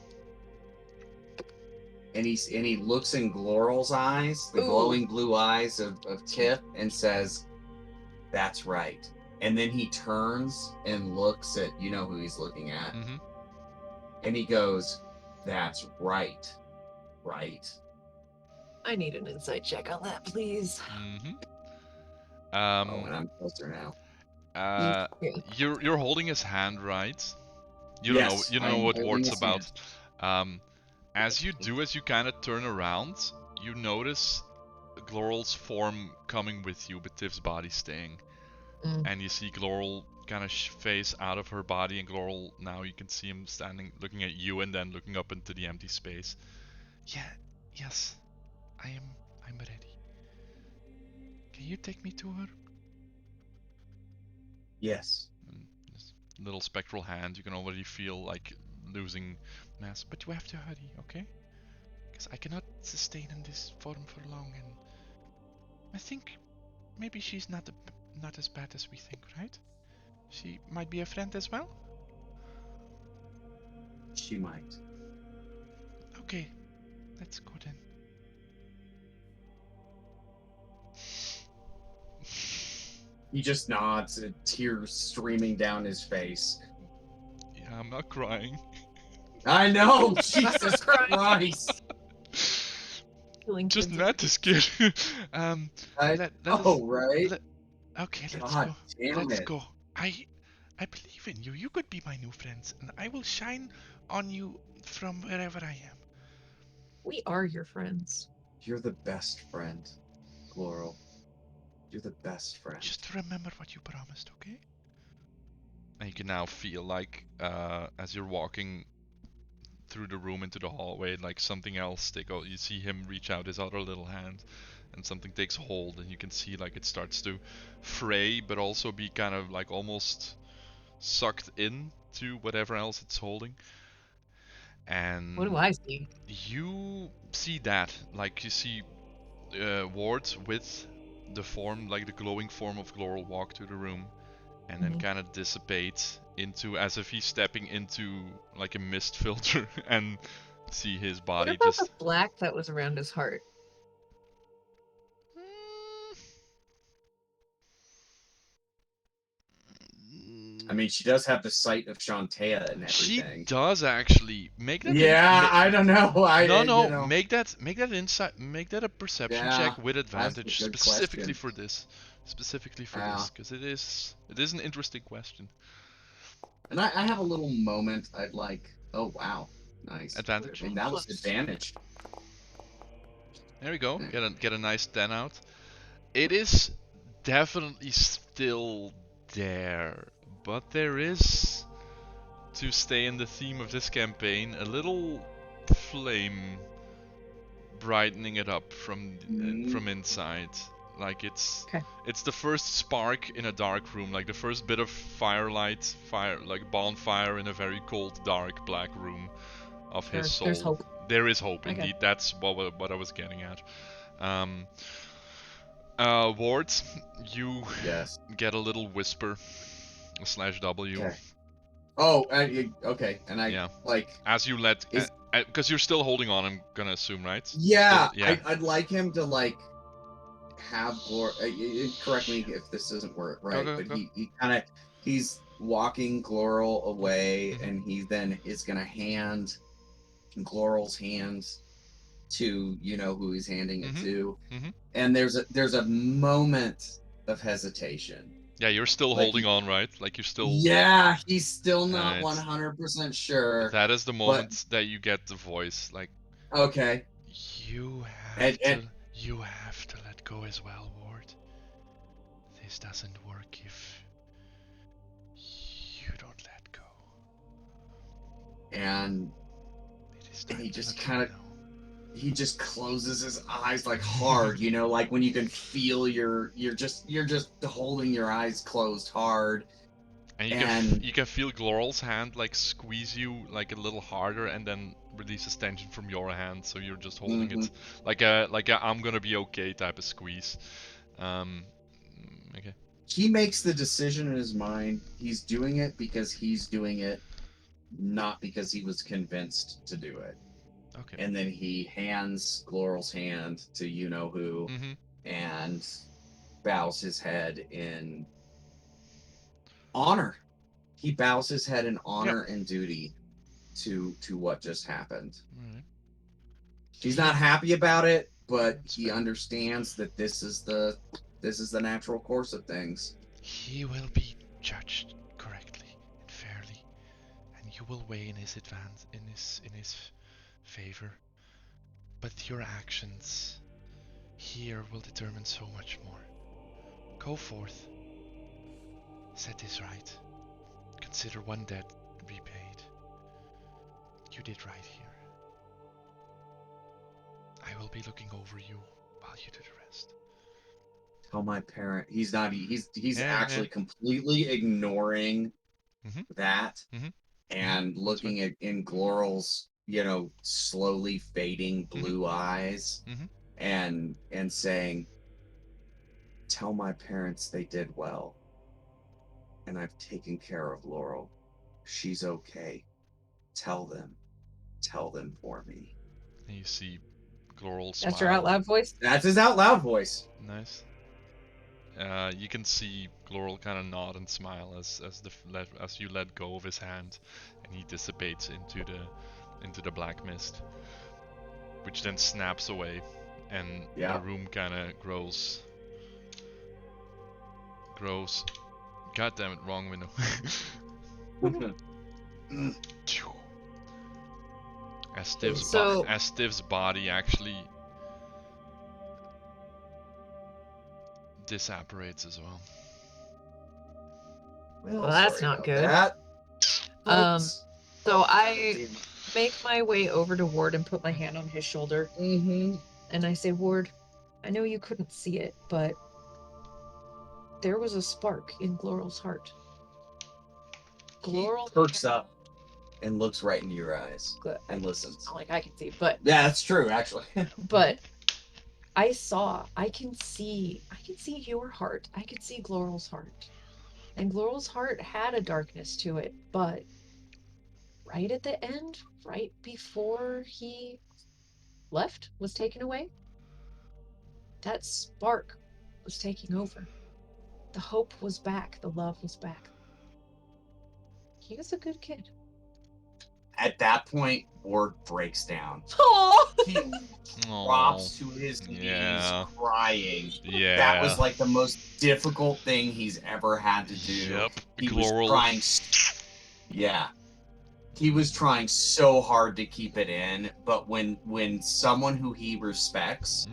and he looks in Gloral's eyes, the glowing blue eyes of Tiff, and says, "That's right." And then he turns and looks at, you know who he's looking at, and he goes, "That's right, right." I need an insight check on that, please. And I'm closer now. You're holding his hand, right? You Yes, don't know what Ward's about. hand. As you kind of turn around, you notice Gloral's form coming with you, but Tiff's body staying. And you see Gloral kind of face out of her body, and Gloral, now you can see him standing, looking at you, and then looking up into the empty space. Yes, I'm ready. Can you take me to her? Yes. And this little spectral hand, you can already feel like losing mass, but you have to hurry, okay? Because I cannot sustain in this form for long, and I think maybe she's not as bad as we think, right? She might be a friend as well? She might. Okay, let's go then. He just nods, tears streaming down his face. Yeah, I'm not crying. I know! Jesus Christ! Just not to scare. Right? Okay, let's God go. Let's it. go. I believe in you. You could be my new friends, and I will shine on you from wherever I am. We are your friends. You're the best friend, Gloral. You're the best friend. Just remember what you promised, okay? And you can now feel like, as you're walking through the room into the hallway, like something else you see him reach out his other little hand, and something takes hold, and you can see like it starts to fray, but also be kind of like almost sucked in to whatever else it's holding. And what do I see? You see that, like you see Ward with the form, like the glowing form of Gloral, walk to the room, and then kind of dissipate into, as if he's stepping into like a mist filter, and see his body what about just. The black that was around his heart. I mean, she does have the sight of Shantaea and everything. She does actually make that. Yeah, I don't know. Make that insight. Make that a perception check with advantage, specifically for this. Specifically for this, because it is an interesting question. And I have a little moment. I'd like. Oh wow, nice advantage. I mean, that was advantage. There we go. Get a nice 10 out. It is definitely still there. But there is, to stay in the theme of this campaign, a little flame brightening it up from inside. Like it's Okay. it's the first spark in a dark room, like the first bit of firelight, like bonfire in a very cold, dark, black room of his soul. There's hope. There is hope, Okay. indeed. That's what I was getting at. Ward, you Yes. get a little whisper / W. Okay. Oh, okay. And I Yeah. like As you let, is because you're still holding on, I'm gonna assume, right? yeah. Still, yeah. I'd like him to like have glory. Correct me if this doesn't work right, Go. but he kind of he's walking Gloral away, Mhm. and he then is gonna hand Gloral's hands to who he's handing it to, and there's a moment of hesitation. Yeah, you're still Like holding on, right? Like you're still. Yeah, he's still not Right. 100% sure. That is the but moment that you get the voice, like. okay. You have And to let go as well, Ward. This doesn't work if you don't let go. and It is time he to just let kind go of now. he just closes his eyes like hard, like when you can feel you're just holding your eyes closed hard. And you can feel Gloral's hand like squeeze you like a little harder, and then releases tension from your hand, so you're just holding it like a I'm gonna be okay type of squeeze. Okay. He makes the decision in his mind. He's doing it because he's doing it, not because he was convinced to do it. Okay. And then he hands Gloral's hand to who, and bows his head in honor. He bows his head in honor and duty to what just happened. Right. He's not happy about it, but That's he fair. understands that this is the natural course of things. He will be judged correctly and fairly, and you will weigh in his favor. But your actions here will determine so much more. Go forth. Set this right. Consider one debt repaid. You did right here. I will be looking over you while you do the rest. Tell my parent he's Yeah, actually completely ignoring that and That's looking at in Gloral's slowly fading blue eyes and saying, tell my parents they did well, and I've taken care of Laurel. She's okay. Tell them for me. And you see Gloral smile. That's your out loud voice? That's his out loud voice. Nice. You can see Gloral kind of nod and smile as you let go of his hand, and he dissipates into the black mist, which then snaps away, and the room kind of grows. God damn it, wrong window. As Stiv's body actually disapparates as well. Well, that's not good. So I make my way over to Ward and put my hand on his shoulder. And I say, Ward, I know you couldn't see it, but there was a spark in Gloral's heart. Gloral perks up and looks right into your eyes and listens. Not like I can see, but yeah, that's true, actually. But I can see your heart. I can see Gloral's heart. And Gloral's heart had a darkness to it, but right at the end, right before he was taken away, that spark was taking over. The hope was back. The love was back. He was a good kid. At that point, Ward breaks down. Oh! He drops to his knees, crying. Yeah. That was like the most difficult thing he's ever had to do. Yep. He was trying. Yeah. He was trying so hard to keep it in, but when someone who he respects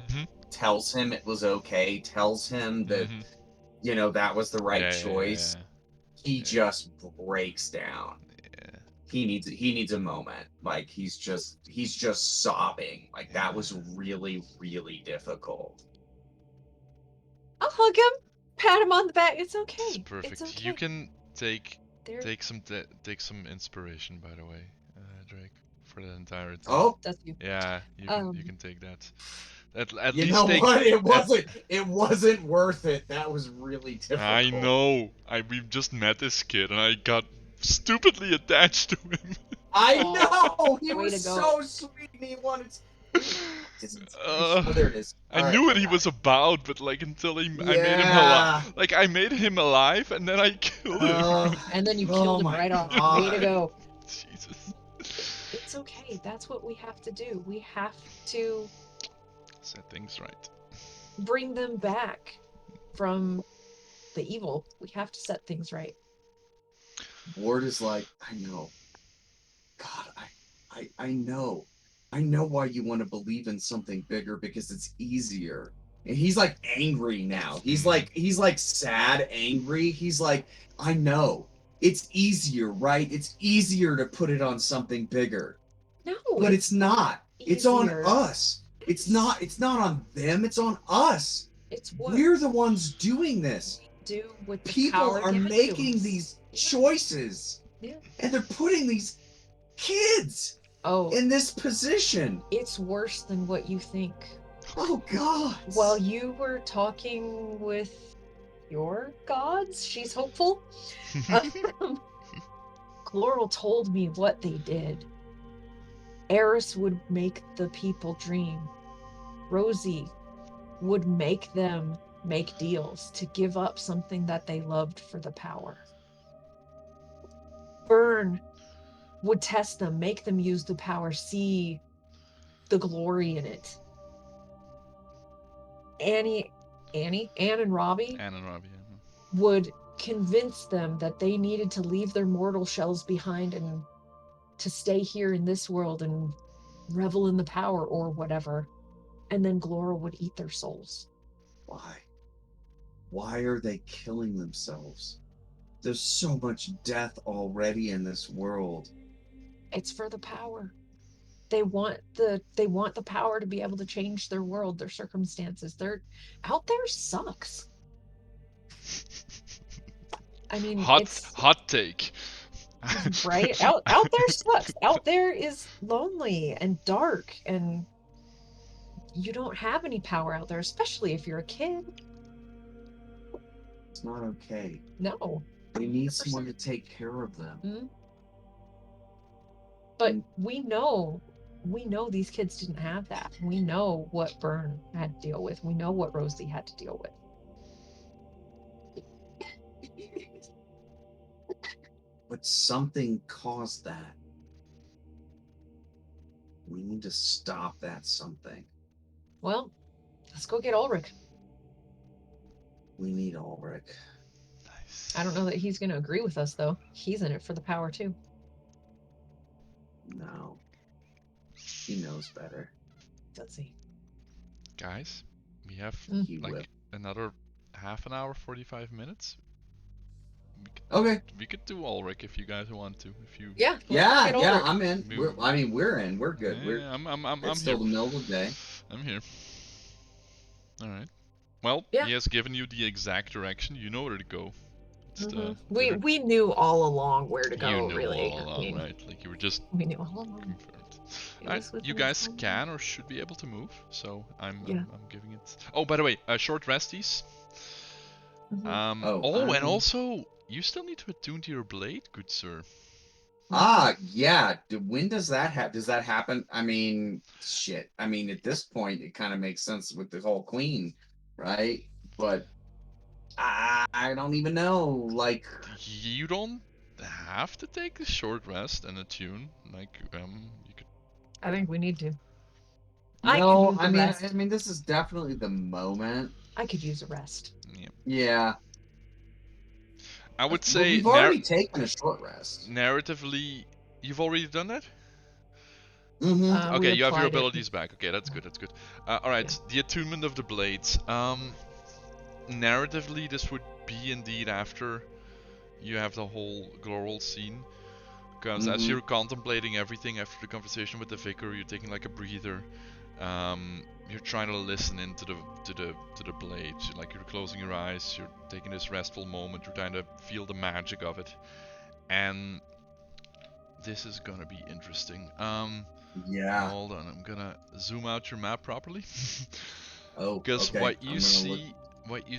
tells him it was okay, tells him that that was the right choice, he just breaks down. He needs a moment. Like he's just sobbing. Like that was really, really difficult. I'll hug him, pat him on the back. It's okay. It's perfect. It's okay. You can take There, take some inspiration, by the way, Drake, for the entire time. Oh, that's you. Yeah, you can take that. At you least know take. what? It wasn't worth it. That was really difficult. I know. We've just met this kid, and I got stupidly attached to him. I know. He Way was to go. so sweet, and he wanted. Oh, there it is. I knew what he was about, but like until I made him Yeah. alive. Like I made him alive, and then I killed him. And then you Oh killed him my right off. God. Way to go. Jesus. It's okay. That's what we have to do. We have to Set things right. bring them back from the evil. We have to set things right. Ward is like, I know. God, I know. I know why you want to believe in something bigger because it's easier. And he's like angry now. He's like sad, angry. He's like, I know. It's easier, right? It's easier to put it on something bigger. No, But it's not. It's on easier. us. It's not on them, it's on us. It's what We're the ones doing this. we do with the People power are given to making us. these Yeah. choices. Yeah. And they're putting these kids Oh, in this position. it's worse than what you think. Oh God. While you were talking with your gods, she's hopeful. Chloral told me what they did. Eris would make the people dream. Rosie would make them make deals to give up something that they loved for the power. Byrne would test them, make them use the power, see the glory in it. Anne and Robbie Anne and Robbie. would convince them that they needed to leave their mortal shells behind and to stay here in this world and revel in the power or whatever. And then Glora would eat their souls. Why? Why are they killing themselves? There's so much death already in this world. It's for the power. They want the power to be able to change their world, their circumstances. They're out there sucks. I mean, hot take. Right? Out there sucks. Out there is lonely and dark, and you don't have any power out there, especially if you're a kid. It's not okay. No. They need someone to take care of them. Mm-hmm. But we know these kids didn't have that. We know what Byrne had to deal with. We know what Rosie had to deal with. But something caused that. We need to stop that something. Well, let's go get Ulrich. We need Ulrich. Nice. I don't know that he's going to agree with us, though. He's in it for the power, too. No. He knows better. Does he? Guys, we have He like will. another half an hour, 45 minutes. Okay. We could do Ulrich if you guys want to. If you. Yeah. Yeah, get yeah, Ulrich. I'm in. We're in. We're good. Yeah, I'm It's here. still the middle of the day. I'm here. All right. Well, Yeah. he has given you the exact direction. You know where to go. It's the We knew all along where to go, you knew really. all along, right? Like you were just We knew all along. confirmed. It Alright, was within you the guys timeline. can or should be able to move, so I'm Yeah. giving it. Oh, by the way, short resties. Mhm. And also, you still need to attune to your blade, good sir. Yeah. When does that happen? Does that happen? I mean, shit. I mean, at this point, it kind of makes sense with the whole queen, right? But I don't even know. Like, You don't have to take a short rest and attune. Like, you could. I think we need to. no. I I could mean, this is definitely the moment. I could use a rest. Yeah. Yeah. I would But say we've already taken a short rest. narratively, you've already done that. Mm-hmm. We Okay, you have your applied it. abilities back. Okay, that's good. That's good. All right, the attunement of the blades. Narratively, this would be indeed after you have the whole Glorol scene, because as Mhm. you're contemplating everything after the conversation with the vicar, you're taking like a breather, You're trying to listen into the blade. Like you're closing your eyes, you're taking this restful moment, you're trying to feel the magic of it. And this is gonna be interesting. Yeah. Hold on, I'm gonna zoom out your map properly. Oh, Because okay. what you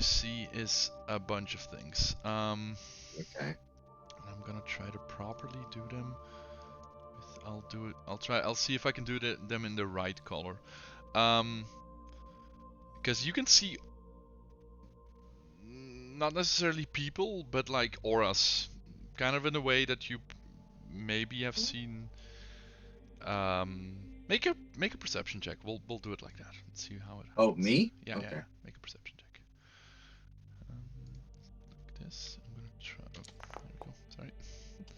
see is a bunch of things. Okay. I'm gonna try to properly do them. I'll see if I can do them in the right color. Because you can see not necessarily people, but like auras, kind of in a way that you maybe have seen. Make a perception check. We'll do it like that. Let's see how it. Oh, happens. me? Yeah, Okay. yeah. Make a perception check. Like this. I'm gonna try. Oh, there we go. Sorry.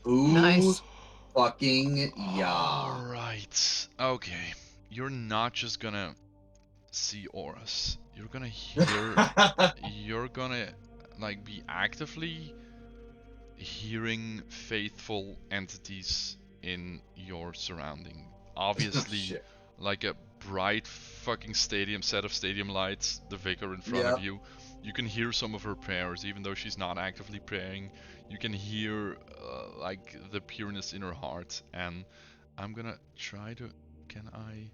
Ooh, Nice. fucking yeah. Alright. Okay. You're not just gonna see auras. You're gonna hear. You're gonna like be actively hearing faithful entities in your surrounding. Obviously, Shit. like a bright fucking set of stadium lights, the vicar in front of Yep. you. You can hear some of her prayers, even though she's not actively praying. You can hear like the pureness in her heart. And I'm gonna try to. Can I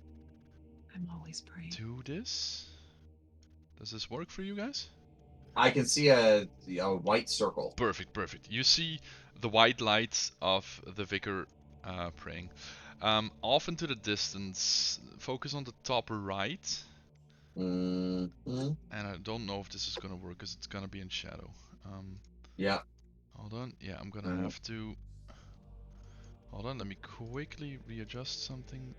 I'm always praying. do this? Does this work for you guys? I can see a white circle. Perfect, perfect. You see the white lights of the vicar praying. Off into the distance, focus on the top right. Mm-hmm. And I don't know if this is gonna work because it's gonna be in shadow. Yeah. Hold on. Yeah, I'm gonna have to. Hold on. Let me quickly readjust something.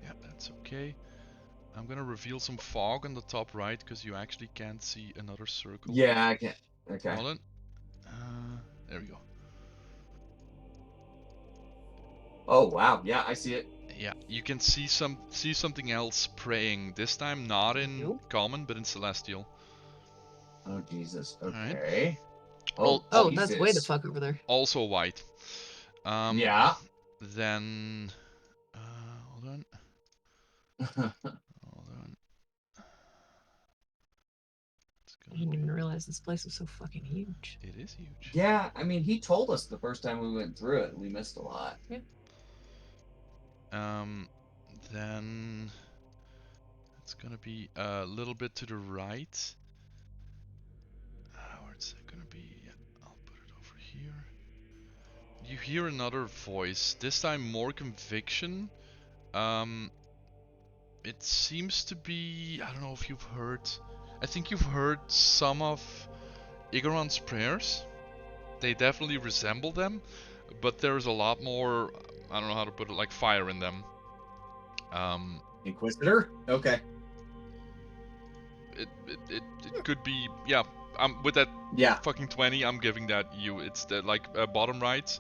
Yeah, that's okay. I'm gonna reveal some fog on the top right because you actually can't see another circle. Yeah, I can. Okay. Hold on. There we go. Oh wow. Yeah, I see it. Yeah, you can see something else praying. This time not in common, but in celestial. Oh Jesus. Alright. Okay. Oh, Oh, Jesus. that's way the fuck over there. Also white. Yeah. Then hold on. Hold on. I didn't even realize this place was so fucking huge. It is huge. Yeah, I mean, he told us the first time we went through it, and we missed a lot. Yeah. Then it's gonna be a little bit to the right. Where's it gonna be? Yeah, I'll put it over here. You hear another voice. This time more conviction. It seems to be. I don't know if you've heard. I think you've heard some of Igaron's prayers. They definitely resemble them, but there's a lot more. I don't know how to put it, like fire in them. Inquisitor? Okay. It could be, yeah. With that fucking 20, I'm giving that you. It's the like bottom right.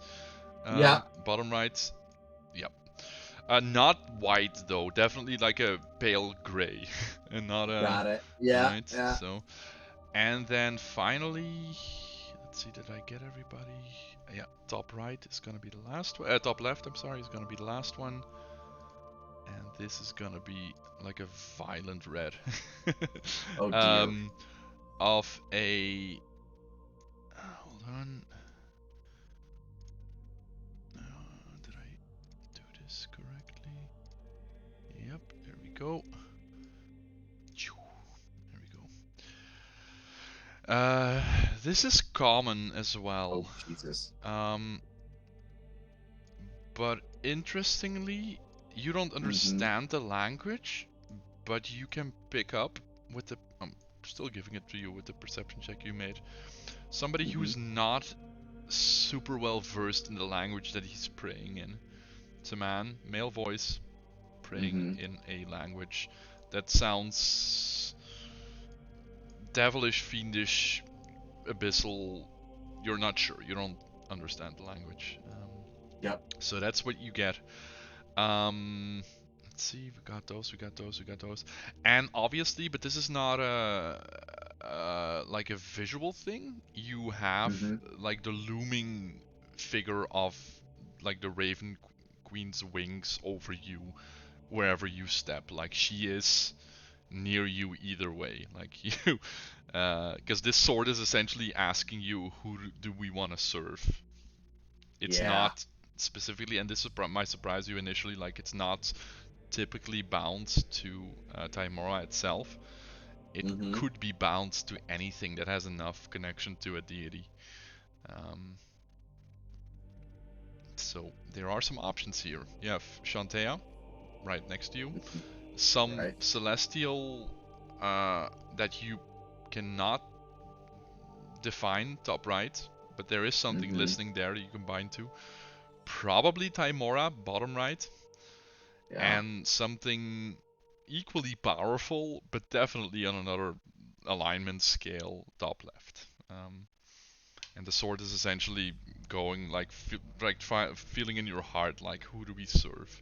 Yeah. Bottom right. Yep. Not white though. Definitely like a pale gray, and not a. Got it. Yeah. Right. Yeah. So, and then finally, let's see. Did I get everybody? Yeah. Top right is gonna be the last one. Top left. I'm sorry. Is gonna be the last one. And this is gonna be like a violent red. Oh dear. Of a. Hold on. Did I do this correctly? Yep. There we go. There we go. This is common as well. Oh Jesus. But interestingly, you don't understand the language, but you can pick up with the. I'm still giving it to you with the perception check you made. Somebody who's not super well versed in the language that he's praying in. It's a man, male voice, praying in a language that sounds devilish, fiendish, abyssal. You're not sure. You don't understand the language. Yep. So that's what you get. Let's see. We got those. And obviously, but this is not a like a visual thing. You have like the looming figure of like the Raven Queen's wings over you, wherever you step. Like she is near you either way. Like you, because this sword is essentially asking you, who do we want to serve? It's not specifically, and this might surprise you initially, like it's not typically bound to Tymora itself. It could be bound to anything that has enough connection to a deity. So there are some options here. You have Shantea right next to you. Some celestial that you cannot define top right, but there is something listening there that you can bind to. Probably Tymora, bottom right. And something equally powerful, but definitely on another alignment scale, top left. And the sword is essentially going like feeling in your heart, like who do we serve?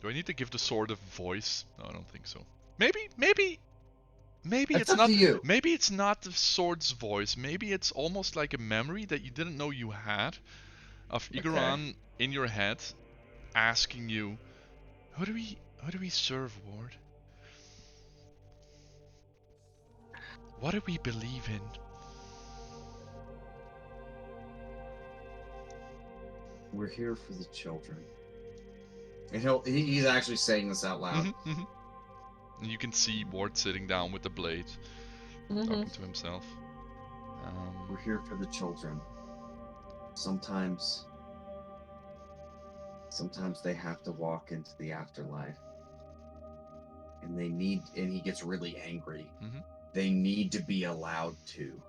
Do I need to give the sword a voice? No, I don't think so. Maybe it's not. Maybe it's not the sword's voice. Maybe it's almost like a memory that you didn't know you had of Igaran in your head, asking you, "Who do we serve, Ward? What do we believe in?" We're here for the children. And he's actually saying this out loud. And you can see Ward sitting down with the blade, talking to himself. We're here for the children. Sometimes they have to walk into the afterlife. And he gets really angry. They need to be allowed to.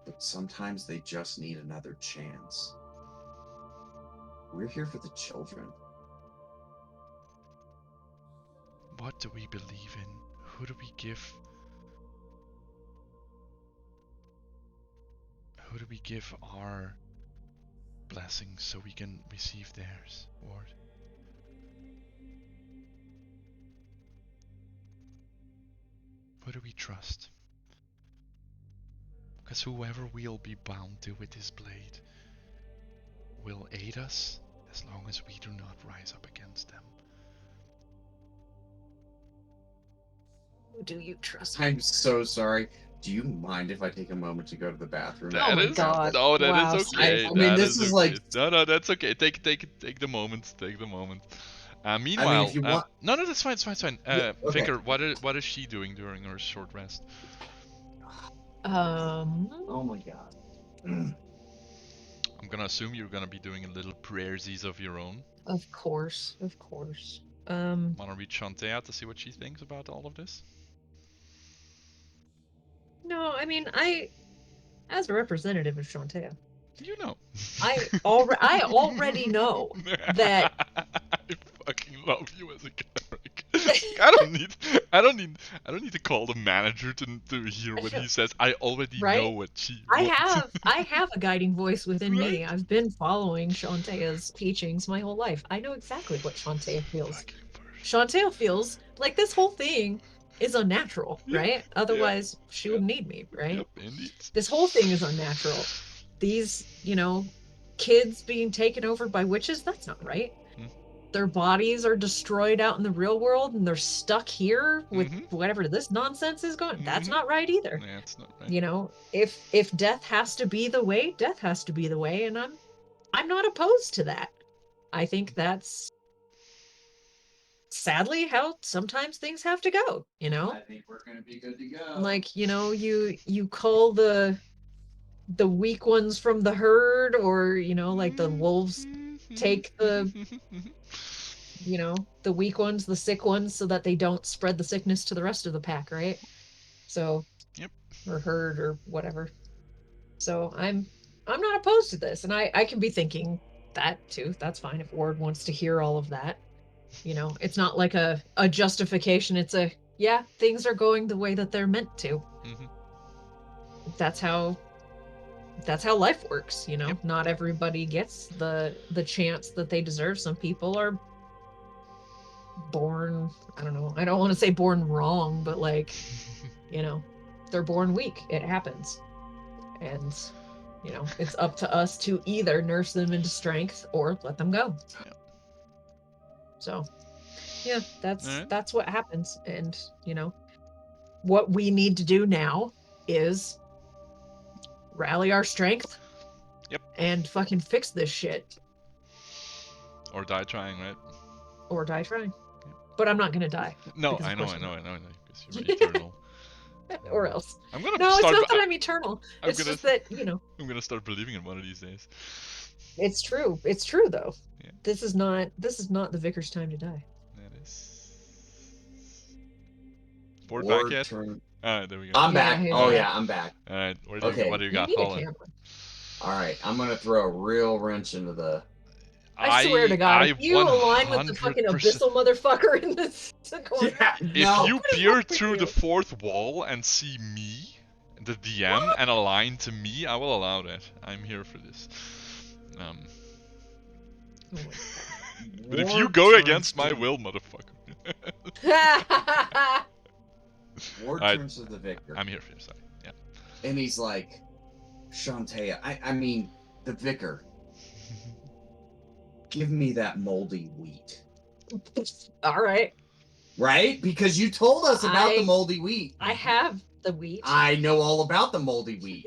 But sometimes they just need another chance. We're here for the children. What do we believe in? Who do we give? Who do we give our blessings so we can receive theirs, Ward? Who do we trust? Because whoever we'll be bound to with this blade will aid us as long as we do not rise up against them. Who do you trust? I'm so sorry. Do you mind if I take a moment to go to the bathroom? Oh my God. No, that is okay. I mean, this is like... No, that's okay. Take the moment. Take the moment. Meanwhile, I mean, if you want... no, that's fine. It's fine. Okay. Vicar, what is she doing during her short rest? Oh my God. I'm gonna assume you're gonna be doing a little prayersies of your own. Of course. Wanna reach Shantea to see what she thinks about all of this? No, I mean, as a representative of Shantea, you know, I already know that I fucking love you as a cleric. I don't need to call the manager to hear what he says. I already know what she wants. I have a guiding voice within me. I've been following Shantea's teachings my whole life. I know exactly what Shantea feels. Shantea feels like this whole thing is unnatural, right? Otherwise, she would need me, right? Yep, indeed. This whole thing is unnatural. These, kids being taken over by witches, that's not right. Their bodies are destroyed out in the real world and they're stuck here with whatever this nonsense is going. That's not right either. Yeah, it's not right. If death has to be the way, death has to be the way, and I'm not opposed to that. I think that's sadly how sometimes things have to go, I think we're gonna be good to go. Like, you call the weak ones from the herd, or like the wolves take the the weak ones, the sick ones, so that they don't spread the sickness to the rest of the pack, right? So or herd or whatever. So I'm not opposed to this, and I can be thinking that too. That's fine if Ward wants to hear all of that. It's not like a justification. It's things are going the way that they're meant to. That's how life works. Not everybody gets the chance that they deserve. Some people are born, I don't know, I don't want to say born wrong, but they're born weak. It happens. And You know, it's up to us to either nurse them into strength or let them go. Yeah. So, yeah, Alright. that's what happens. And, you know, what we need to do now is rally our strength. Yep. And fucking fix this shit. Or die trying, right? Or die trying. But I'm not gonna die. No, because I of know, course I I'm know, not. I know, I know, because you're eternal. Or else. I'm gonna No, start. it's not that I'm eternal. I'm It's gonna, just that, you know, I'm gonna start believing in one of these days. it's true. It's true though. Yeah. This is not the vicar's time to die. That is. Board Ward back yet? turn. Alright, there we go. I'm Yeah, back. he's Oh back. yeah, I'm back. Alright, what Okay. do you You got, need a Holland? camera. All right, I'm gonna throw a real wrench into the. I swear to God, if you align with the fucking 100%. abyssal motherfucker in this corner. Yeah, If no. you What is peer wrong with through you? the fourth wall and see me, the DM, What? and align to me, I will allow that. I'm here for this. Oh my But if you Ward go turns against my to- will, motherfucker. God. Ward I- turns to the vicar, I'm here for your side. Yeah. and he's like, "Shantae, I mean, the vicar, give me that moldy wheat." All right. Right? Because you told us about the I- moldy wheat. I have the wheat. I know all about the moldy wheat.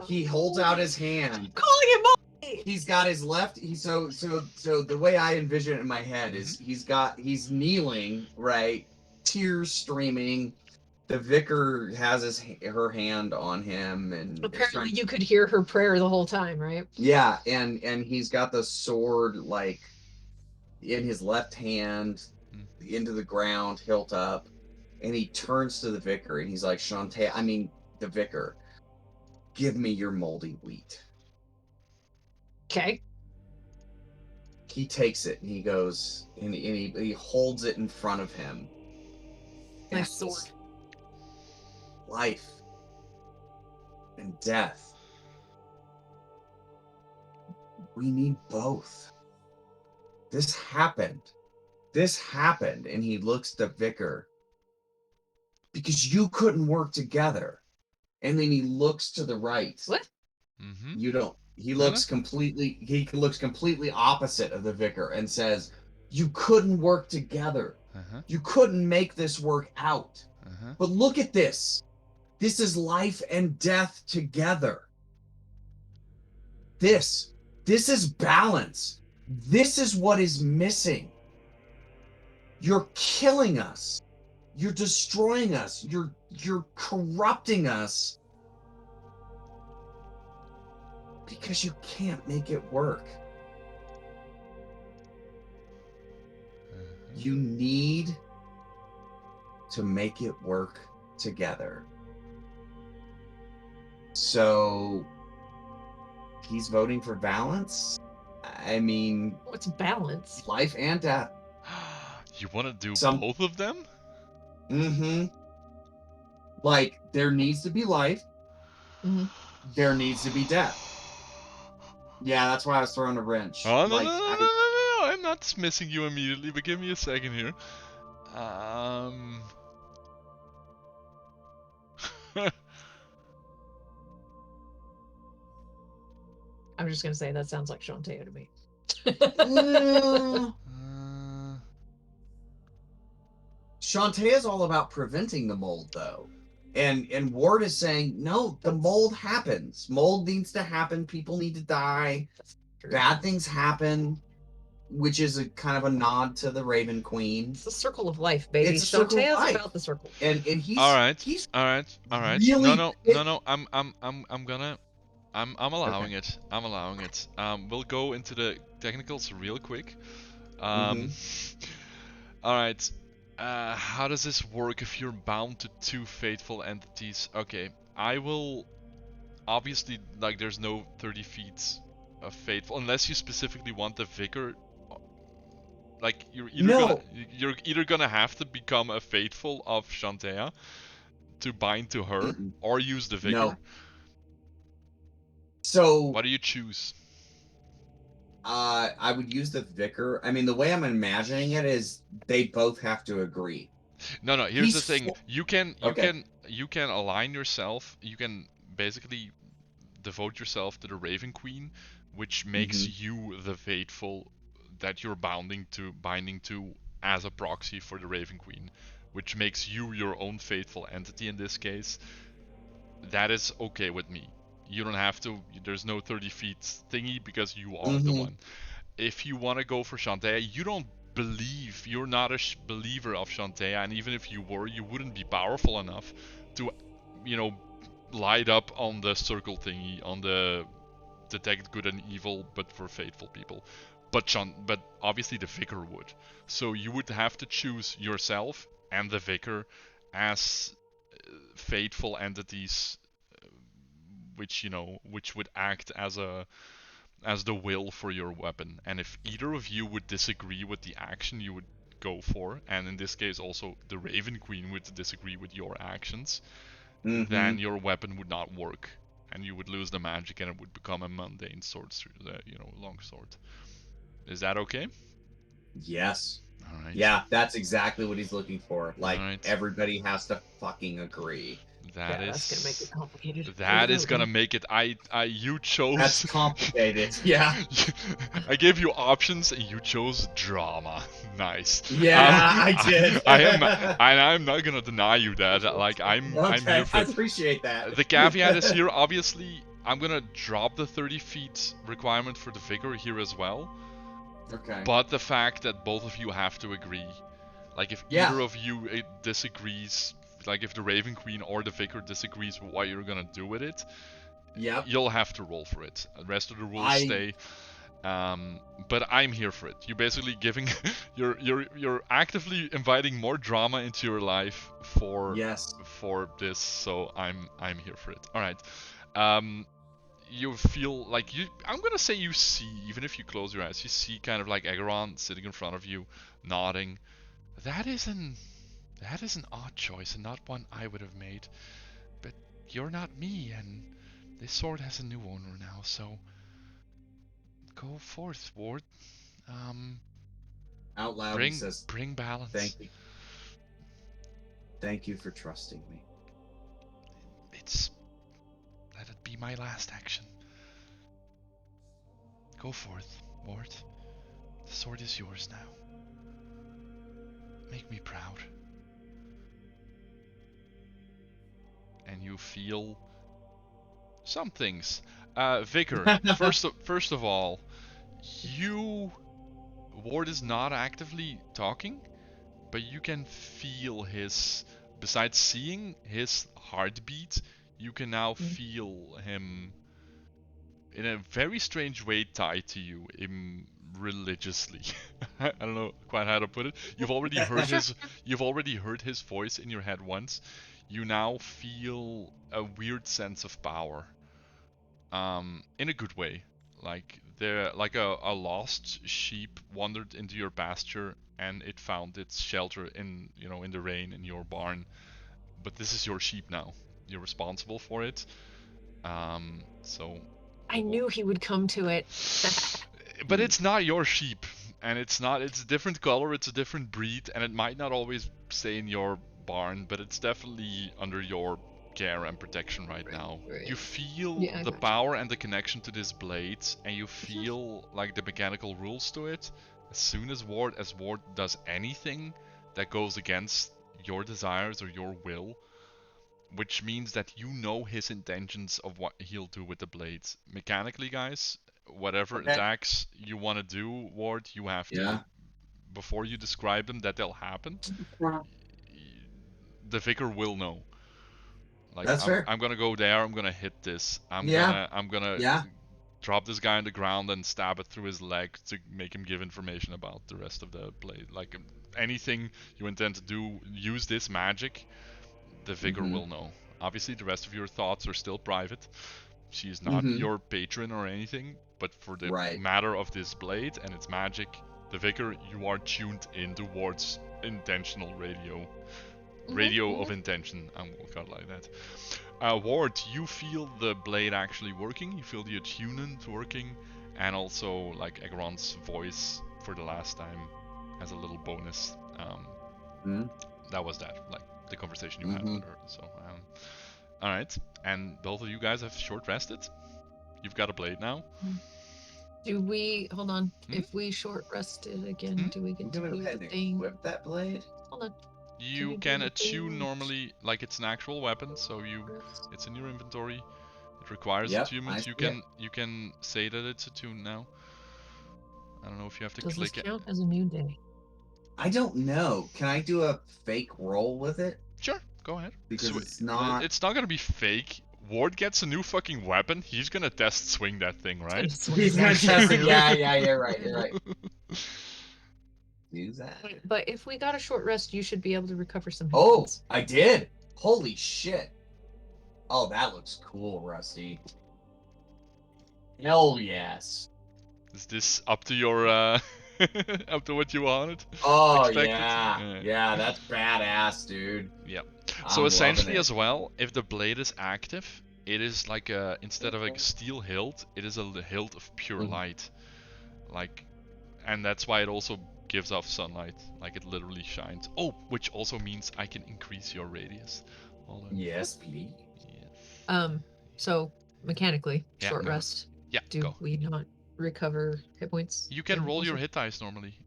He holds out his hand. I'm calling it moldy. He's got his left. So the way I envision it in my head is he's kneeling, right? Tears streaming. The vicar has her hand on him, and Apparently, you could hear her prayer the whole time, right? yeah, and he's got the sword like in his left hand, into the ground, hilt up, and he turns to the vicar and he's like, "Shantae, I mean the vicar, give me your moldy wheat." Okay. He takes it and he goes and he holds it in front of him. My And sword. Life and death. We need both. This happened. And he looks at the vicar because you couldn't work together. And then he looks to the right. What? Mm-hmm. You don't. He looks completely opposite of the vicar and says, "You couldn't work together. You couldn't make this work out. But look at this. This is life and death together. This is balance. This is what is missing. You're killing us. You're destroying us. You're corrupting us because you can't make it work. You need to make it work together." So he's voting for balance. I mean, What's balance? life and death. You want to do Some- both of them? Mm-hmm. Like, there needs to be life. Mhm. There needs to be death. Yeah, that's why I was throwing a wrench. Oh, no, Like, no, I'm not dismissing you immediately, but give me a second here. I'm just gonna say that sounds like Shantae to me. Shantae is all about preventing the mold, though. And Ward is saying, no, the mold happens. Mold needs to happen. People need to die. Bad things happen, which is a kind of a nod to the Raven Queen. It's the circle of life, baby. It's a circle of Shantae is life. about the circle. And he's all right. He's No, really no. I'm allowing Okay. it. I'm allowing it. We'll go into the technicals real quick. Mm-hmm. All right. How does this work if you're bound to two fateful entities? Okay, I will. Obviously, like, there's no 30 feet of fateful unless you specifically want the vicar. Like, you're either gonna have to become a faithful of Shantea to bind to her, or use the vicar. No. So What do you choose? I would use the vicar. I mean, the way I'm imagining it is they both have to agree. No. Here's the He's thing. You can Okay. align yourself. You can basically devote yourself to the Raven Queen, which makes you the faithful that you're binding to as a proxy for the Raven Queen, which makes you your own faithful entity in this case. That is okay with me. You don't have to. There's no 30 feet thingy because you are the one. If you want to go for Shantae, you don't believe. You're not a believer of Shantae, and even if you were, you wouldn't be powerful enough to, light up on the circle thingy, on the detect good and evil, but for faithful people. But obviously the vicar would. So you would have to choose yourself and the vicar as faithful entities, which would act as the will for your weapon. And if either of you would disagree with the action you would go for, and in this case also the Raven Queen would disagree with your actions, then your weapon would not work, and you would lose the magic, and it would become a mundane sword, long sword. Is that okay? Yes. All right. Yeah, that's exactly what he's looking for. Like, right. Everybody has to fucking agree. That's gonna make it complicated. That is gonna make it. You chose. That's complicated. Yeah. I gave you options, and you chose drama. Nice. Yeah, I did. I'm not gonna deny you that. Like I'm here for I it. appreciate that. The caveat is here. Obviously, I'm gonna drop the 30 feet requirement for the vigor here as well. Okay. But the fact that both of you have to agree, like if either of you disagrees, like if the Raven Queen or the Vicar disagrees with what you're gonna do with it, you'll have to roll for it. The rest of the rules stay. But I'm here for it. You're basically giving, you're actively inviting more drama into your life for this. So I'm here for it. All right. You feel like I'm gonna say you see, even if you close your eyes, you see kind of like Aegeron sitting in front of you, nodding. That is an odd choice and not one I would have made. But you're not me, and this sword has a new owner now, so go forth, Ward. Out loud, he says, bring balance. Thank you. Thank you for trusting me. Let it be my last action. Go forth, Ward. The sword is yours now. Make me proud. And you feel some things. Vicar, first of all, Ward is not actively talking, but you can feel besides seeing his heartbeat, you can now feel him in a very strange way tied to you religiously. I don't know quite how to put it. You've already heard his voice in your head once. You now feel a weird sense of power. In a good way. Like a lost sheep wandered into your pasture and it found its shelter in the rain in your barn. But this is your sheep now. You're responsible for it. So I knew he would come to it. But it's not your sheep, and it's a different color, it's a different breed, and it might not always stay in your barn, but it's definitely under your care and protection right now. You feel the power and the connection to this blade, and you feel like the mechanical rules to it. As soon as Ward does anything that goes against your desires or your will, which means that you know his intentions of what he'll do with the blades. Mechanically, guys, whatever attacks you want to do, Ward, you have to, before you describe them, that they'll happen. The Vicar will know. Like, That's fair. I'm gonna go there, I'm gonna hit this. I'm gonna drop this guy on the ground and stab it through his leg to make him give information about the rest of the blade. Like, anything you intend to do, use this magic, the Vicar will know. Obviously, the rest of your thoughts are still private. She is not your patron or anything, but for the matter of this blade and its magic, the Vicar, you are tuned in towards intentional radio of intention. I'm gonna call it like that. Ward, you feel the blade actually working. You feel the attunement working, and also like Aegeron's voice for the last time as a little bonus. That was that. Like, the conversation you had with her. So All right, and both of you guys have short rested. You've got a blade now. Do we hold on? If we short rested again, do we get to do the thing? Whip that blade. Hold on. You can attune normally like it's an actual weapon, so it's in your inventory. It requires attunement. You can say that it's attuned now. I don't know if you have to click it. Does this count as a new day? I don't know. Can I do a fake roll with it? Sure, go ahead. Because it's not. It's not gonna be fake. Ward gets a new fucking weapon. He's gonna test swing that thing, right? He's gonna test it. Yeah, you're right. You're right. Do that. But if we got a short rest, you should be able to recover some. Oh, I did. Holy shit. Oh, that looks cool, Rusty. Hell yes. Is this up to your up to what you wanted? Oh expected? yeah, that's badass, dude. Yeah. So essentially, as well, if the blade is active, it is like instead of like a steel hilt, it is a hilt of pure light, like, and that's why it also gives off sunlight, like it literally shines. Oh, which also means I can increase your radius. Yes, please. Yes. So mechanically, short rest. Yeah. Do we not recover hit points? You can roll your hit dice normally.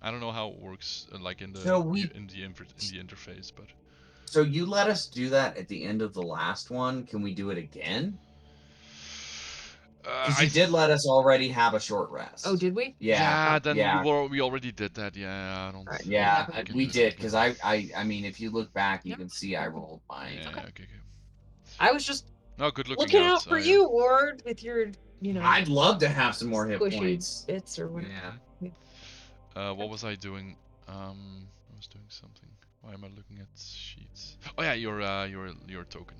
I don't know how it works, like in the in the interface, but. So you let us do that at the end of the last one. Can we do it again? Because you did let us already have a short rest. Oh, did we? Yeah. We already did that. Yeah, I don't. Right. Yeah, we did. Because I mean, if you look back, you can see I rolled mine. Yeah. Okay. I was just. No, good looking out for you, Ward, with your, I'd love to have some more hit points. Bits or whatever. Yeah. What was I doing? I was doing something. Why am I looking at sheets? Oh yeah, your token.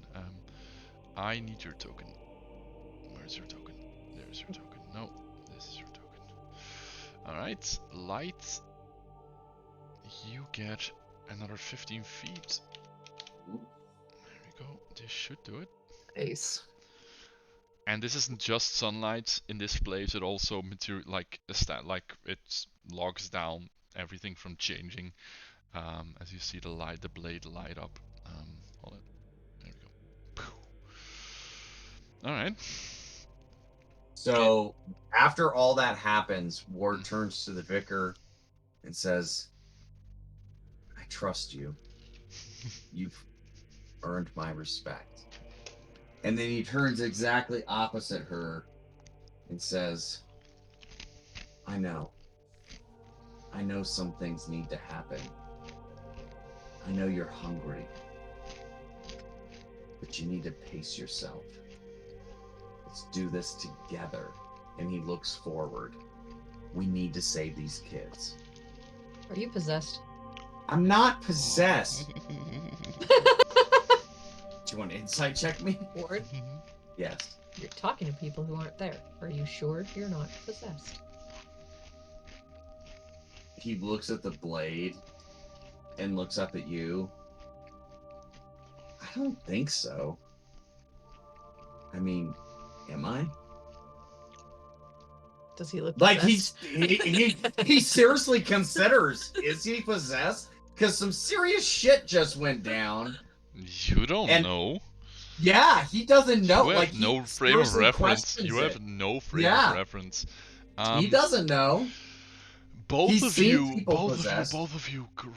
I need your token. Where's your token? There's your token. No, this is your token. All right, light. You get another 15 feet. There we go. This should do it. Nice. And this isn't just sunlight in this place. It also like it logs down everything from changing. As you see the blade light up. Hold it. There we go. All right. So after all that happens, Ward turns to the vicar and says, "I trust you. You've earned my respect." And then he turns exactly opposite her and says, I know some things need to happen. I know you're hungry, but you need to pace yourself. Let's do this together." And he looks forward. We need to save these kids. Are you possessed? I'm not possessed. Do you want to insight check me? Ward? Yes. You're talking to people who aren't there. Are you sure you're not possessed? He looks at the blade and looks up at you. I don't think so. I mean, am I? Does he look like possessed? he seriously considers, is he possessed? Because some serious shit just went down. You don't know. Yeah, he doesn't know. You have no frame of reference. You have no frame of reference. He doesn't know. Both of you,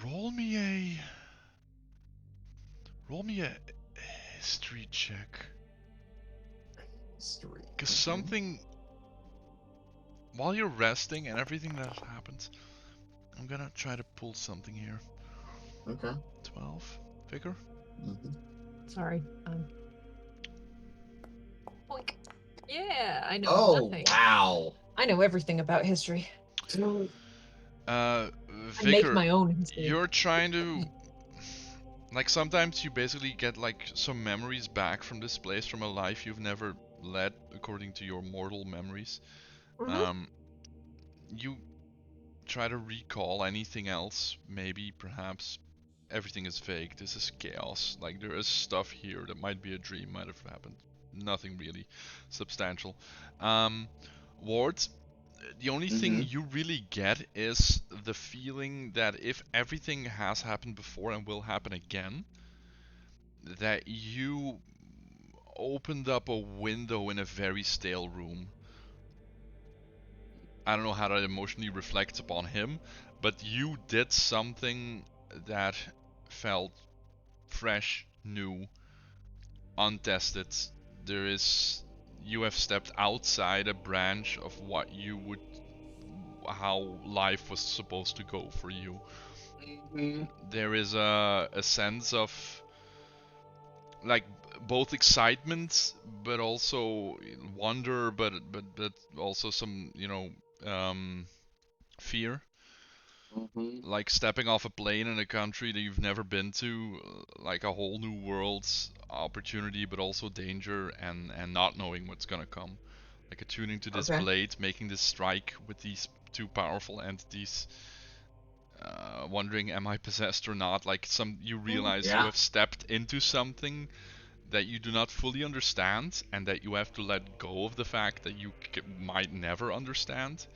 roll me a history check. History. Because something, while you're resting and everything that happens, I'm gonna try to pull something here. Okay. 12, figure. Sorry. Boink. Yeah, I know. Oh, nothing. wow. I know everything about history. Vicar, I make my own history. You're trying to, like, sometimes you basically get like some memories back from this place from a life you've never led according to your mortal memories. You try to recall anything else, maybe, perhaps. Everything is vague. This is chaos. Like, there is stuff here that might be a dream, might have happened. Nothing really substantial. Ward, the only thing you really get is the feeling that if everything has happened before and will happen again, that you opened up a window in a very stale room. I don't know how that emotionally reflects upon him, but you did something that felt fresh, new, untested. You have stepped outside a branch of how life was supposed to go for you. There is a sense of like both excitement, but also wonder, but also some fear. Like stepping off a plane in a country that you've never been to, like a whole new world, opportunity, but also danger, and not knowing what's gonna come. Like attuning to this blade, making this strike with these two powerful entities. Wondering, am I possessed or not? Like you realize you have stepped into something that you do not fully understand, and that you have to let go of the fact that you might never understand.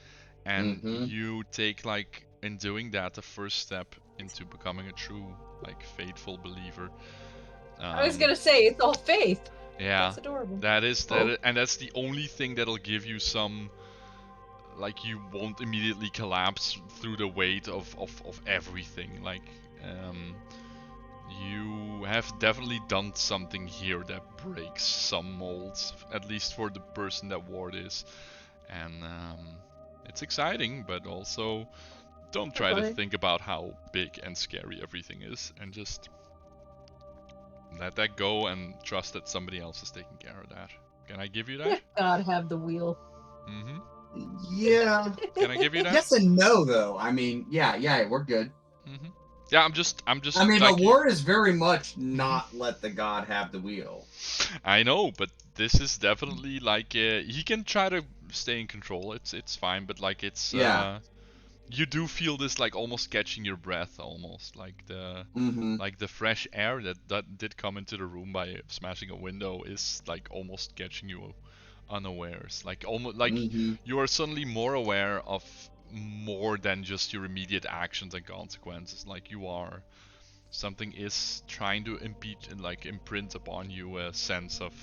And you take, like, in doing that, the first step into becoming a true, like, faithful believer. I was gonna say, it's all faith. Yeah, that's adorable. And that's the only thing that'll give you some, like, you won't immediately collapse through the weight of everything. Like, you have definitely done something here that breaks some molds, at least for the person that Ward is. And it's exciting, but also don't try to think about how big and scary everything is, and just let that go and trust that somebody else is taking care of that. Can I give you that? Let God have the wheel. Yeah. Can I give you that? Yes and no, though. I mean, yeah, we're good. Yeah, I'm just. I mean, like, but Ward is very much not let the God have the wheel. I know, but this is definitely like he can try to stay in control. It's fine, but like it's you do feel this, like, almost catching your breath, almost like the fresh air that did come into the room by smashing a window is like almost catching you unawares. Like almost like you are suddenly more aware of more than just your immediate actions and consequences. Like something is trying to imprint upon you a sense of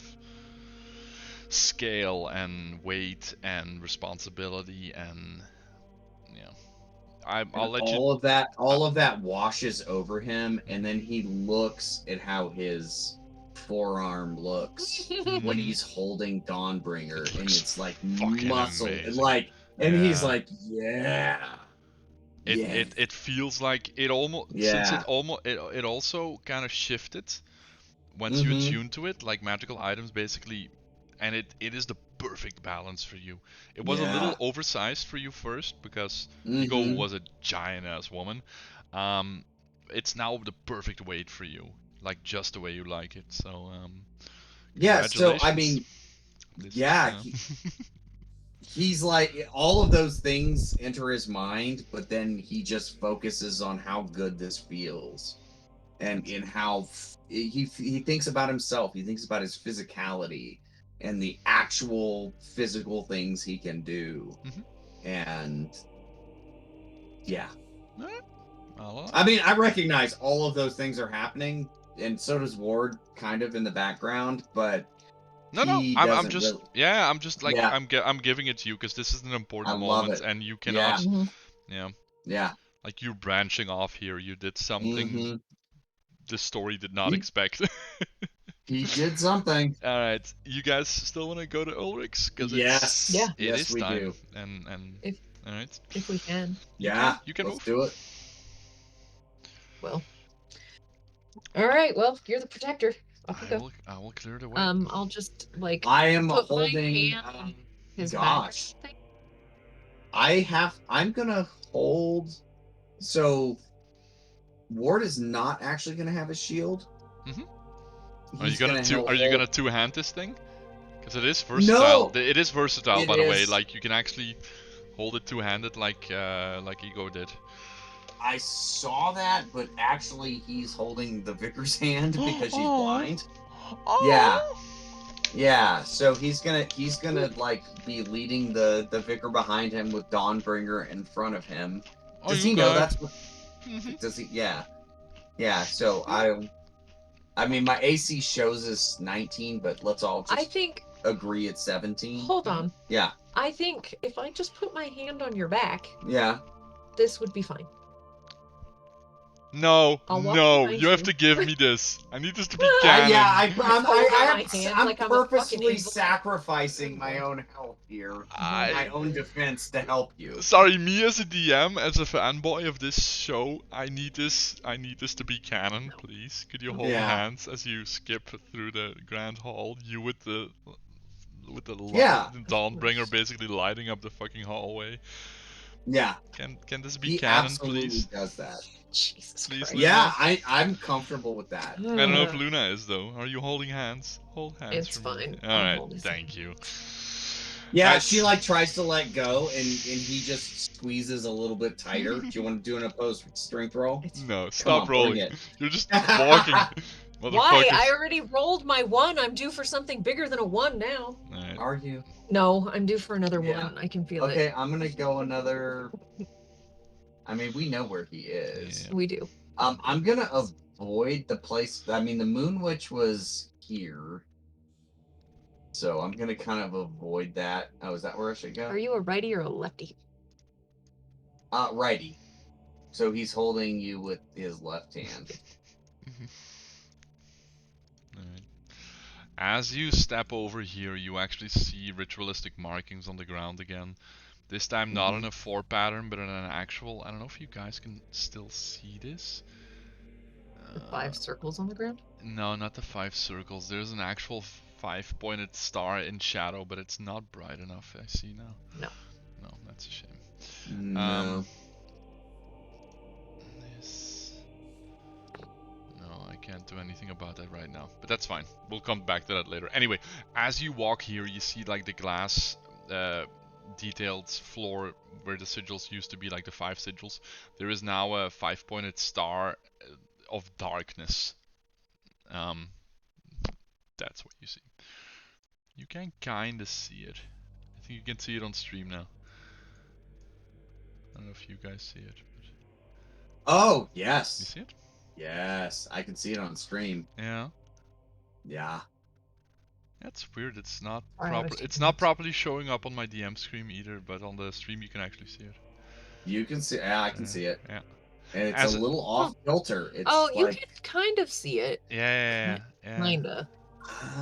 scale and weight and responsibility, and I'll let you. All of that washes over him, and then he looks at how his forearm looks when he's holding Dawnbringer, and it's like muscle, and like, and he's like, It feels like it almost since it also kind of shifted once you attune to it, like magical items basically, and it is the perfect balance for you. It was a little oversized for you first because Ego was a giant ass woman. It's now the perfect weight for you, like just the way you like it. So so I mean, he's like, all of those things enter his mind, but then he just focuses on how good this feels, and in how he thinks about himself. He thinks about his physicality and the actual physical things he can do. And I mean, I recognize all of those things are happening, and so does Ward, kind of in the background, but I'm just like I'm giving it to you because this is an important moment, and you cannot like, you're branching off here. You did something the story did not expect. He did something. All right, you guys still want to go to Ulrich's? Because it is we time. do. And all right, if we can. You can let's move. do it. Well, all right. Well, you're the protector. I will clear the way. I'll just like. I am put holding. My hand his Gosh, back. I'm gonna hold. So, Ward is not actually gonna have a shield. Are you gonna two-hand this thing? Because it is versatile. No, it is versatile, by the way. Like, you can actually hold it two-handed, like Ego did. I saw that, but actually he's holding the Vicar's hand because she's blind. Yeah. So he's gonna like be leading the Vicar behind him with Dawnbringer in front of him. Does he know that's what? Does he? Yeah. So I mean, my AC shows us 19, but let's all I just think. agree it's 17. Hold on. Yeah. I think if I just put my hand on your back, Yeah. this would be fine. No, I'll walk no, behind you have you. to give me this. I need this to be canon. Yeah, hand I'm like I'm a fucking purposely invalid. sacrificing my own health here, my own defense to help you. Sorry, me as a DM, as a fanboy of this show, I need this to be canon, please. Could you hold Yeah. hands as you skip through the grand hall? You with the Yeah. Dawnbringer basically lighting up the fucking hallway. Yeah. Can this be He canon, absolutely please? does that. Jesus Please, Christ. Luna? Yeah, I'm comfortable with that. I don't know if Luna is though. Are you holding hands? Hold hands It's for me. fine. All I'll right, hold his thank hand. you. Yeah, That's- she like tries to let go, and he just squeezes a little bit tighter. Do you want to do an opposed strength roll? No, stop on, rolling. bring it. You're just walking, motherfuckers. Why? I already rolled my 1. I'm due for something bigger than a 1 now. Alright. Are you? No, I'm due for another Yeah. 1. I can feel it. Okay, I'm gonna go another. I mean, we know where he is. Yeah. We do. I'm gonna avoid the place. I mean, the Moon Witch was here, so I'm gonna kind of avoid that. Oh, is that where I should go? Are you a righty or a lefty? Righty. So he's holding you with his left hand. Alright. As you step over here, you actually see ritualistic markings on the ground again. This time not in a 4 pattern, but in an actual. I don't know if you guys can still see this. The 5 circles on the ground? No, not the 5 circles. There's an actual 5-pointed star in shadow, but it's not bright enough. I see now. No. No, that's a shame. No. This. No, I can't do anything about that right now. But that's fine. We'll come back to that later. Anyway, as you walk here, you see like the glass detailed floor where the sigils used to be, like the 5 sigils. There is now a 5-pointed star of darkness. That's what you see. You can kinda see it. I think you can see it on stream now. I don't know if you guys see it. But... Oh, You yes. see it? Yes, I can see it on stream. Yeah. Yeah. That's weird. It's not Sorry, I was proper. It's taking not notes. properly showing up on my DM screen either, but on the stream you can actually see it. You can see. Yeah, I can see it. Yeah. And it's As a little off kilter. It's Oh, you like, can kind of see it. Yeah. Kinda.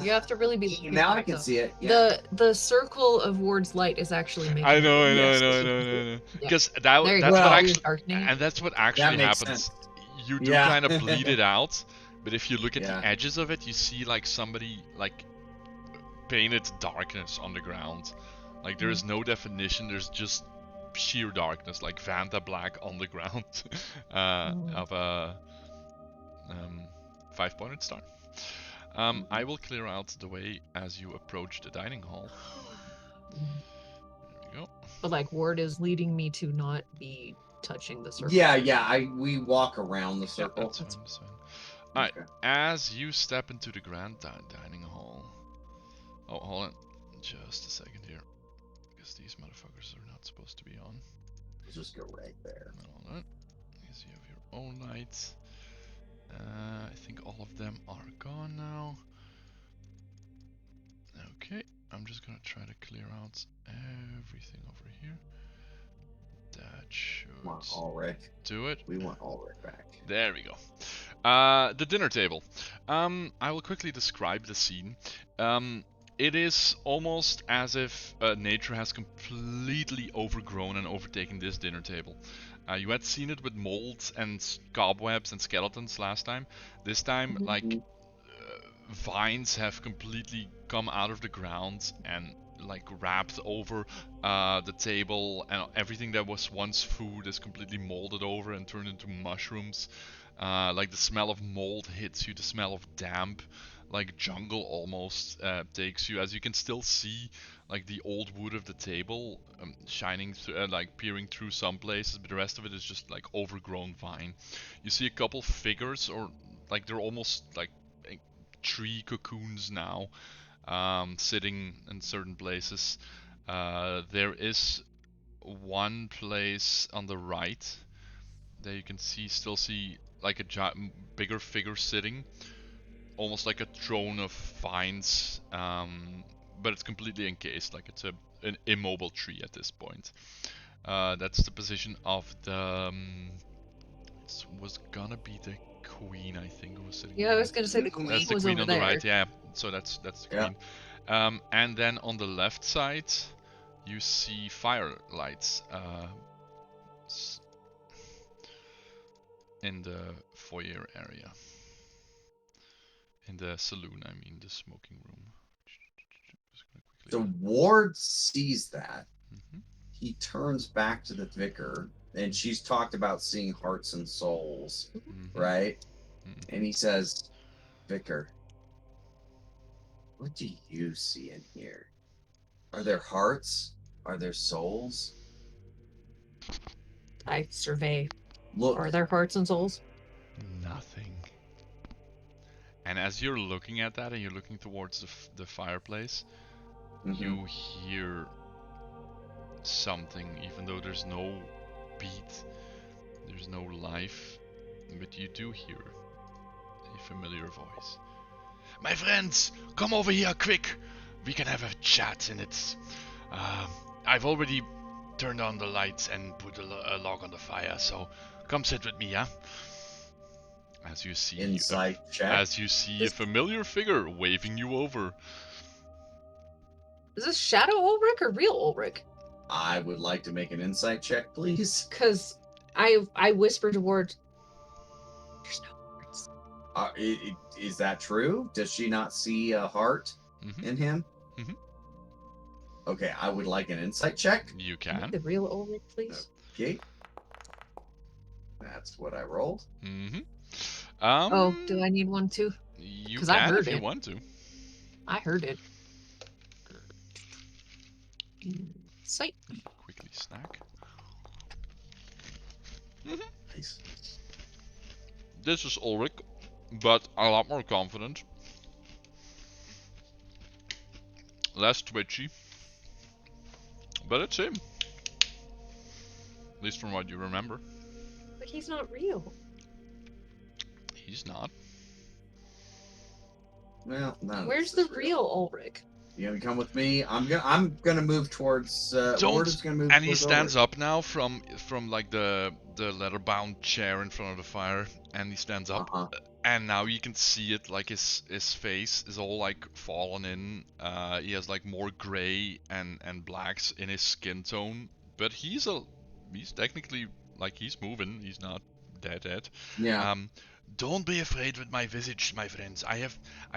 You have to really be looking now at I it, can though. see it. Yeah. The circle of Ward's light is actually making. I know. Yes. Yeah. Because There you that's go. what Well, actually, Darkening. and that's what actually makes happens. sense. You do Yeah. kind of bleed it out, but if you look at Yeah. the edges of it, you see like somebody like painted darkness on the ground. Like there is no definition. There's just sheer darkness, like Vanta black on the ground of a 5-pointed star. I will clear out the way as you approach the dining hall. There we go. But like Ward is leading me to not be touching the circle. Yeah. We walk around the circle. Yeah, that's fine. Alright, as you step into the grand dining hall. Oh, hold on. Just a second here. Because these motherfuckers are not supposed to be on. Just go right there. Hold on. Because you have your own lights. I think all of them are gone now. Okay, I'm just gonna try to clear out everything over here. That should do it. We want Ulrich back. There we go. The dinner table. I will quickly describe the scene. It is almost as if nature has completely overgrown and overtaken this dinner table. You had seen it with molds and cobwebs and skeletons last time. This time, like, vines have completely come out of the ground and like wrapped over the table, and everything that was once food is completely molded over and turned into mushrooms. Like the smell of mold hits you, the smell of damp, like jungle almost takes you, as you can still see like the old wood of the table shining through, like peering through some places, but the rest of it is just like overgrown vine. You see a couple figures, or like they're almost like tree cocoons now, sitting in certain places. There is one place on the right that you can still see like a bigger figure sitting. almost like a throne of vines, but it's completely encased, like it's an immobile tree at this point. That's the position of the. It was gonna be the queen, I think, who was sitting. Yeah, I was gonna say the That's queen That's the was queen over on there. the right, yeah. So that's the Yeah. queen. And then on the left side, you see firelights in the foyer area. In the saloon, I mean, the smoking room. So Ward sees that. Mhm. He turns back to the vicar, and she's talked about seeing hearts and souls, Mhm. right? Mhm. And he says, Vicar, what do you see in here? Are there hearts? Are there souls? I survey. Look, Are there hearts and souls? Nothing. And as you're looking at that and you're looking towards the fireplace, mhm. you hear something, even though there's no beat, there's no life, but you do hear a familiar voice. My friends, come over here quick. We can have a chat, and it's. I've already turned on the lights and put a log on the fire, so come sit with me, yeah? As you see, Insight check. as you see a familiar figure waving you over. Is this Shadow Ulrich or real Ulrich? I would like to make an insight check, please. Because I whispered to Ward, there's no hearts. Is that true? Does she not see a heart in him? Mhm. Okay, I would like an insight check. You Can I can. get the real Ulrich, please? Okay. That's what I rolled. Mm-hmm. Oh, do I need one too? You 'Cause I can heard if you it. want to. I heard it. Sight. Quickly snack. Nice. This is Ulrich, but a lot more confident. Less twitchy. But it's him. At least from what you remember. But he's not real. He's not. Well, none of Where's this the is real Ulrich? You gonna come with me? I'm gonna move towards. Ward is gonna move. And he towards stands Ulrich. up now from like the leather-bound chair in front of the fire, and he stands up. Uh-huh. And now you can see it, like his face is all like fallen in. He has like more gray and blacks in his skin tone, but he's technically, like, he's moving. He's not dead. Yeah. Don't be afraid with my visage, my friends. I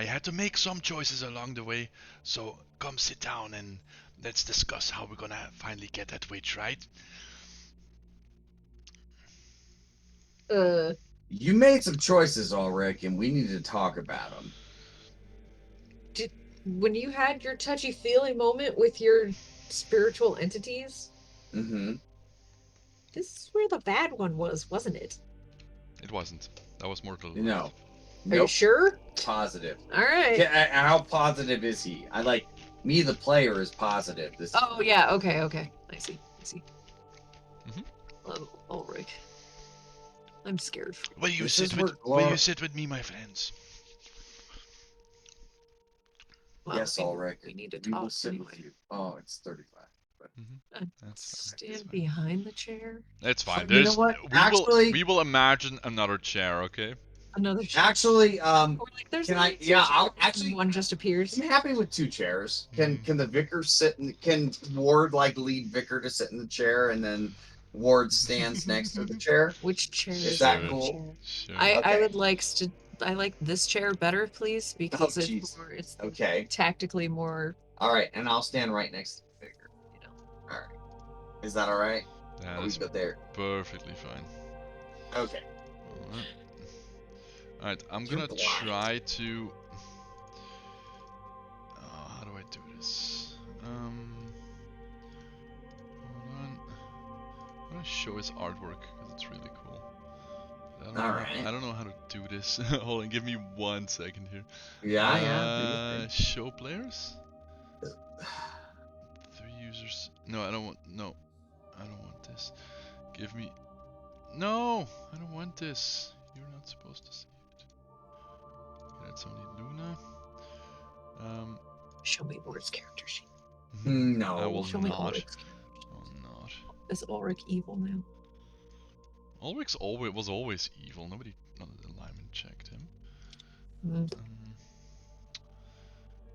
had to make some choices along the way, so come sit down and let's discuss how we're gonna finally get that witch, right? You made some choices, Ulrich, and we need to talk about them. When you had your touchy-feely moment with your spiritual entities, Mm-hmm. this is where the bad one was, wasn't it? It wasn't. That was more to the No. left. Are you sure? Positive. All right. How positive is he? I like me, the player, is positive. This. Oh yeah. Okay. I see. Mhm. Oh, Ulrich. I'm scared. Will you This sit is with where sit with me, my friends? Well, yes, Ulrich. we need to We will talk sit anyway. with you. Oh, it's 35. But That's Stand behind the chair. It's fine. You know what? We will imagine another chair, okay? Another chair. Actually, Or like, there's can only I? two Yeah, chairs I'll and actually. one just appears. I'm happy with 2 chairs. Can Mhm. can the vicar sit? Can Ward like lead vicar to sit in the chair, and then Ward stands next to the chair? Which chair Is is that the cool? chair? Sure. I Okay. would like to. I like this chair better, please, because Oh, it's jeez. more. It's Okay. tactically more. All right, and I'll stand right next to the vicar. You know. All right. Is that all right? That Are we is good there? perfectly fine. Okay. Alright, I'm You're gonna blind. try to. How do I do this? Hold on. I'm gonna show his artwork because it's really cool. I don't know how to do this. Hold on, give me 1 second here. Yeah. Show players. 3 users. No, I don't want. No, I don't want this. Give me. No, I don't want this. You're not supposed to see it. It's only Luna. Show me Ward's character sheet. No. I will Show me not. Ulrich's. I will not. Is Ulrich evil now? Ulrich's was always evil. None of the linemen checked him.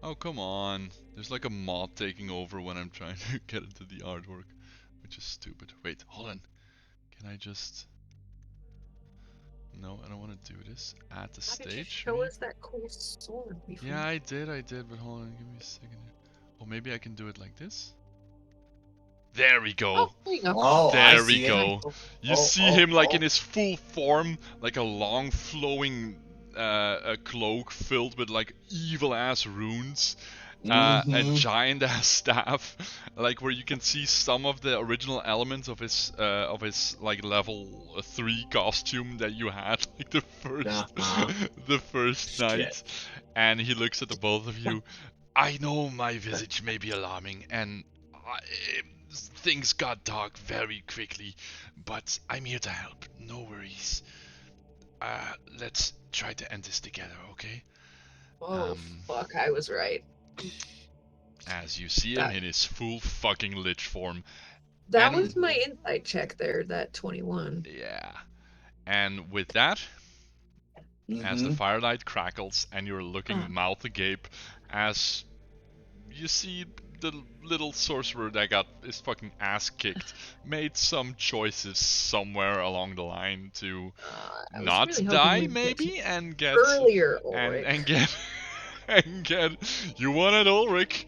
Oh, come on. There's like a mod taking over when I'm trying to get into the artwork, which is stupid. Wait, hold on. Can I just... No, I don't want to do this. Add the How did you stage. show us that cool sword before? Yeah, I did, but hold on, give me a second here. Oh, maybe I can do it like this? There we go. Oh, there you go. Oh, There we go. You see him like in oh. his full form, like a long flowing a cloak filled with like evil ass runes. A giant ass staff, like where you can see some of the original elements of his like level 3 costume that you had like the first night. And he looks at the both of you. I know my visage may be alarming, and things got dark very quickly, but I'm here to help. No worries. Let's try to end this together, okay? Oh, fuck, I was right. As you see him in his full fucking lich form. That was my insight check there, that 21. Yeah. And with that, as the firelight crackles and you're looking mouth agape, as you see the little sorcerer that got his fucking ass kicked made some choices somewhere along the line to not really die, maybe, and get earlier and get you wanted Ulrich.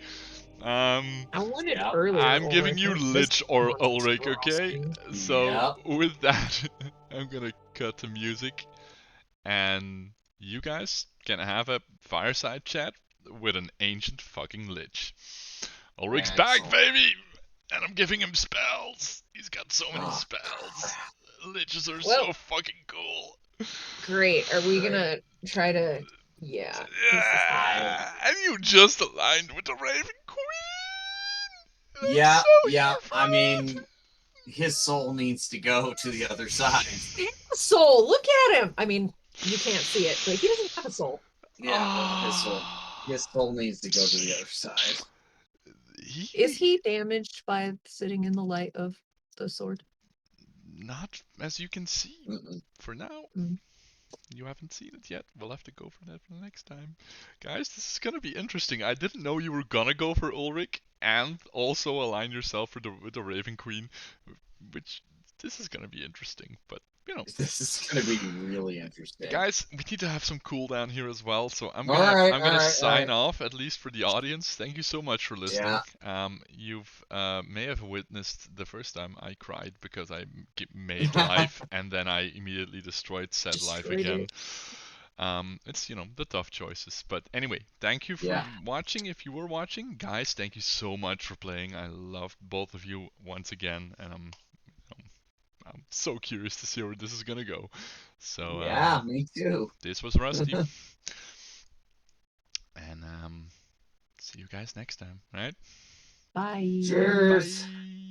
I wanted earlier. I'm giving you Lich or Ulrich, okay? So with that, I'm gonna cut to music, and you guys can have a fireside chat with an ancient fucking Lich. Ulrich's back, baby! And I'm giving him spells! He's got so many spells. Liches are so fucking cool. Great. Are we gonna try to... Yeah. And you just aligned with the Raven Queen! Yeah, I mean, his soul needs to go to the other side. Soul, look at him! I mean, you can't see it, but he doesn't have a soul. Yeah, his soul needs to go to the other side. Is he damaged by sitting in the light of the sword? Not as you can see for now. You haven't seen it yet. We'll have to go for that for the next time. Guys, this is gonna be interesting. I didn't know you were gonna go for Ulrich and also align yourself with the Raven Queen, which this is gonna be interesting, but you know. This is gonna be really interesting. Guys, we need to have some cooldown here as well, so I'm gonna sign off, at least for the audience. Thank you so much for listening. You've may have witnessed the first time I cried because I made life and then I immediately destroyed said life again. It's, you know, the tough choices. But anyway, thank you for watching. If you were watching, guys, thank you so much for playing. I loved both of you once again, and I'm so curious to see where this is gonna go. So yeah, me too. This was Rusty, and see you guys next time. All right? Bye. Cheers. Bye.